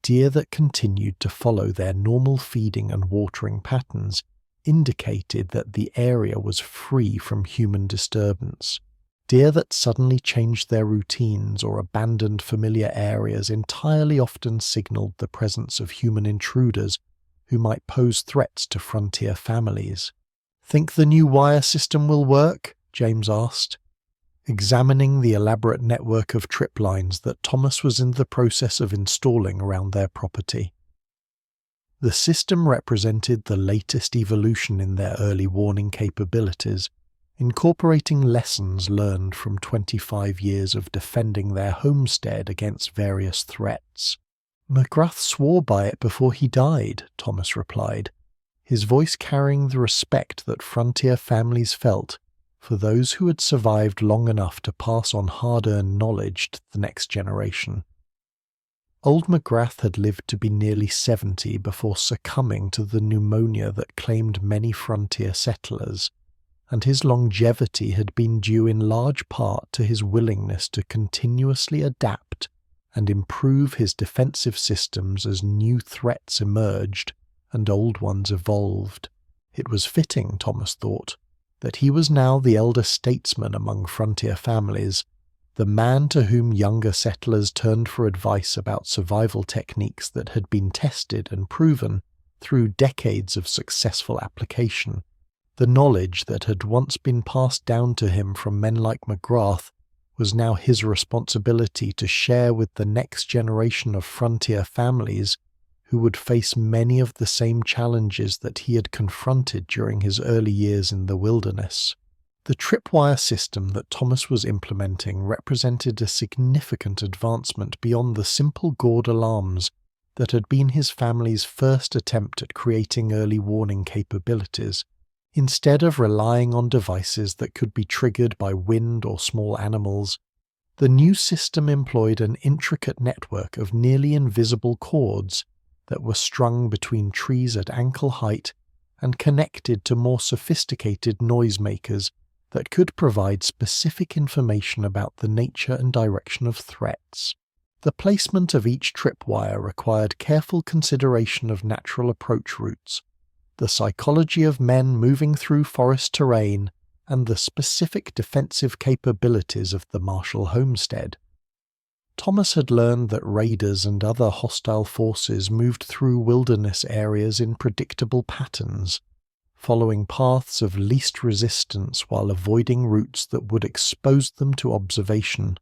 Deer that continued to follow their normal feeding and watering patterns indicated that the area was free from human disturbance. Deer that suddenly changed their routines or abandoned familiar areas entirely often signaled the presence of human intruders who might pose threats to frontier families. "Think the new wire system will work?" James asked, examining the elaborate network of trip lines that Thomas was in the process of installing around their property. The system represented the latest evolution in their early warning capabilities, incorporating lessons learned from 25 years of defending their homestead against various threats. "McGrath swore by it before he died," Thomas replied, his voice carrying the respect that frontier families felt for those who had survived long enough to pass on hard-earned knowledge to the next generation. Old McGrath had lived to be nearly 70 before succumbing to the pneumonia that claimed many frontier settlers, and his longevity had been due in large part to his willingness to continuously adapt and improve his defensive systems as new threats emerged and old ones evolved. It was fitting, Thomas thought, that he was now the elder statesman among frontier families, the man to whom younger settlers turned for advice about survival techniques that had been tested and proven through decades of successful application. The knowledge that had once been passed down to him from men like McGrath was now his responsibility to share with the next generation of frontier families who would face many of the same challenges that he had confronted during his early years in the wilderness. The tripwire system that Thomas was implementing represented a significant advancement beyond the simple gourd alarms that had been his family's first attempt at creating early warning capabilities. Instead of relying on devices that could be triggered by wind or small animals, the new system employed an intricate network of nearly invisible cords that were strung between trees at ankle height and connected to more sophisticated noisemakers that could provide specific information about the nature and direction of threats. The placement of each tripwire required careful consideration of natural approach routes, the psychology of men moving through forest terrain, and the specific defensive capabilities of the Marshall homestead. Thomas had learned that raiders and other hostile forces moved through wilderness areas in predictable patterns, following paths of least resistance while avoiding routes that would expose them to observation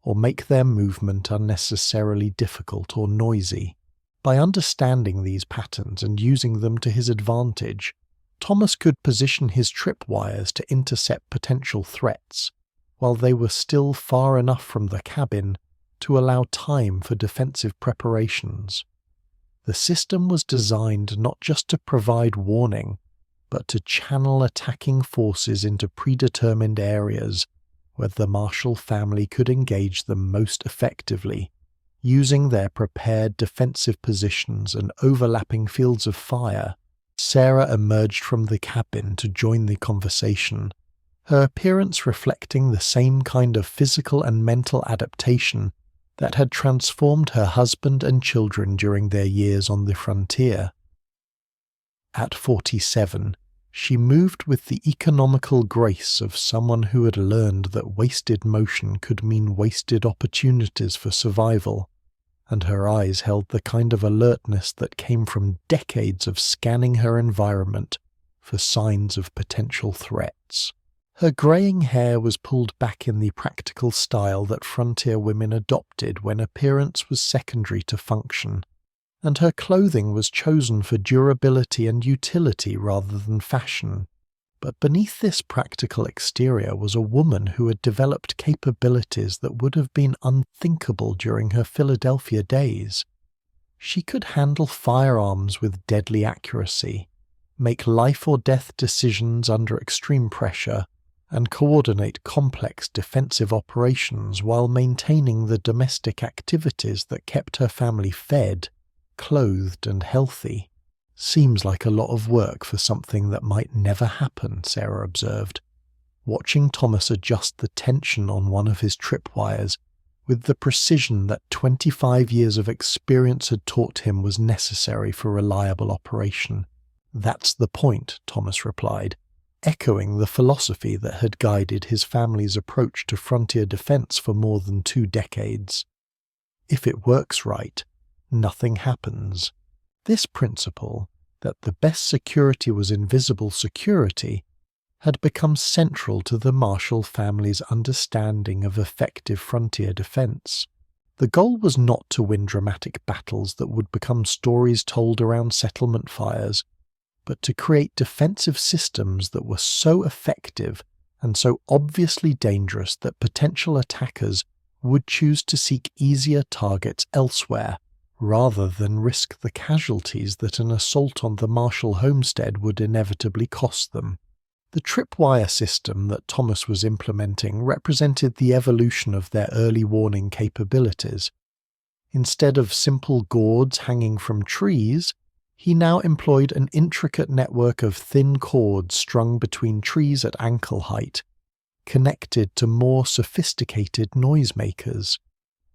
or make their movement unnecessarily difficult or noisy. By understanding these patterns and using them to his advantage, Thomas could position his tripwires to intercept potential threats, while they were still far enough from the cabin to allow time for defensive preparations. The system was designed not just to provide warning, but to channel attacking forces into predetermined areas where the Marshall family could engage them most effectively, using their prepared defensive positions and overlapping fields of fire. Sarah emerged from the cabin to join the conversation, her appearance reflecting the same kind of physical and mental adaptation that had transformed her husband and children during their years on the frontier. At 47, she moved with the economical grace of someone who had learned that wasted motion could mean wasted opportunities for survival, and her eyes held the kind of alertness that came from decades of scanning her environment for signs of potential threats. Her greying hair was pulled back in the practical style that frontier women adopted when appearance was secondary to function, and her clothing was chosen for durability and utility rather than fashion. But beneath this practical exterior was a woman who had developed capabilities that would have been unthinkable during her Philadelphia days. She could handle firearms with deadly accuracy, make life-or-death decisions under extreme pressure, and coordinate complex defensive operations while maintaining the domestic activities that kept her family fed, clothed, and healthy. Seems like a lot of work for something that might never happen, Sarah observed, watching Thomas adjust the tension on one of his tripwires with the precision that 25 years of experience had taught him was necessary for reliable operation. "That's the point," Thomas replied, echoing the philosophy that had guided his family's approach to frontier defense for more than 2 decades. If it works right, nothing happens. This principle, that the best security was invisible security, had become central to the Marshall family's understanding of effective frontier defense. The goal was not to win dramatic battles that would become stories told around settlement fires, but to create defensive systems that were so effective and so obviously dangerous that potential attackers would choose to seek easier targets elsewhere, rather than risk the casualties that an assault on the Marshall homestead would inevitably cost them. The tripwire system that Thomas was implementing represented the evolution of their early warning capabilities. Instead of simple gourds hanging from trees, he now employed an intricate network of thin cords strung between trees at ankle height, connected to more sophisticated noisemakers.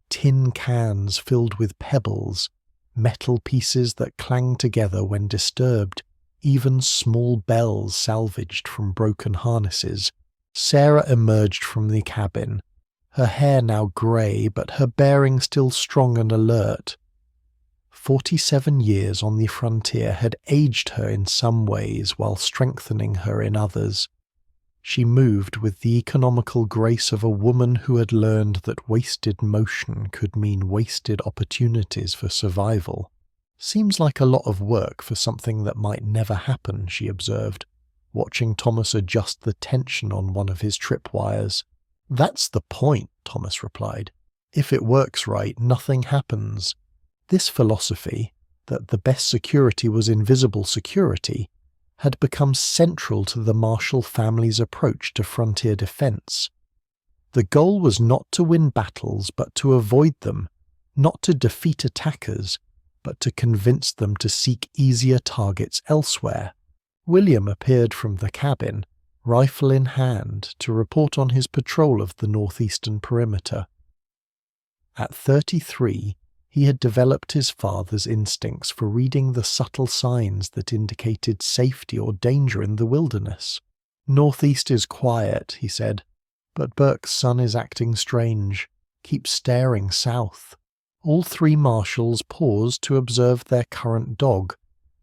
Tin cans filled with pebbles, metal pieces that clang together when disturbed, even small bells salvaged from broken harnesses. Sarah emerged from the cabin, her hair now grey but her bearing still strong and alert. 47 years on the frontier had aged her in some ways while strengthening her in others. She moved with the economical grace of a woman who had learned that wasted motion could mean wasted opportunities for survival. "Seems like a lot of work for something that might never happen," she observed, watching Thomas adjust the tension on one of his tripwires. "That's the point," Thomas replied. "If it works right, nothing happens." This philosophy, that the best security was invisible security, had become central to the Marshall family's approach to frontier defense. The goal was not to win battles but to avoid them, not to defeat attackers, but to convince them to seek easier targets elsewhere. William appeared from the cabin, rifle in hand, to report on his patrol of the northeastern perimeter. At 33, he had developed his father's instincts for reading the subtle signs that indicated safety or danger in the wilderness. "Northeast is quiet," he said, "but Burke's son is acting strange. Keep staring south." All 3 marshals paused to observe their current dog,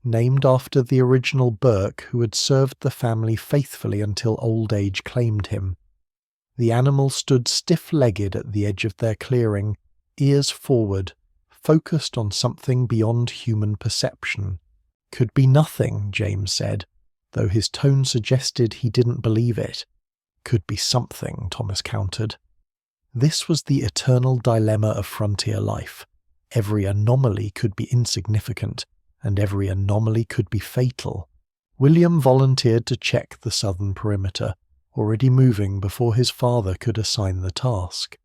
named after the original Burke who had served the family faithfully until old age claimed him. The animal stood stiff-legged at the edge of their clearing, ears forward, focused on something beyond human perception. Could be nothing, James said, though his tone suggested he didn't believe it. Could be something, Thomas countered. This was the eternal dilemma of frontier life. Every anomaly could be insignificant, and every anomaly could be fatal. William volunteered to check the southern perimeter, already moving before his father could assign the task.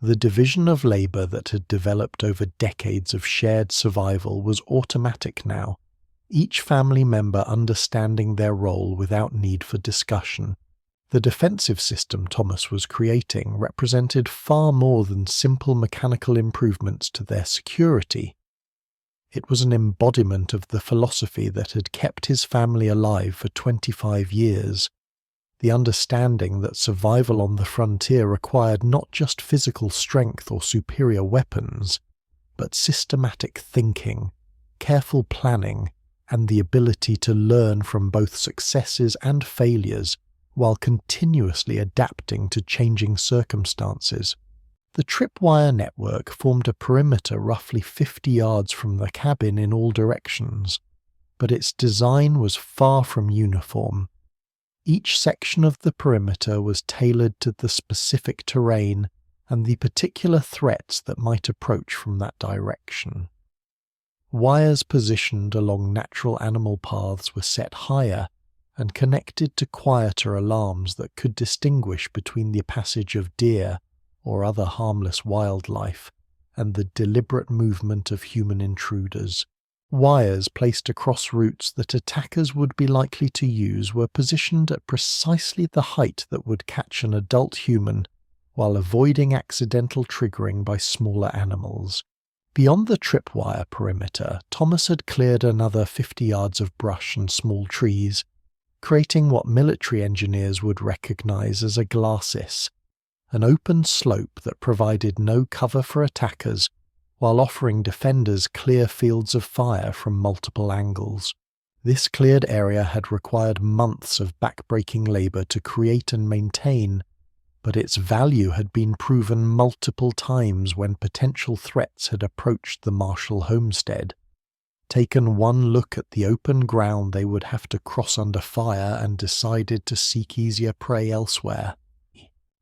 The division of labour that had developed over decades of shared survival was automatic now, each family member understanding their role without need for discussion. The defensive system Thomas was creating represented far more than simple mechanical improvements to their security. It was an embodiment of the philosophy that had kept his family alive for 25 years. The understanding that survival on the frontier required not just physical strength or superior weapons, but systematic thinking, careful planning, and the ability to learn from both successes and failures while continuously adapting to changing circumstances. The tripwire network formed a perimeter roughly 50 yards from the cabin in all directions, but its design was far from uniform. Each section of the perimeter was tailored to the specific terrain and the particular threats that might approach from that direction. Wires positioned along natural animal paths were set higher and connected to quieter alarms that could distinguish between the passage of deer or other harmless wildlife and the deliberate movement of human intruders. Wires placed across routes that attackers would be likely to use were positioned at precisely the height that would catch an adult human while avoiding accidental triggering by smaller animals. Beyond the tripwire perimeter, Thomas had cleared another 50 yards of brush and small trees, creating what military engineers would recognize as a glacis, an open slope that provided no cover for attackers while offering defenders clear fields of fire from multiple angles. This cleared area had required months of back-breaking labor to create and maintain, but its value had been proven multiple times when potential threats had approached the Marshall homestead. Taken one look at the open ground they would have to cross under fire and decided to seek easier prey elsewhere.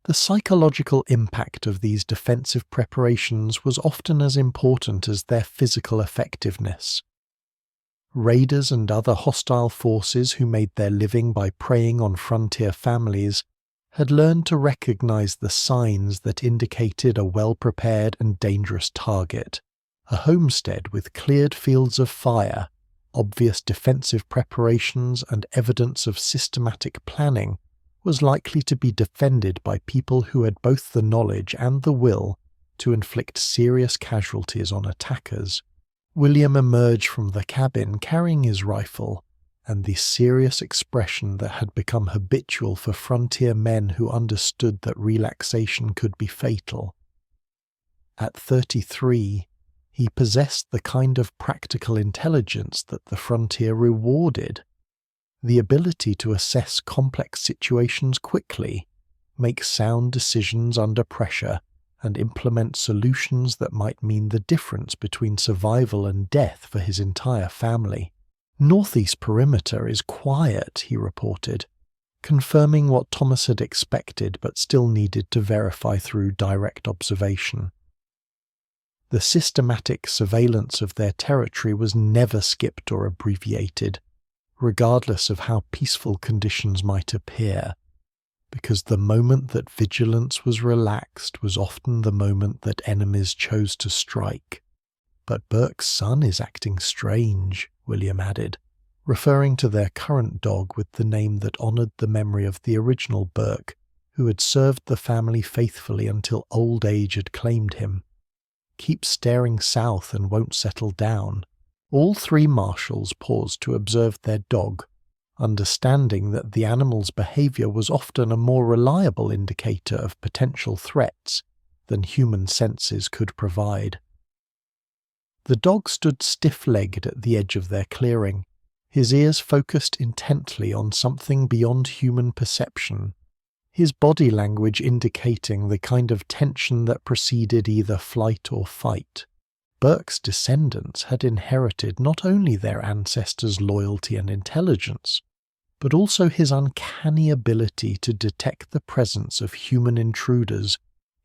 The psychological impact of these defensive preparations was often as important as their physical effectiveness. Raiders and other hostile forces who made their living by preying on frontier families had learned to recognize the signs that indicated a well-prepared and dangerous target. A homestead with cleared fields of fire, obvious defensive preparations, and evidence of systematic planning was likely to be defended by people who had both the knowledge and the will to inflict serious casualties on attackers. William emerged from the cabin carrying his rifle, and the serious expression that had become habitual for frontier men who understood that relaxation could be fatal. At 33, he possessed the kind of practical intelligence that the frontier rewarded. The ability to assess complex situations quickly, make sound decisions under pressure, and implement solutions that might mean the difference between survival and death for his entire family. Northeast perimeter is quiet, he reported, confirming what Thomas had expected but still needed to verify through direct observation. The systematic surveillance of their territory was never skipped or abbreviated, regardless of how peaceful conditions might appear, because the moment that vigilance was relaxed was often the moment that enemies chose to strike. "But Burke's son is acting strange," William added, referring to their current dog with the name that honoured the memory of the original Burke, who had served the family faithfully until old age had claimed him. "Keeps staring south and won't settle down." All three marshals paused to observe their dog, understanding that the animal's behaviour was often a more reliable indicator of potential threats than human senses could provide. The dog stood stiff-legged at the edge of their clearing, his ears focused intently on something beyond human perception, his body language indicating the kind of tension that preceded either flight or fight. Burke's descendants had inherited not only their ancestors' loyalty and intelligence, but also his uncanny ability to detect the presence of human intruders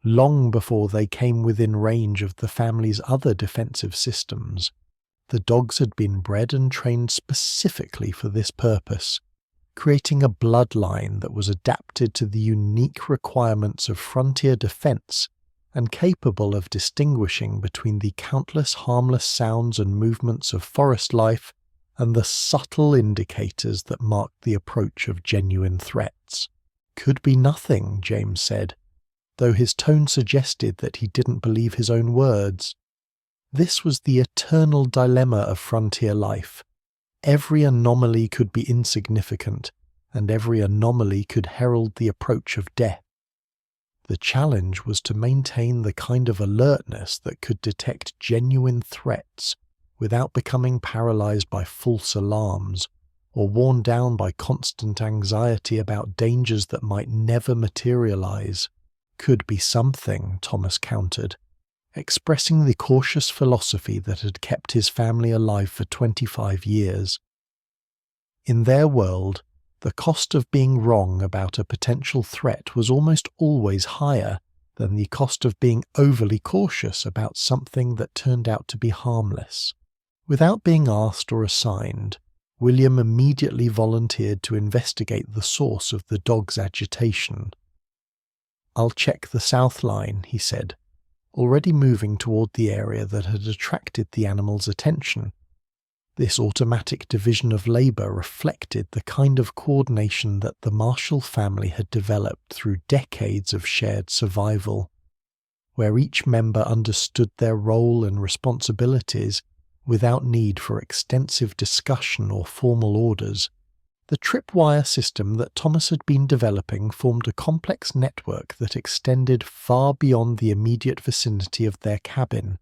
long before they came within range of the family's other defensive systems. The dogs had been bred and trained specifically for this purpose, creating a bloodline that was adapted to the unique requirements of frontier defense and capable of distinguishing between the countless harmless sounds and movements of forest life and the subtle indicators that marked the approach of genuine threats. "Could be nothing," James said, though his tone suggested that he didn't believe his own words. This was the eternal dilemma of frontier life. Every anomaly could be insignificant, and every anomaly could herald the approach of death. The challenge was to maintain the kind of alertness that could detect genuine threats without becoming paralyzed by false alarms or worn down by constant anxiety about dangers that might never materialize. "Could be something," Thomas countered, expressing the cautious philosophy that had kept his family alive for 25 years. In their world, the cost of being wrong about a potential threat was almost always higher than the cost of being overly cautious about something that turned out to be harmless. Without being asked or assigned, William immediately volunteered to investigate the source of the dog's agitation. "I'll check the south line," he said, already moving toward the area that had attracted the animal's attention. This automatic division of labor reflected the kind of coordination that the Marshall family had developed through decades of shared survival, where each member understood their role and responsibilities without need for extensive discussion or formal orders. The tripwire system that Thomas had been developing formed a complex network that extended far beyond the immediate vicinity of their cabin.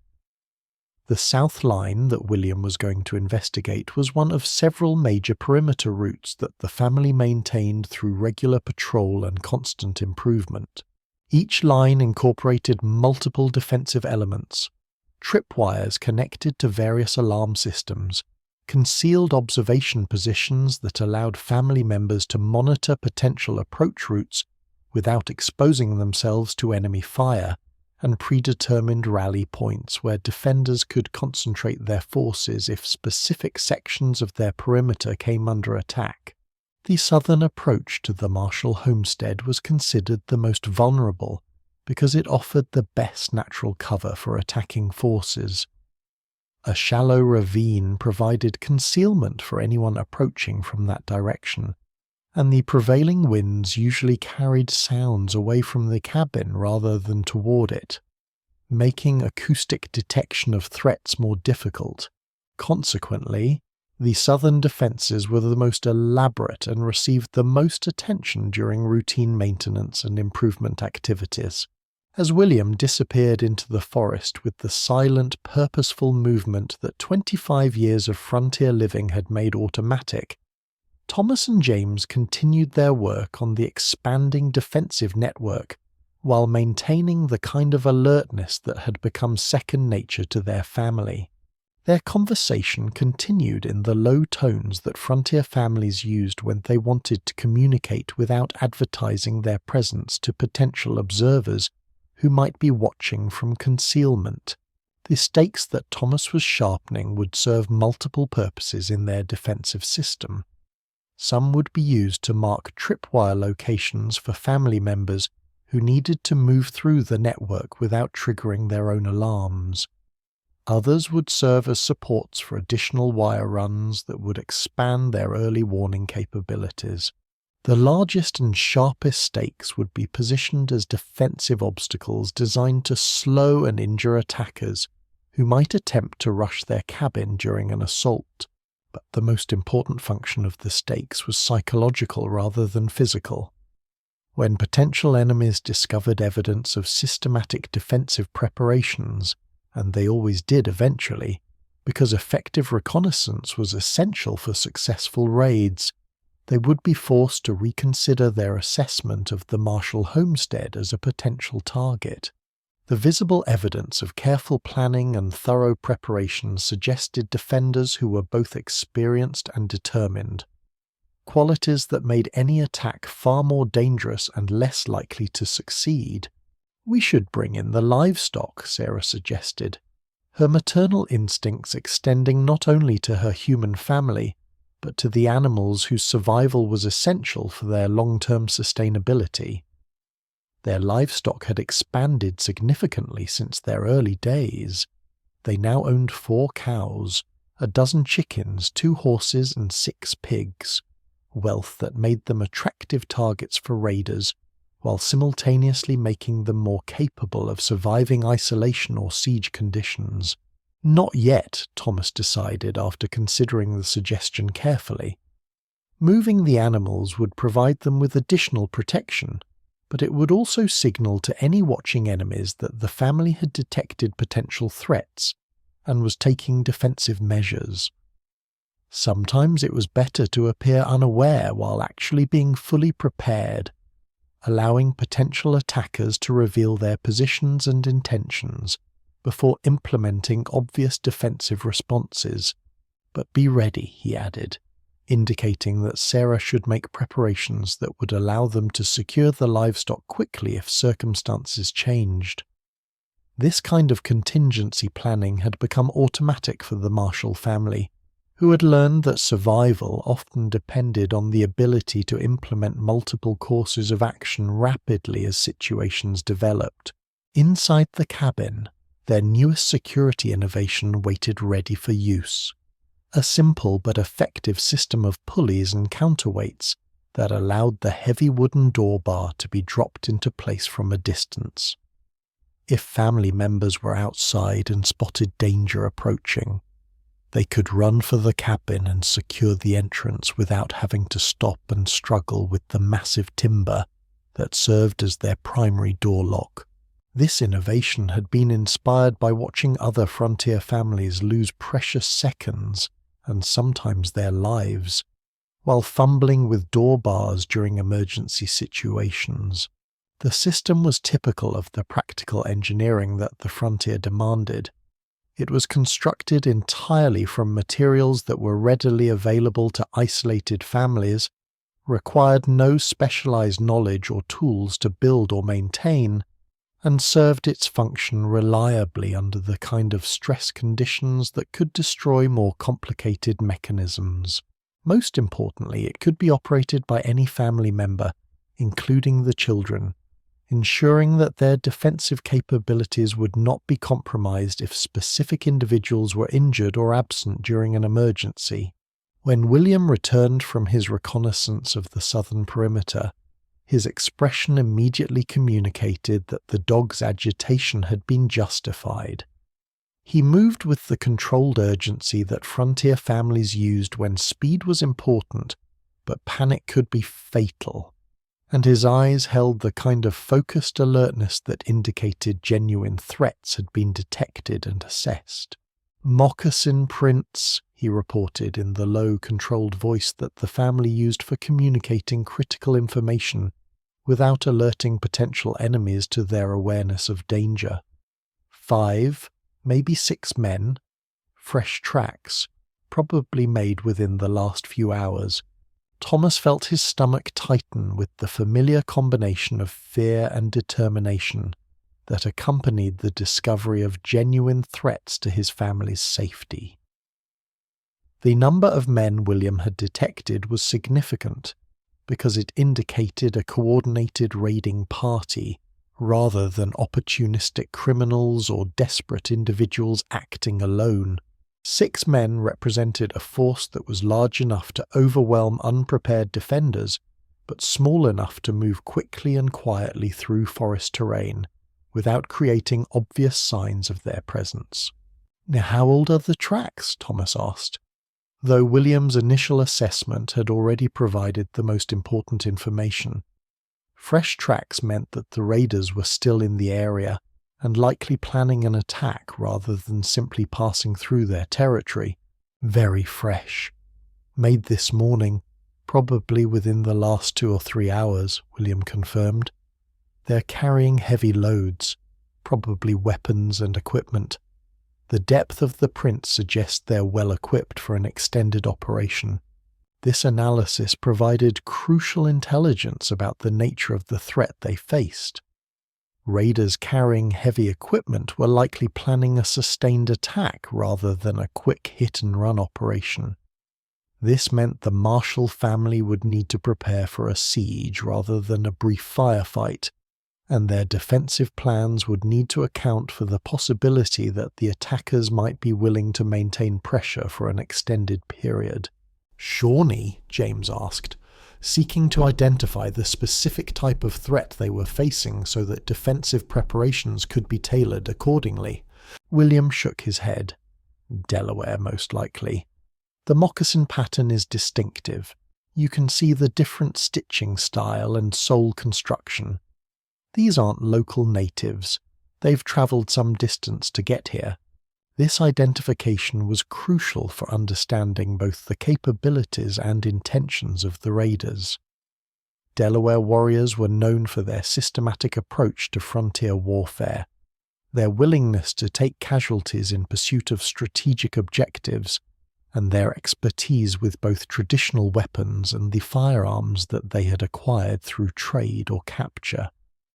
The south line that William was going to investigate was one of several major perimeter routes that the family maintained through regular patrol and constant improvement. Each line incorporated multiple defensive elements, tripwires connected to various alarm systems, concealed observation positions that allowed family members to monitor potential approach routes without exposing themselves to enemy fire, and predetermined rally points where defenders could concentrate their forces if specific sections of their perimeter came under attack. The southern approach to the Marshall homestead was considered the most vulnerable because it offered the best natural cover for attacking forces. A shallow ravine provided concealment for anyone approaching from that direction, and the prevailing winds usually carried sounds away from the cabin rather than toward it, making acoustic detection of threats more difficult. Consequently, the southern defences were the most elaborate and received the most attention during routine maintenance and improvement activities. As William disappeared into the forest with the silent, purposeful movement that 25 years of frontier living had made automatic, Thomas and James continued their work on the expanding defensive network while maintaining the kind of alertness that had become second nature to their family. Their conversation continued in the low tones that frontier families used when they wanted to communicate without advertising their presence to potential observers who might be watching from concealment. The stakes that Thomas was sharpening would serve multiple purposes in their defensive system. Some would be used to mark tripwire locations for family members who needed to move through the network without triggering their own alarms. Others would serve as supports for additional wire runs that would expand their early warning capabilities. The largest and sharpest stakes would be positioned as defensive obstacles designed to slow and injure attackers who might attempt to rush their cabin during an assault. But the most important function of the stakes was psychological rather than physical. When potential enemies discovered evidence of systematic defensive preparations, and they always did eventually, Because effective reconnaissance was essential for successful raids, they would be forced to reconsider their assessment of the Marshall homestead as a potential target. The visible evidence of careful planning and thorough preparation suggested defenders who were both experienced and determined, qualities that made any attack far more dangerous and less likely to succeed. "We should bring in the livestock," Sarah suggested, her maternal instincts extending not only to her human family, but to the animals whose survival was essential for their long-term sustainability. Their livestock had expanded significantly since their early days. They now owned 4 cows, a dozen chickens, 2 horses, and 6 pigs, wealth that made them attractive targets for raiders, while simultaneously making them more capable of surviving isolation or siege conditions. Not yet, Thomas decided after considering the suggestion carefully. Moving the animals would provide them with additional protection, but it would also signal to any watching enemies that the family had detected potential threats and was taking defensive measures. Sometimes it was better to appear unaware while actually being fully prepared, allowing potential attackers to reveal their positions and intentions before implementing obvious defensive responses. "But be ready," he added, indicating that Sarah should make preparations that would allow them to secure the livestock quickly if circumstances changed. This kind of contingency planning had become automatic for the Marshall family, who had learned that survival often depended on the ability to implement multiple courses of action rapidly as situations developed. Inside the cabin, their newest security innovation waited ready for use. A simple but effective system of pulleys and counterweights that allowed the heavy wooden door bar to be dropped into place from a distance. If family members were outside and spotted danger approaching, they could run for the cabin and secure the entrance without having to stop and struggle with the massive timber that served as their primary door lock. This innovation had been inspired by watching other frontier families lose precious seconds and sometimes their lives, while fumbling with door bars during emergency situations. The system was typical of the practical engineering that the frontier demanded. It was constructed entirely from materials that were readily available to isolated families, required no specialized knowledge or tools to build or maintain, and served its function reliably under the kind of stress conditions that could destroy more complicated mechanisms. Most importantly, it could be operated by any family member, including the children, ensuring that their defensive capabilities would not be compromised if specific individuals were injured or absent during an emergency. When William returned from his reconnaissance of the southern perimeter, his expression immediately communicated that the dog's agitation had been justified. He moved with the controlled urgency that frontier families used when speed was important, but panic could be fatal, and his eyes held the kind of focused alertness that indicated genuine threats had been detected and assessed. "Moccasin prints," he reported in the low, controlled voice that the family used for communicating critical information without alerting potential enemies to their awareness of danger. 5, maybe 6 men, fresh tracks, probably made within the last few hours. Thomas felt his stomach tighten with the familiar combination of fear and determination that accompanied the discovery of genuine threats to his family's safety. The number of men William had detected was significant because it indicated a coordinated raiding party rather than opportunistic criminals or desperate individuals acting alone. 6 men represented a force that was large enough to overwhelm unprepared defenders, but small enough to move quickly and quietly through forest terrain without creating obvious signs of their presence. "Now, how old are the tracks?" Thomas asked, though William's initial assessment had already provided the most important information. Fresh tracks meant that the raiders were still in the area, and likely planning an attack rather than simply passing through their territory. Very fresh. Made this morning, probably within the last 2 or 3 hours, William confirmed. They're carrying heavy loads, probably weapons and equipment. The depth of the print suggests they're well equipped for an extended operation. This analysis provided crucial intelligence about the nature of the threat they faced. Raiders carrying heavy equipment were likely planning a sustained attack rather than a quick hit-and-run operation. This meant the Marshall family would need to prepare for a siege rather than a brief firefight, and their defensive plans would need to account for the possibility that the attackers might be willing to maintain pressure for an extended period. Shawnee, James asked, seeking to identify the specific type of threat they were facing so that defensive preparations could be tailored accordingly. William shook his head. Delaware, most likely. The moccasin pattern is distinctive. You can see the different stitching style and sole construction. These aren't local natives. They've travelled some distance to get here. This identification was crucial for understanding both the capabilities and intentions of the raiders. Delaware warriors were known for their systematic approach to frontier warfare. Their willingness to take casualties in pursuit of strategic objectives, and their expertise with both traditional weapons and the firearms that they had acquired through trade or capture.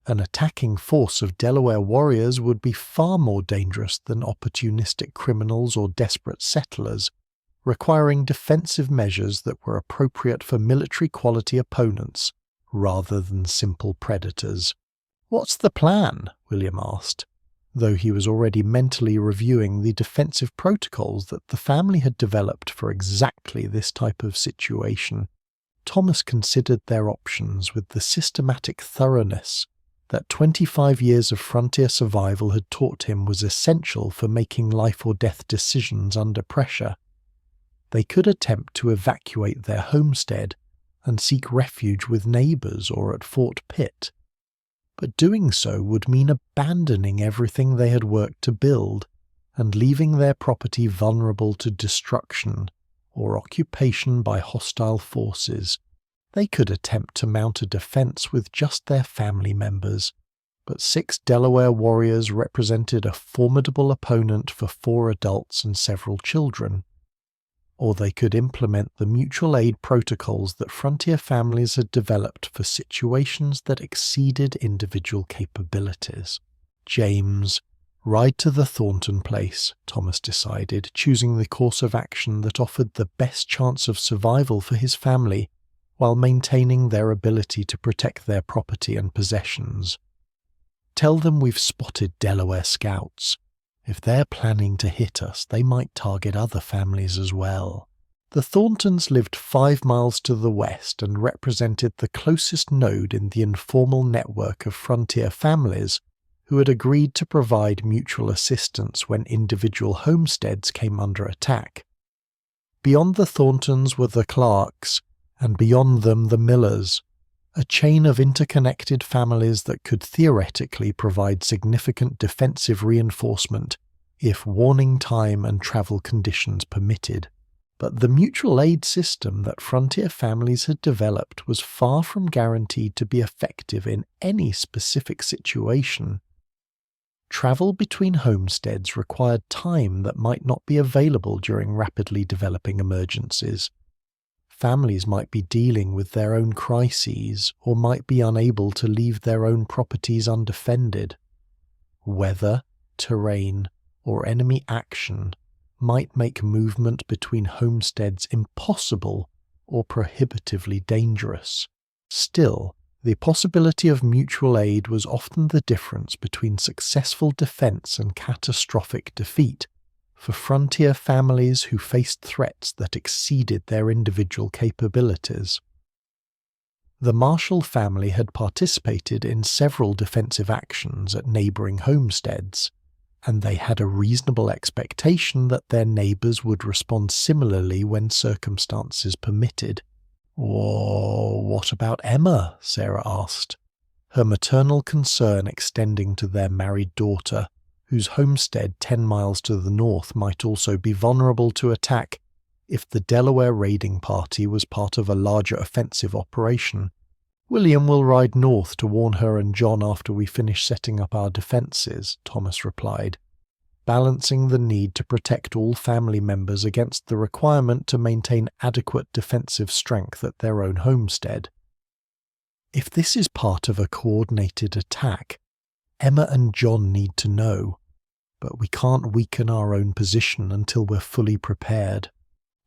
An attacking force of Delaware warriors would be far more dangerous than opportunistic criminals or desperate settlers, requiring defensive measures that were appropriate for military-quality opponents rather than simple predators. "What's the plan?" William asked, though he was already mentally reviewing the defensive protocols that the family had developed for exactly this type of situation. Thomas considered their options with the systematic thoroughness that 25 years of frontier survival had taught him was essential for making life-or-death decisions under pressure. They could attempt to evacuate their homestead and seek refuge with neighbours or at Fort Pitt, but doing so would mean abandoning everything they had worked to build and leaving their property vulnerable to destruction or occupation by hostile forces. They could attempt to mount a defense with just their family members, but 6 Delaware warriors represented a formidable opponent for 4 adults and several children. Or they could implement the mutual aid protocols that frontier families had developed for situations that exceeded individual capabilities. James, ride to the Thornton place, Thomas decided, choosing the course of action that offered the best chance of survival for his family, while maintaining their ability to protect their property and possessions. Tell them we've spotted Delaware scouts. If they're planning to hit us, they might target other families as well. The Thorntons lived 5 miles to the west and represented the closest node in the informal network of frontier families who had agreed to provide mutual assistance when individual homesteads came under attack. Beyond the Thorntons were the Clarks, and beyond them the Millers, a chain of interconnected families that could theoretically provide significant defensive reinforcement if warning time and travel conditions permitted. But the mutual aid system that frontier families had developed was far from guaranteed to be effective in any specific situation. Travel between homesteads required time that might not be available during rapidly developing emergencies. Families might be dealing with their own crises or might be unable to leave their own properties undefended. Weather, terrain, or enemy action might make movement between homesteads impossible or prohibitively dangerous. Still, the possibility of mutual aid was often the difference between successful defense and catastrophic defeat for frontier families who faced threats that exceeded their individual capabilities. The Marshall family had participated in several defensive actions at neighbouring homesteads, and they had a reasonable expectation that their neighbours would respond similarly when circumstances permitted. "Or what about Emma?" Sarah asked. her maternal concern extending to their married daughter, whose homestead 10 miles to the north might also be vulnerable to attack if the Delaware raiding party was part of a larger offensive operation. "William will ride north to warn her and John after we finish setting up our defenses," Thomas replied, balancing the need to protect all family members against the requirement to maintain adequate defensive strength at their own homestead. If this is part of a coordinated attack, Emma and John need to know, but we can't weaken our own position until we're fully prepared.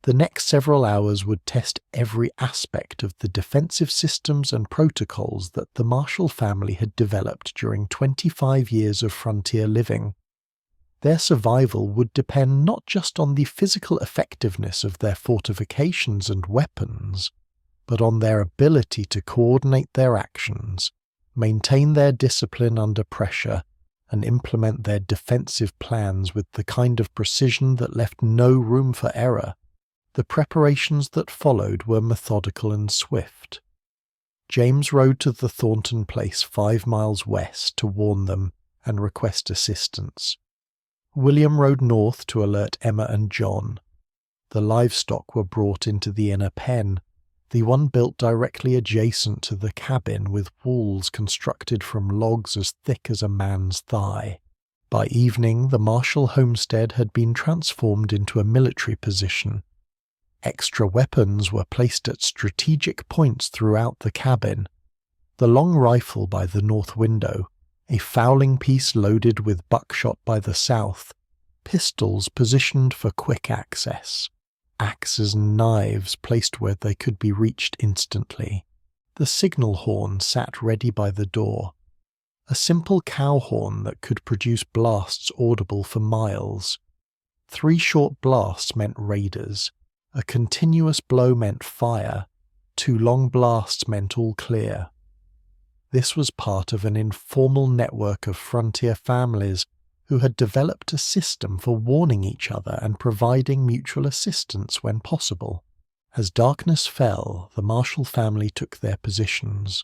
The next several hours would test every aspect of the defensive systems and protocols that the Marshall family had developed during 25 years of frontier living. Their survival would depend not just on the physical effectiveness of their fortifications and weapons, but on their ability to coordinate their actions, maintain their discipline under pressure, and implement their defensive plans with the kind of precision that left no room for error. The preparations that followed were methodical and swift. James rode to the Thornton place 5 miles west to warn them and request assistance. William rode north to alert Emma and John. The livestock were brought into the inner pen, the one built directly adjacent to the cabin with walls constructed from logs as thick as a man's thigh. By evening, the Marshall homestead had been transformed into a military position. Extra weapons were placed at strategic points throughout the cabin. The long rifle by the north window, a fowling piece loaded with buckshot by the south, pistols positioned for quick access, axes and knives placed where they could be reached instantly. The signal horn sat ready by the door, a simple cow horn that could produce blasts audible for miles. 3 short blasts meant raiders, a continuous blow meant fire, 2 long blasts meant all clear. This was part of an informal network of frontier families who had developed a system for warning each other and providing mutual assistance when possible. As darkness fell, the Marshall family took their positions.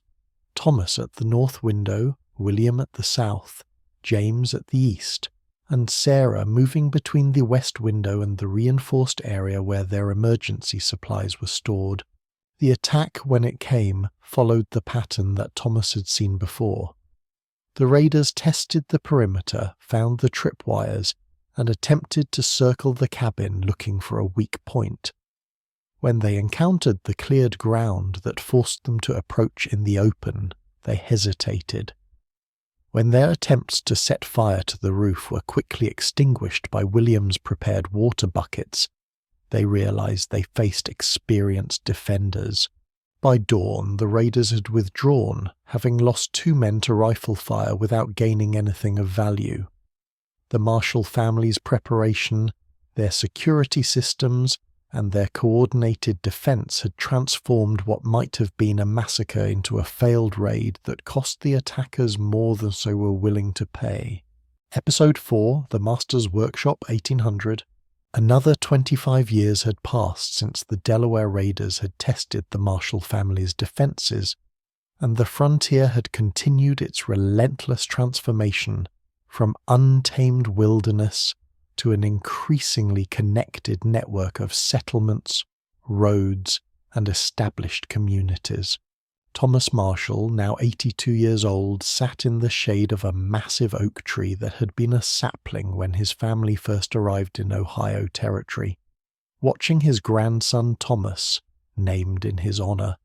Thomas at the north window, William at the south, James at the east, and Sarah moving between the west window and the reinforced area where their emergency supplies were stored. The attack, when it came, followed the pattern that Thomas had seen before. The raiders tested the perimeter, found the tripwires, and attempted to circle the cabin looking for a weak point. When they encountered the cleared ground that forced them to approach in the open, they hesitated. When their attempts to set fire to the roof were quickly extinguished by William's prepared water buckets, they realized they faced experienced defenders. By dawn, the raiders had withdrawn, having lost 2 men to rifle fire without gaining anything of value. The Marshall family's preparation, their security systems, and their coordinated defense had transformed what might have been a massacre into a failed raid that cost the attackers more than they were willing to pay. Episode 4, The Master's Workshop 1800. Another 25 years had passed since the Delaware raiders had tested the Marshall family's defenses, and the frontier had continued its relentless transformation from untamed wilderness to an increasingly connected network of settlements, roads, and established communities. Thomas Marshall, now 82 years old, sat in the shade of a massive oak tree that had been a sapling when his family first arrived in Ohio Territory, watching his grandson Thomas, named in his honor,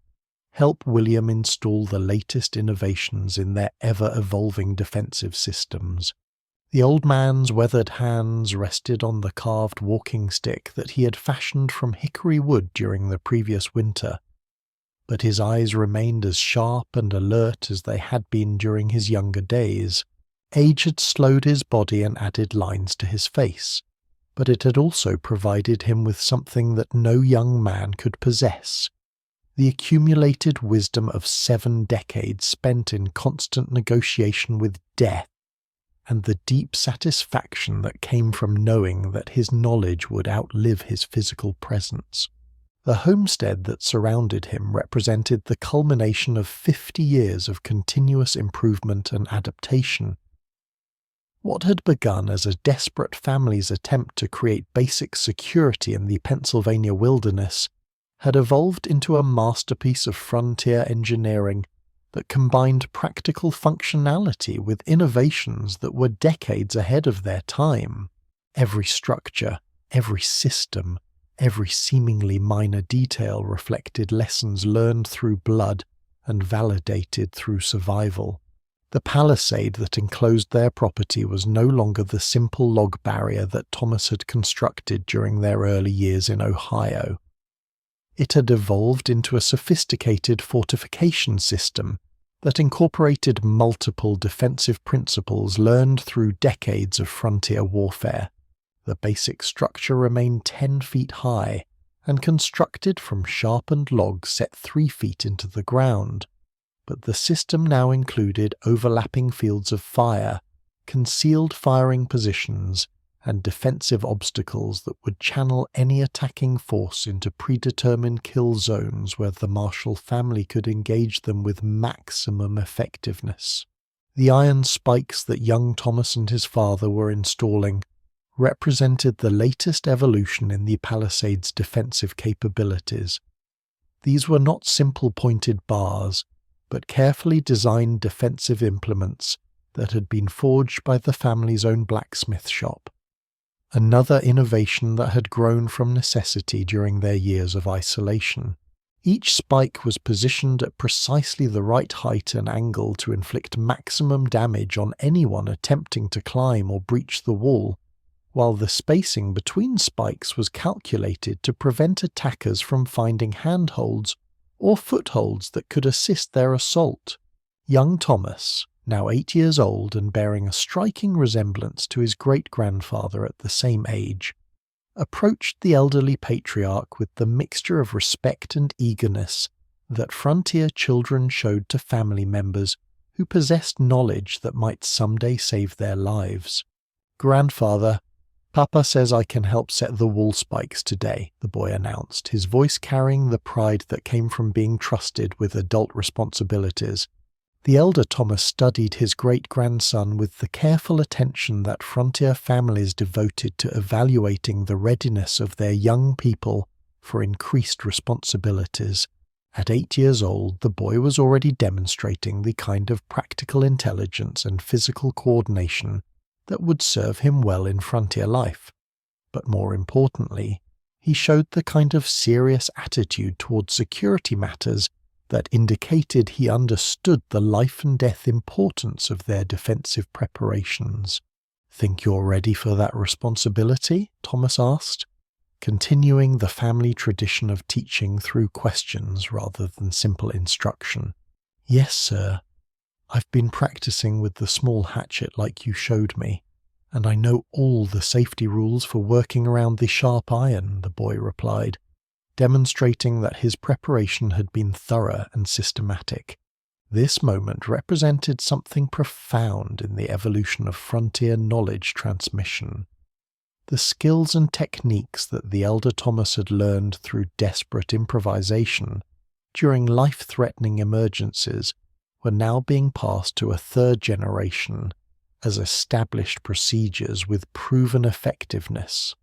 help William install the latest innovations in their ever-evolving defensive systems. The old man's weathered hands rested on the carved walking stick that he had fashioned from hickory wood during the previous winter, but his eyes remained as sharp and alert as they had been during his younger days. Age had slowed his body and added lines to his face, but it had also provided him with something that no young man could possess: the accumulated wisdom of 7 decades spent in constant negotiation with death, and the deep satisfaction that came from knowing that his knowledge would outlive his physical presence. The homestead that surrounded him represented the culmination of 50 years of continuous improvement and adaptation. What had begun as a desperate family's attempt to create basic security in the Pennsylvania wilderness had evolved into a masterpiece of frontier engineering that combined practical functionality with innovations that were decades ahead of their time. Every structure, every system, every seemingly minor detail reflected lessons learned through blood and validated through survival. The palisade that enclosed their property was no longer the simple log barrier that Thomas had constructed during their early years in Ohio. It had evolved into a sophisticated fortification system that incorporated multiple defensive principles learned through decades of frontier warfare. The basic structure remained 10 feet high and constructed from sharpened logs set 3 feet into the ground, but the system now included overlapping fields of fire, concealed firing positions, and defensive obstacles that would channel any attacking force into predetermined kill zones where the Marshall family could engage them with maximum effectiveness. The iron spikes that young Thomas and his father were installing represented the latest evolution in the palisade's defensive capabilities. These were not simple pointed bars, but carefully designed defensive implements that had been forged by the family's own blacksmith shop. Another innovation that had grown from necessity during their years of isolation. Each spike was positioned at precisely the right height and angle to inflict maximum damage on anyone attempting to climb or breach the wall, while the spacing between spikes was calculated to prevent attackers from finding handholds or footholds that could assist their assault. Young Thomas, now 8 years old and bearing a striking resemblance to his great-grandfather at the same age, approached the elderly patriarch with the mixture of respect and eagerness that frontier children showed to family members who possessed knowledge that might someday save their lives. "Grandfather, Papa says I can help set the wall spikes today," the boy announced, his voice carrying the pride that came from being trusted with adult responsibilities. The elder Thomas studied his great-grandson with the careful attention that frontier families devoted to evaluating the readiness of their young people for increased responsibilities. At 8 years old, the boy was already demonstrating the kind of practical intelligence and physical coordination that would serve him well in frontier life. But more importantly, he showed the kind of serious attitude towards security matters that indicated he understood the life and death importance of their defensive preparations. "Think you're ready for that responsibility?" Thomas asked, continuing the family tradition of teaching through questions rather than simple instruction. "Yes, sir. I've been practicing with the small hatchet like you showed me, and I know all the safety rules for working around the sharp iron," the boy replied, demonstrating that his preparation had been thorough and systematic. This moment represented something profound in the evolution of frontier knowledge transmission. The skills and techniques that the elder Thomas had learned through desperate improvisation during life-threatening emergencies were now being passed to a third generation as established procedures with proven effectiveness.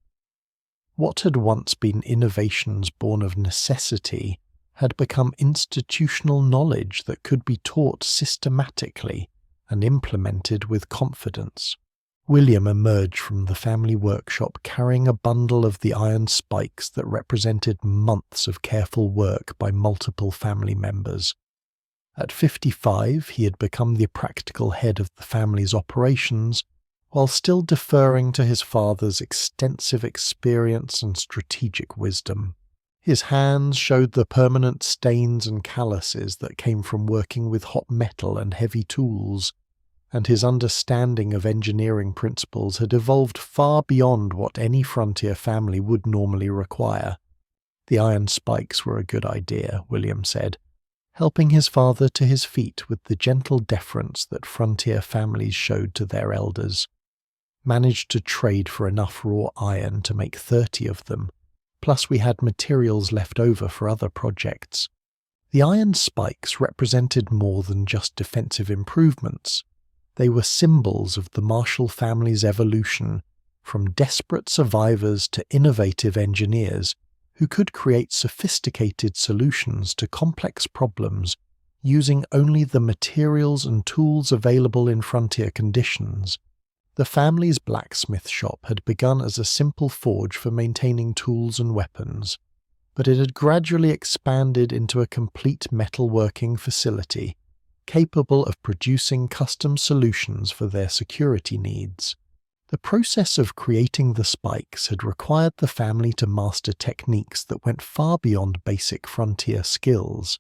What had once been innovations born of necessity had become institutional knowledge that could be taught systematically and implemented with confidence. William emerged from the family workshop carrying a bundle of the iron spikes that represented months of careful work by multiple family members. At 55, he had become the practical head of the family's operations, while still deferring to his father's extensive experience and strategic wisdom. His hands showed the permanent stains and calluses that came from working with hot metal and heavy tools, and his understanding of engineering principles had evolved far beyond what any frontier family would normally require. "The iron spikes were a good idea," William said, helping his father to his feet with the gentle deference that frontier families showed to their elders. "Managed to trade for enough raw iron to make 30 of them. plus we had materials left over for other projects. The iron spikes represented more than just defensive improvements. They were symbols of the Marshall family's evolution, from desperate survivors to innovative engineers who could create sophisticated solutions to complex problems using only the materials and tools available in frontier conditions. The family's blacksmith shop had begun as a simple forge for maintaining tools and weapons, but it had gradually expanded into a complete metalworking facility, capable of producing custom solutions for their security needs. The process of creating the spikes had required the family to master techniques that went far beyond basic frontier skills.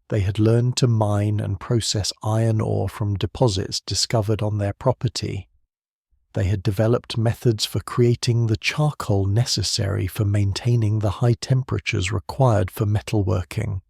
They had learned to mine and process iron ore from deposits discovered on their property. They had developed methods for creating the charcoal necessary for maintaining the high temperatures required for metalworking.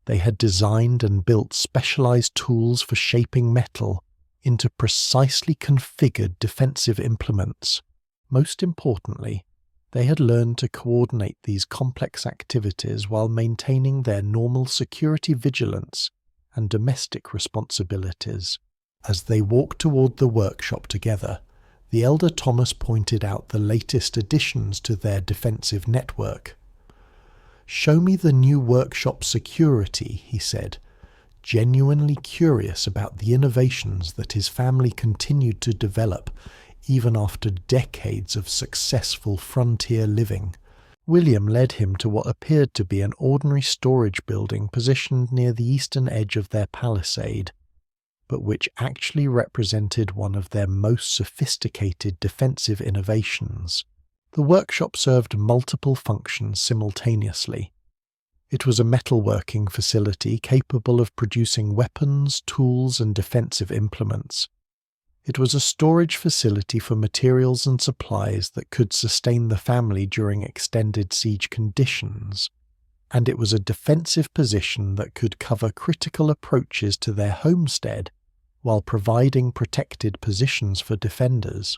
They had designed and built specialized tools for shaping metal into precisely configured defensive implements. Most importantly, they had learned to coordinate these complex activities while maintaining their normal security vigilance and domestic responsibilities. As they walked toward the workshop together, the elder Thomas pointed out the latest additions to their defensive network. "Show me the new workshop security," he said, genuinely curious about the innovations that his family continued to develop even after decades of successful frontier living. William led him to what appeared to be an ordinary storage building positioned near the eastern edge of their palisade, but which actually represented one of their most sophisticated defensive innovations. The workshop served multiple functions simultaneously. It was a metalworking facility capable of producing weapons, tools, and defensive implements. It was a storage facility for materials and supplies that could sustain the family during extended siege conditions. And it was a defensive position that could cover critical approaches to their homestead while providing protected positions for defenders.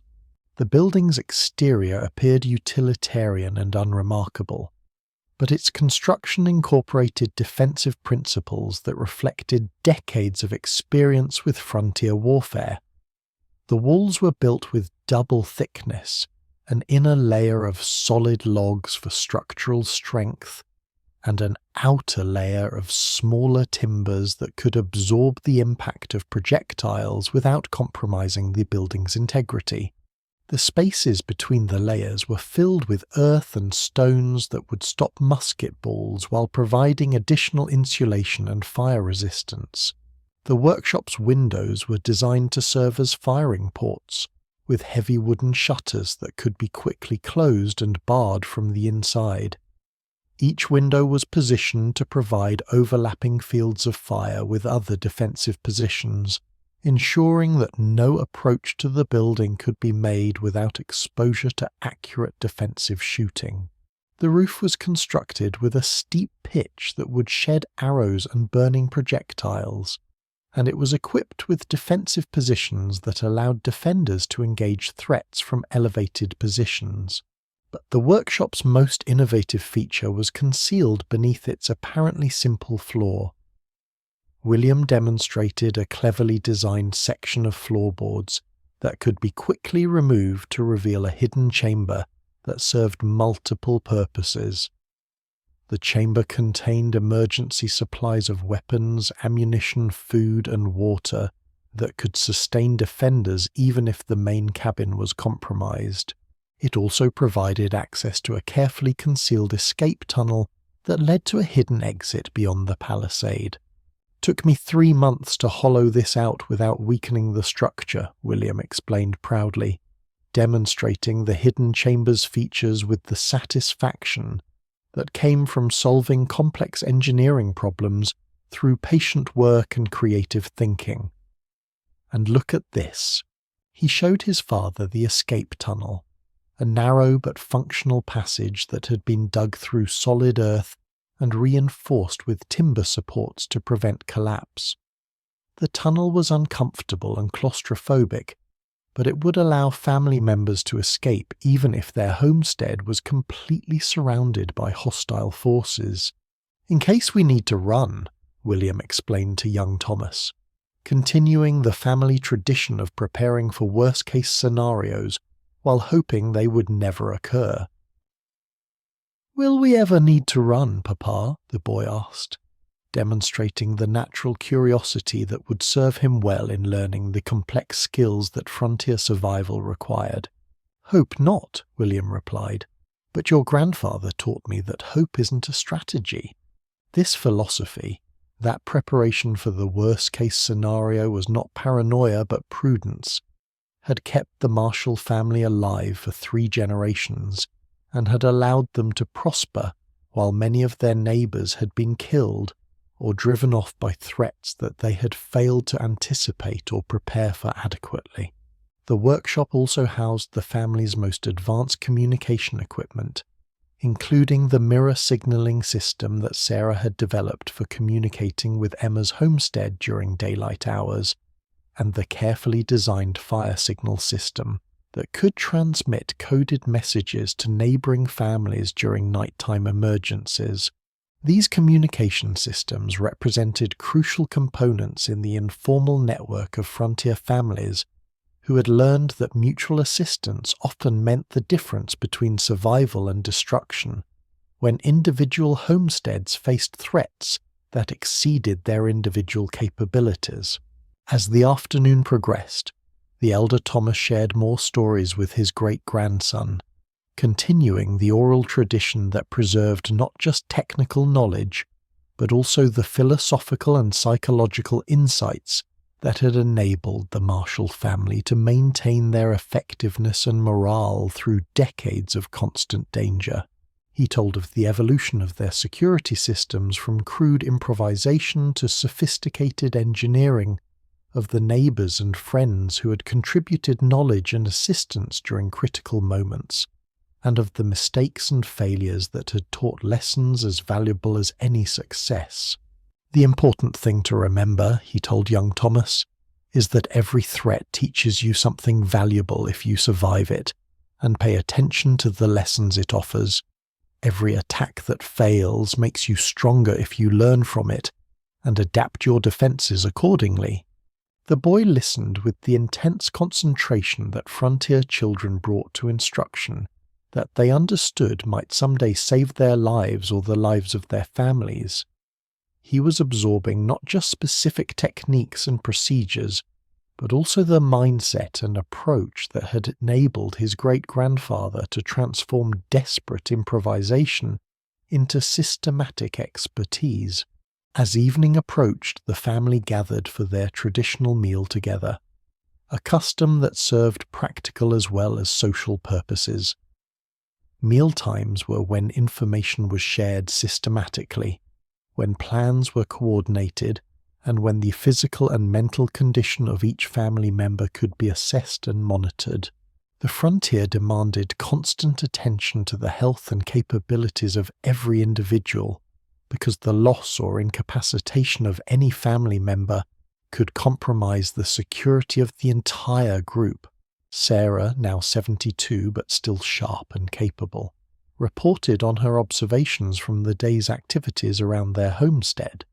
The building's exterior appeared utilitarian and unremarkable, but its construction incorporated defensive principles that reflected decades of experience with frontier warfare. The walls were built with double thickness, an inner layer of solid logs for structural strength, and an outer layer of smaller timbers that could absorb the impact of projectiles without compromising the building's integrity. The spaces between the layers were filled with earth and stones that would stop musket balls while providing additional insulation and fire resistance. The workshop's windows were designed to serve as firing ports, with heavy wooden shutters that could be quickly closed and barred from the inside. Each window was positioned to provide overlapping fields of fire with other defensive positions, ensuring that no approach to the building could be made without exposure to accurate defensive shooting. The roof was constructed with a steep pitch that would shed arrows and burning projectiles, and it was equipped with defensive positions that allowed defenders to engage threats from elevated positions. But the workshop's most innovative feature was concealed beneath its apparently simple floor. William demonstrated a cleverly designed section of floorboards that could be quickly removed to reveal a hidden chamber that served multiple purposes. The chamber contained emergency supplies of weapons, ammunition, food, and water that could sustain defenders even if the main cabin was compromised. It also provided access to a carefully concealed escape tunnel that led to a hidden exit beyond the palisade. "Took me 3 months to hollow this out without weakening the structure," William explained proudly, demonstrating the hidden chamber's features with the satisfaction that came from solving complex engineering problems through patient work and creative thinking. "And look at this." He showed his father the escape tunnel, a narrow but functional passage that had been dug through solid earth and reinforced with timber supports to prevent collapse. The tunnel was uncomfortable and claustrophobic, but it would allow family members to escape even if their homestead was completely surrounded by hostile forces. "In case we need to run," William explained to young Thomas, continuing the family tradition of preparing for worst-case scenarios while hoping they would never occur. "Will we ever need to run, Papa?" the boy asked, demonstrating the natural curiosity that would serve him well in learning the complex skills that frontier survival required. "Hope not," William replied, "but your grandfather taught me that hope isn't a strategy." This philosophy, that preparation for the worst-case scenario was not paranoia but prudence, had kept the Marshall family alive for 3 generations and had allowed them to prosper while many of their neighbors had been killed or driven off by threats that they had failed to anticipate or prepare for adequately. The workshop also housed the family's most advanced communication equipment, including the mirror signaling system that Sarah had developed for communicating with Emma's homestead during daylight hours, and the carefully designed fire signal system that could transmit coded messages to neighboring families during nighttime emergencies. These communication systems represented crucial components in the informal network of frontier families who had learned that mutual assistance often meant the difference between survival and destruction when individual homesteads faced threats that exceeded their individual capabilities. As the afternoon progressed, the elder Thomas shared more stories with his great-grandson, continuing the oral tradition that preserved not just technical knowledge, but also the philosophical and psychological insights that had enabled the Marshall family to maintain their effectiveness and morale through decades of constant danger. He told of the evolution of their security systems from crude improvisation to sophisticated engineering, of the neighbors and friends who had contributed knowledge and assistance during critical moments, and of the mistakes and failures that had taught lessons as valuable as any success. "The important thing to remember," he told young Thomas, "is that every threat teaches you something valuable if you survive it, and pay attention to the lessons it offers. Every attack that fails makes you stronger if you learn from it, and adapt your defenses accordingly." The boy listened with the intense concentration that frontier children brought to instruction that they understood might someday save their lives or the lives of their families. He was absorbing not just specific techniques and procedures, but also the mindset and approach that had enabled his great-grandfather to transform desperate improvisation into systematic expertise. As evening approached, the family gathered for their traditional meal together, a custom that served practical as well as social purposes. Mealtimes were when information was shared systematically, when plans were coordinated, and when the physical and mental condition of each family member could be assessed and monitored. The frontier demanded constant attention to the health and capabilities of every individual, because the loss or incapacitation of any family member could compromise the security of the entire group. Sarah, now 72 but still sharp and capable, reported on her observations from the day's activities around their homestead.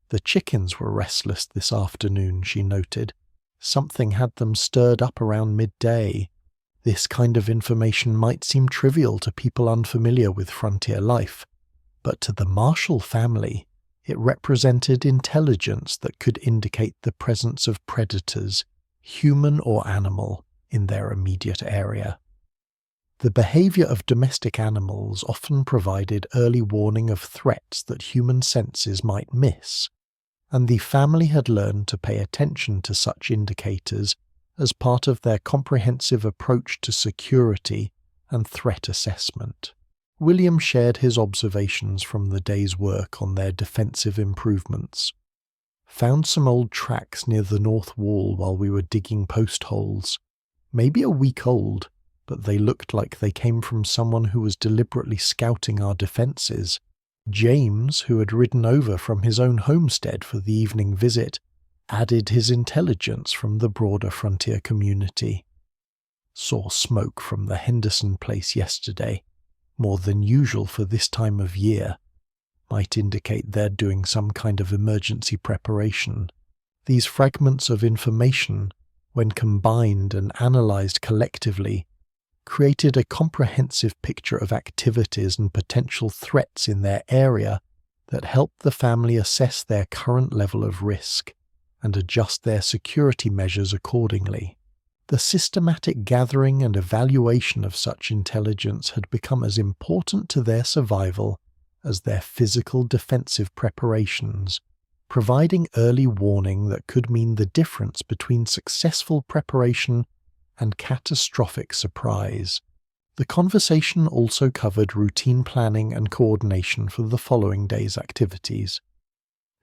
"The chickens were restless this afternoon," she noted. "Something had them stirred up around midday." This kind of information might seem trivial to people unfamiliar with frontier life, but to the Marshall family, it represented intelligence that could indicate the presence of predators, human or animal, in their immediate area. The behavior of domestic animals often provided early warning of threats that human senses might miss, and the family had learned to pay attention to such indicators as part of their comprehensive approach to security and threat assessment. William shared his observations from the day's work on their defensive improvements. "Found some old tracks near the north wall while we were digging post holes. Maybe a week old, but they looked like they came from someone who was deliberately scouting our defenses. James, who had ridden over from his own homestead for the evening visit, added his intelligence from the broader frontier community. Saw smoke from the Henderson place yesterday, more than usual for this time of year. Might indicate they're doing some kind of emergency preparation. These fragments of information, when combined and analysed collectively, created a comprehensive picture of activities and potential threats in their area that helped the family assess their current level of risk and adjust their security measures accordingly. The systematic gathering and evaluation of such intelligence had become as important to their survival as their physical defensive preparations, providing early warning that could mean the difference between successful preparation and catastrophic surprise. The conversation also covered routine planning and coordination for the following day's activities.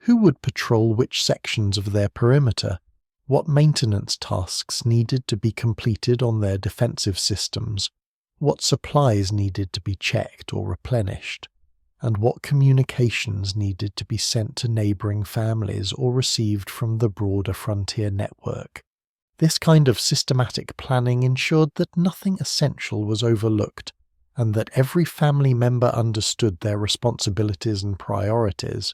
Who would patrol which sections of their perimeter? What maintenance tasks needed to be completed on their defensive systems? What supplies needed to be checked or replenished? And what communications needed to be sent to neighbouring families or received from the broader frontier network? This kind of systematic planning ensured that nothing essential was overlooked, and that every family member understood their responsibilities and priorities.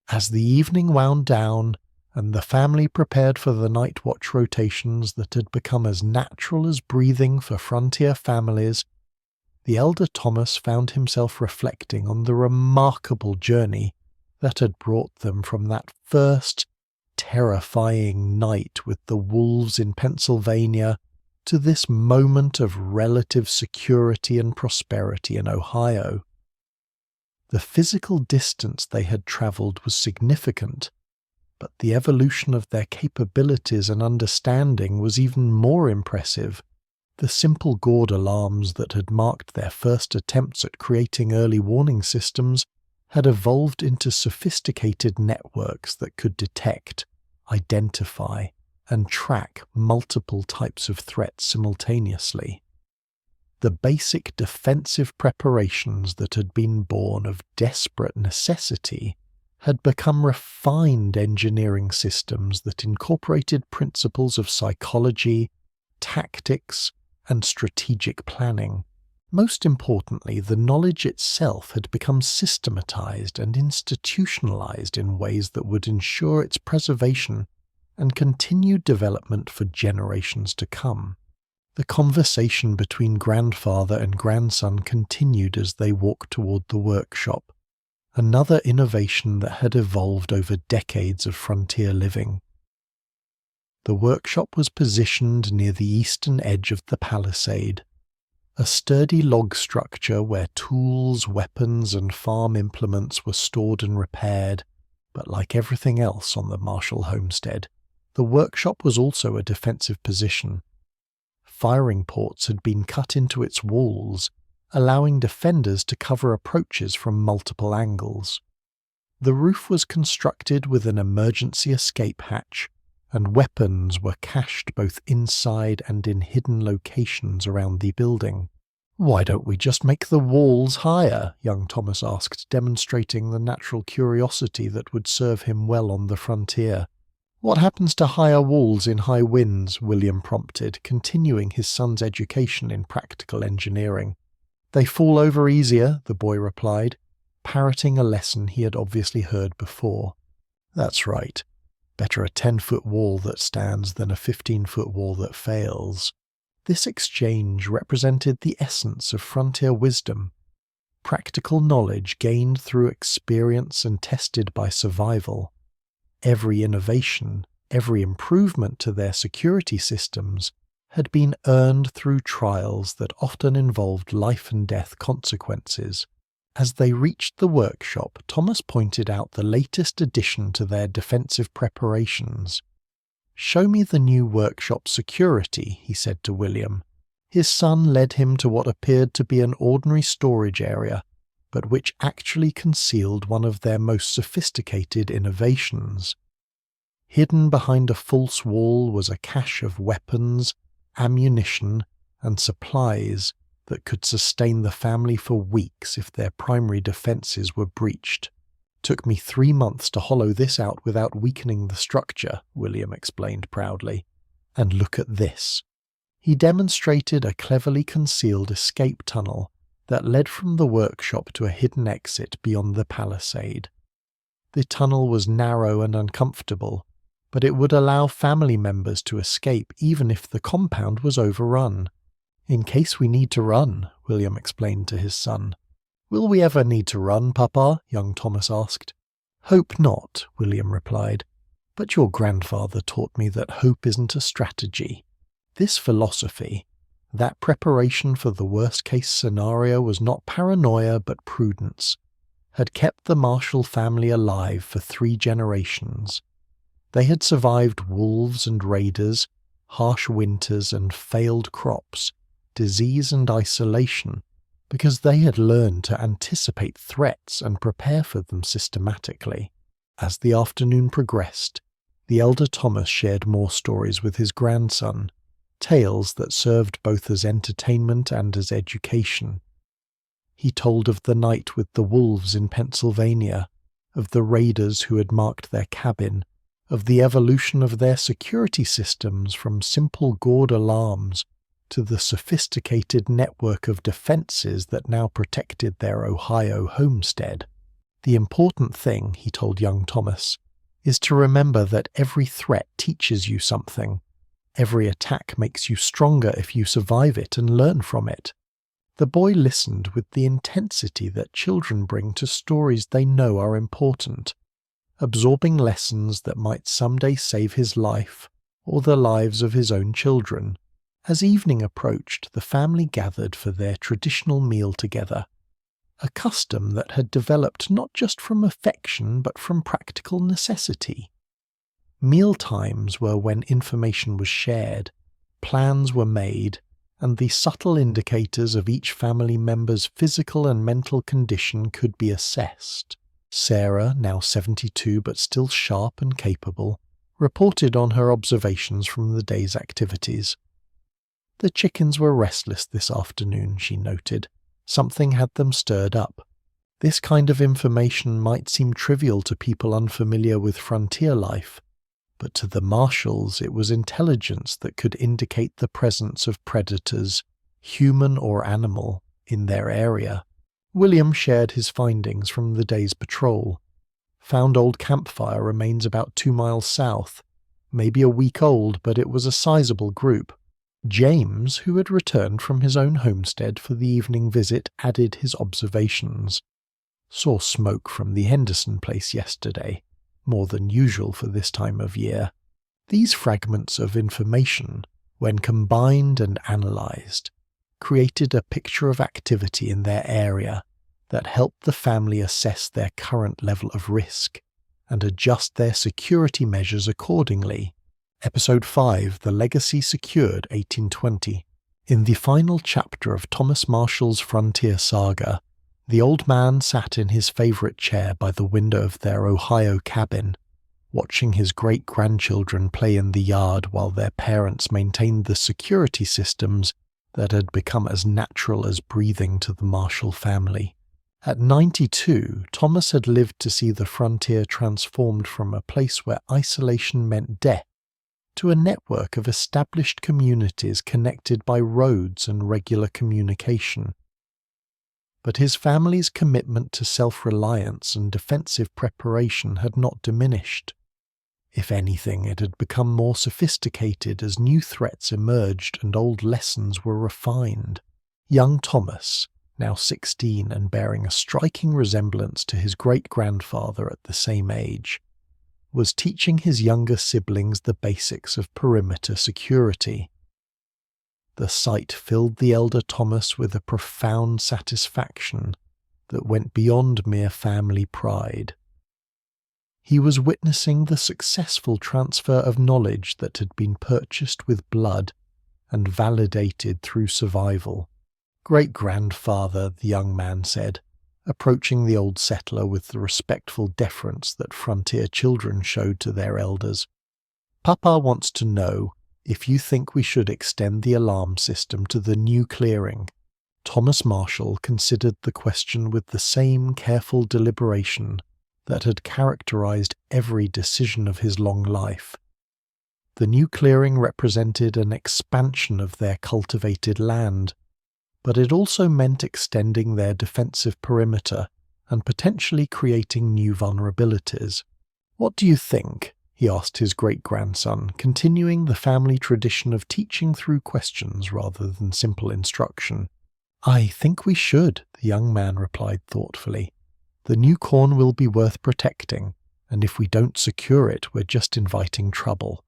As the evening wound down, and the family prepared for the night watch rotations that had become as natural as breathing for frontier families, the elder Thomas found himself reflecting on the remarkable journey that had brought them from that first terrifying night with the wolves in Pennsylvania to this moment of relative security and prosperity in Ohio. The physical distance they had travelled was significant, but the evolution of their capabilities and understanding was even more impressive. The simple gourd alarms that had marked their first attempts at creating early warning systems had evolved into sophisticated networks that could detect, identify, and track multiple types of threats simultaneously. The basic defensive preparations that had been born of desperate necessity had become refined engineering systems that incorporated principles of psychology, tactics, and strategic planning. Most importantly, the knowledge itself had become systematized and institutionalized in ways that would ensure its preservation and continued development for generations to come. The conversation between grandfather and grandson continued as they walked toward the workshop, another innovation that had evolved over decades of frontier living. The workshop was positioned near the eastern edge of the palisade, a sturdy log structure where tools, weapons, and farm implements were stored and repaired, but like everything else on the Marshall homestead, the workshop was also a defensive position. Firing ports had been cut into its walls, allowing defenders to cover approaches from multiple angles. The roof was constructed with an emergency escape hatch, and weapons were cached both inside and in hidden locations around the building. "Why don't we just make the walls higher?" young Thomas asked, demonstrating the natural curiosity that would serve him well on the frontier. "What happens to higher walls in high winds?" William prompted, continuing his son's education in practical engineering. "They fall over easier," the boy replied, parroting a lesson he had obviously heard before. "That's right. Better a 10-foot wall that stands than a 15-foot wall that fails." This exchange represented the essence of frontier wisdom, practical knowledge gained through experience and tested by survival. Every innovation, every improvement to their security systems had been earned through trials that often involved life and death consequences. As they reached the workshop, Thomas pointed out the latest addition to their defensive preparations. "Show me the new workshop security," he said to William. His son led him to what appeared to be an ordinary storage area, but which actually concealed one of their most sophisticated innovations. Hidden behind a false wall was a cache of weapons, ammunition, and supplies that could sustain the family for weeks if their primary defenses were breached. "Took me 3 months to hollow this out without weakening the structure," William explained proudly. "And look at this." He demonstrated a cleverly concealed escape tunnel that led from the workshop to a hidden exit beyond the palisade. The tunnel was narrow and uncomfortable, but it would allow family members to escape even if the compound was overrun. "In case we need to run," William explained to his son. "Will we ever need to run, Papa?" young Thomas asked. "Hope not," William replied. "But your grandfather taught me that hope isn't a strategy. This philosophy, that preparation for the worst-case scenario was not paranoia but prudence, had kept the Marshall family alive for 3 generations. They had survived wolves and raiders, harsh winters and failed crops, disease and isolation, because they had learned to anticipate threats and prepare for them systematically." As the afternoon progressed, the elder Thomas shared more stories with his grandson, tales that served both as entertainment and as education. He told of the night with the wolves in Pennsylvania, of the raiders who had marked their cabin, of the evolution of their security systems from simple gourd alarms to the sophisticated network of defenses that now protected their Ohio homestead. "The important thing," he told young Thomas, "is to remember that every threat teaches you something. Every attack makes you stronger if you survive it and learn from it." The boy listened with the intensity that children bring to stories they know are important, absorbing lessons that might someday save his life or the lives of his own children. As evening approached, the family gathered for their traditional meal together, a custom that had developed not just from affection but from practical necessity. Meal times were when information was shared, plans were made, and the subtle indicators of each family member's physical and mental condition could be assessed. Sarah, now 72 but still sharp and capable, reported on her observations from the day's activities. "The chickens were restless this afternoon," she noted. "Something had them stirred up." This kind of information might seem trivial to people unfamiliar with frontier life, but to the Marshalls it was intelligence that could indicate the presence of predators, human or animal, in their area. William shared his findings from the day's patrol. Found old campfire remains about 2 miles south, maybe a week old, but it was a sizable group. James, who had returned from his own homestead for the evening visit, added his observations. "Saw smoke from the Henderson place yesterday, more than usual for this time of year." These fragments of information, when combined and analysed, created a picture of activity in their area that helped the family assess their current level of risk and adjust their security measures accordingly. Episode 5, The Legacy Secured, 1820. In the final chapter of Thomas Marshall's frontier saga, the old man sat in his favourite chair by the window of their Ohio cabin, watching his great-grandchildren play in the yard while their parents maintained the security systems that had become as natural as breathing to the Marshall family. At 92, Thomas had lived to see the frontier transformed from a place where isolation meant death to a network of established communities connected by roads and regular communication. But his family's commitment to self-reliance and defensive preparation had not diminished. If anything, it had become more sophisticated as new threats emerged and old lessons were refined. Young Thomas, now 16 and bearing a striking resemblance to his great-grandfather at the same age, was teaching his younger siblings the basics of perimeter security. The sight filled the elder Thomas with a profound satisfaction that went beyond mere family pride. He was witnessing the successful transfer of knowledge that had been purchased with blood and validated through survival. "Great-grandfather," the young man said, approaching the old settler with the respectful deference that frontier children showed to their elders. "Papa wants to know if you think we should extend the alarm system to the new clearing." Thomas Marshall considered the question with the same careful deliberation that had characterized every decision of his long life. The new clearing represented an expansion of their cultivated land, but it also meant extending their defensive perimeter and potentially creating new vulnerabilities. "What do you think?" he asked his great-grandson, continuing the family tradition of teaching through questions rather than simple instruction. "I think we should," the young man replied thoughtfully. "The new corn will be worth protecting, and if we don't secure it, we're just inviting trouble."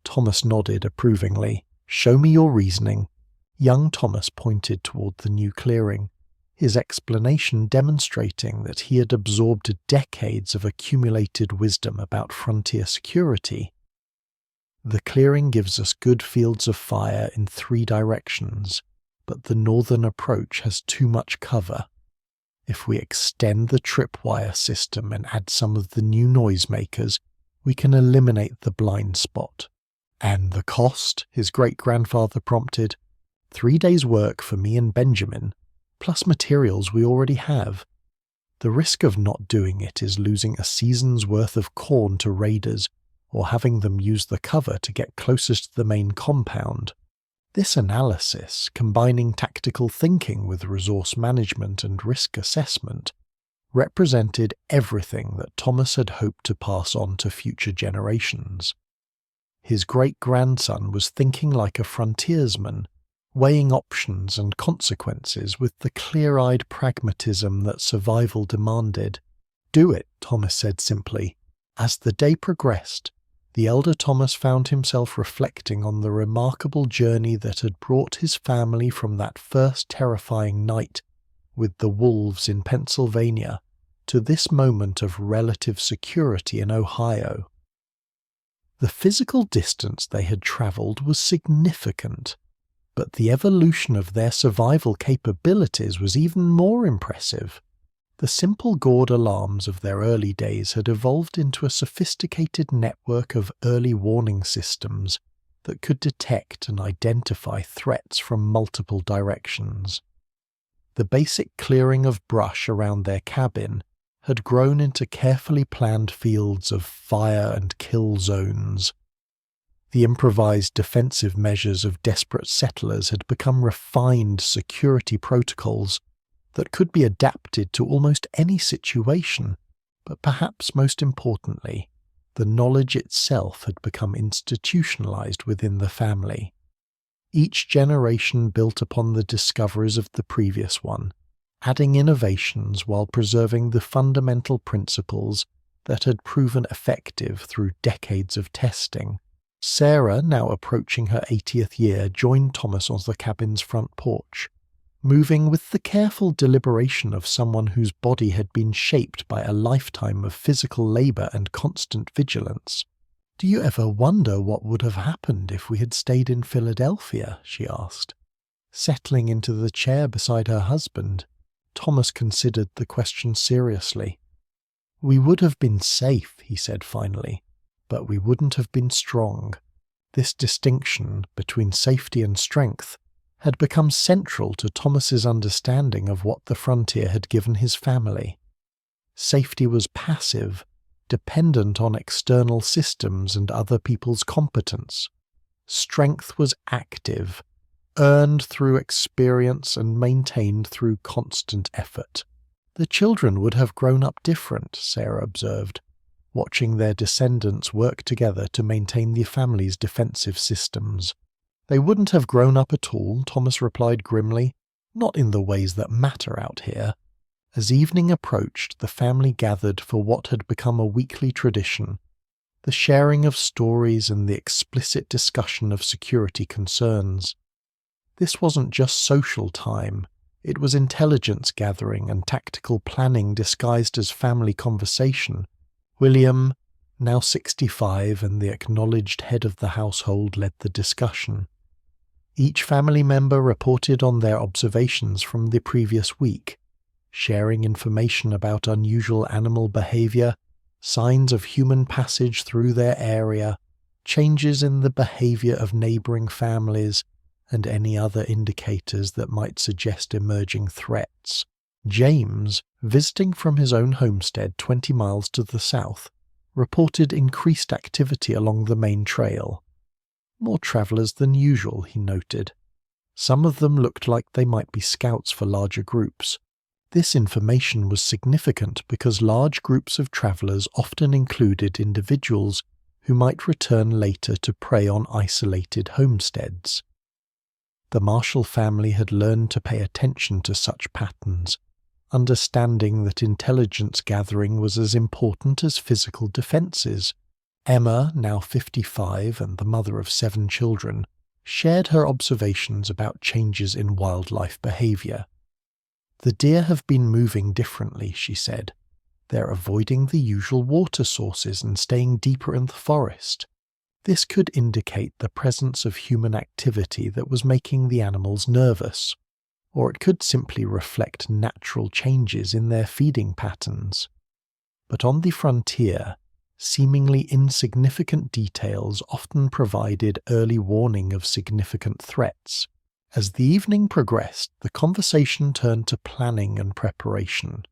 Thomas nodded approvingly. "Show me your reasoning." Young Thomas pointed toward the new clearing, his explanation demonstrating that he had absorbed decades of accumulated wisdom about frontier security. "The clearing gives us good fields of fire in 3 directions, but the northern approach has too much cover. If we extend the tripwire system and add some of the new noisemakers, we can eliminate the blind spot." "And the cost?" his great-grandfather prompted. 3 days' work for me and Benjamin, plus materials we already have. The risk of not doing it is losing a season's worth of corn to raiders or having them use the cover to get closest to the main compound. This analysis, combining tactical thinking with resource management and risk assessment, represented everything that Thomas had hoped to pass on to future generations. His great-grandson was thinking like a frontiersman, weighing options and consequences with the clear-eyed pragmatism that survival demanded. "Do it," Thomas said simply. As the day progressed, the elder Thomas found himself reflecting on the remarkable journey that had brought his family from that first terrifying night with the wolves in Pennsylvania to this moment of relative security in Ohio. The physical distance they had travelled was significant, but the evolution of their survival capabilities was even more impressive. The simple gourd alarms of their early days had evolved into a sophisticated network of early warning systems that could detect and identify threats from multiple directions. The basic clearing of brush around their cabin had grown into carefully planned fields of fire and kill zones. The improvised defensive measures of desperate settlers had become refined security protocols that could be adapted to almost any situation, but perhaps most importantly, the knowledge itself had become institutionalized within the family. Each generation built upon the discoveries of the previous one, adding innovations while preserving the fundamental principles that had proven effective through decades of testing. Sarah, now approaching her 80th year, joined Thomas on the cabin's front porch, moving with the careful deliberation of someone whose body had been shaped by a lifetime of physical labor and constant vigilance. "Do you ever wonder what would have happened if we had stayed in Philadelphia?" she asked. Settling into the chair beside her husband, Thomas considered the question seriously. "We would have been safe," he said finally, "but we wouldn't have been strong." This distinction between safety and strength had become central to Thomas's understanding of what the frontier had given his family. Safety was passive, dependent on external systems and other people's competence. Strength was active, earned through experience and maintained through constant effort. "The children would have grown up different," Sarah observed, watching their descendants work together to maintain the family's defensive systems. "They wouldn't have grown up at all," Thomas replied grimly. "Not in the ways that matter out here." As evening approached, the family gathered for what had become a weekly tradition, the sharing of stories and the explicit discussion of security concerns. This wasn't just social time, it was intelligence gathering and tactical planning disguised as family conversation. William, now 65 and the acknowledged head of the household, led the discussion. Each family member reported on their observations from the previous week, sharing information about unusual animal behavior, signs of human passage through their area, changes in the behavior of neighboring families, and any other indicators that might suggest emerging threats. James, visiting from his own homestead 20 miles to the south, reported increased activity along the main trail. More travellers than usual, he noted. Some of them looked like they might be scouts for larger groups. This information was significant because large groups of travellers often included individuals who might return later to prey on isolated homesteads. The Marshall family had learned to pay attention to such patterns, understanding that intelligence gathering was as important as physical defences. Emma, now 55 and the mother of 7 children, shared her observations about changes in wildlife behaviour. "The deer have been moving differently," she said. "They're avoiding the usual water sources and staying deeper in the forest. This could indicate the presence of human activity that was making the animals nervous, or it could simply reflect natural changes in their feeding patterns." But on the frontier, seemingly insignificant details often provided early warning of significant threats. As the evening progressed, the conversation turned to planning and preparation.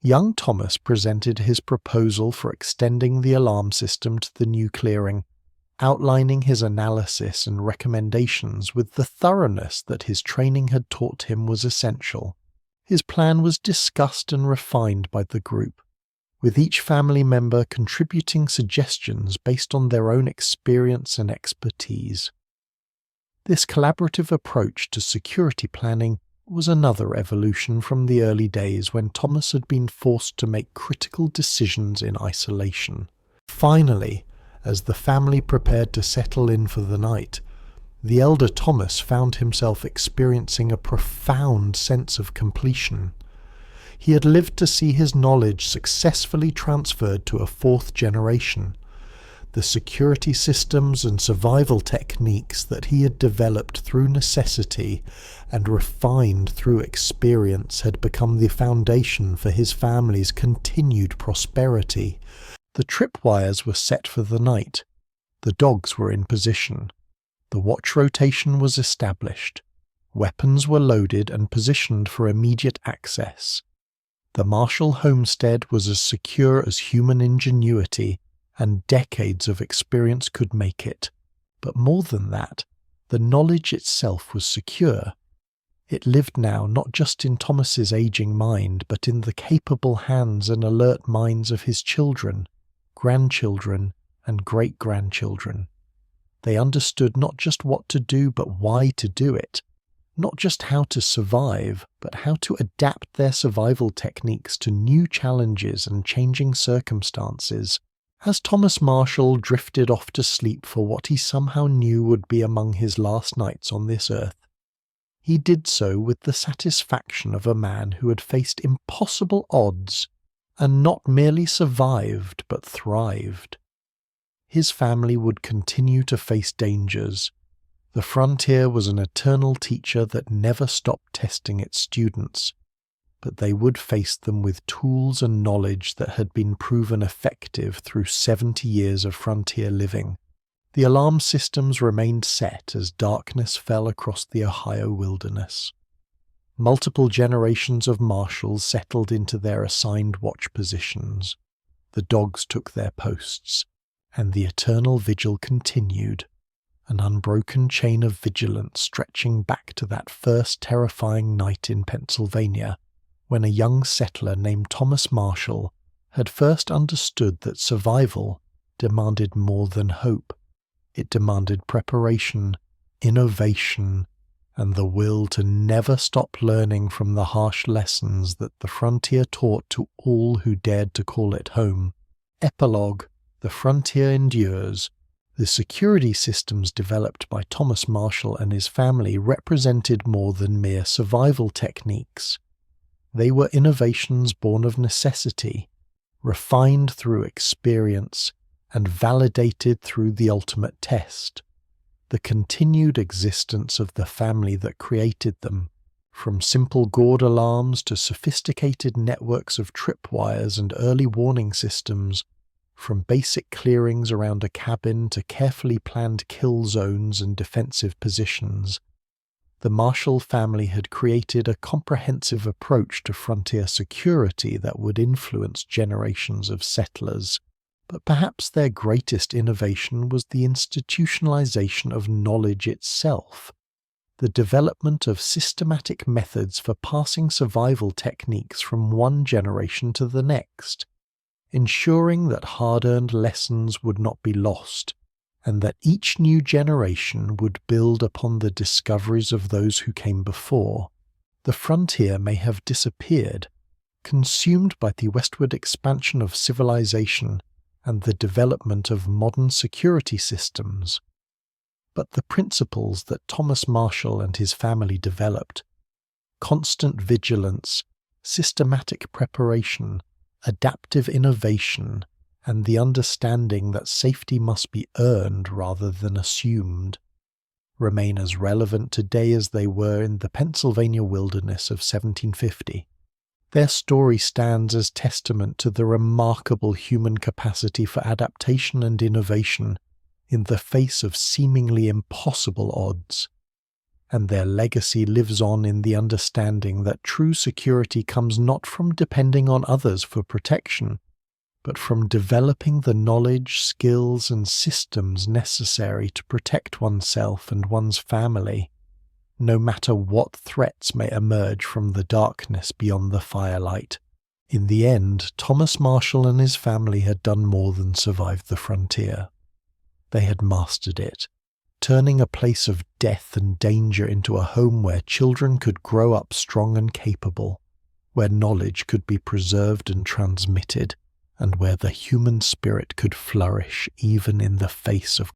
Young Thomas presented his proposal for extending the alarm system to the new clearing, outlining his analysis and recommendations with the thoroughness that his training had taught him was essential. His plan was discussed and refined by the group, with each family member contributing suggestions based on their own experience and expertise. This collaborative approach to security planning was another evolution from the early days when Thomas had been forced to make critical decisions in isolation. Finally, as the family prepared to settle in for the night, the elder Thomas found himself experiencing a profound sense of completion. He had lived to see his knowledge successfully transferred to a 4th generation. The security systems and survival techniques that he had developed through necessity and refined through experience had become the foundation for his family's continued prosperity. The tripwires were set for the night. The dogs were in position. The watch rotation was established. Weapons were loaded and positioned for immediate access. The Marshall homestead was as secure as human ingenuity and decades of experience could make it. But more than that, the knowledge itself was secure. It lived now not just in Thomas's aging mind, but in the capable hands and alert minds of his children, grandchildren, and great-grandchildren. They understood not just what to do, but why to do it. Not just how to survive, but how to adapt their survival techniques to new challenges and changing circumstances. As Thomas Marshall drifted off to sleep for what he somehow knew would be among his last nights on this earth, he did so with the satisfaction of a man who had faced impossible odds and not merely survived but thrived. His family would continue to face dangers. The frontier was an eternal teacher that never stopped testing its students, but they would face them with tools and knowledge that had been proven effective through 70 years of frontier living. The alarm systems remained set as darkness fell across the Ohio wilderness. Multiple generations of marshals settled into their assigned watch positions. The dogs took their posts, and the eternal vigil continued, an unbroken chain of vigilance stretching back to that first terrifying night in Pennsylvania, when a young settler named Thomas Marshall had first understood that survival demanded more than hope. It demanded preparation, innovation, and the will to never stop learning from the harsh lessons that the frontier taught to all who dared to call it home. Epilogue: The frontier endures. The security systems developed by Thomas Marshall and his family represented more than mere survival techniques. They were innovations born of necessity, refined through experience, and validated through the ultimate test, the continued existence of the family that created them, from simple gourd alarms to sophisticated networks of tripwires and early warning systems, from basic clearings around a cabin to carefully planned kill zones and defensive positions. The Marshall family had created a comprehensive approach to frontier security that would influence generations of settlers, but perhaps their greatest innovation was the institutionalization of knowledge itself, the development of systematic methods for passing survival techniques from one generation to the next, ensuring that hard-earned lessons would not be lost, and that each new generation would build upon the discoveries of those who came before. The frontier may have disappeared, consumed by the westward expansion of civilization and the development of modern security systems. But the principles that Thomas Marshall and his family developed, constant vigilance, systematic preparation, adaptive innovation, and the understanding that safety must be earned rather than assumed, remain as relevant today as they were in the Pennsylvania wilderness of 1750. Their story stands as testament to the remarkable human capacity for adaptation and innovation in the face of seemingly impossible odds, and their legacy lives on in the understanding that true security comes not from depending on others for protection, but from developing the knowledge, skills, and systems necessary to protect oneself and one's family, no matter what threats may emerge from the darkness beyond the firelight. In the end, Thomas Marshall and his family had done more than survive the frontier. They had mastered it, turning a place of death and danger into a home where children could grow up strong and capable, where knowledge could be preserved and transmitted, and where the human spirit could flourish even in the face of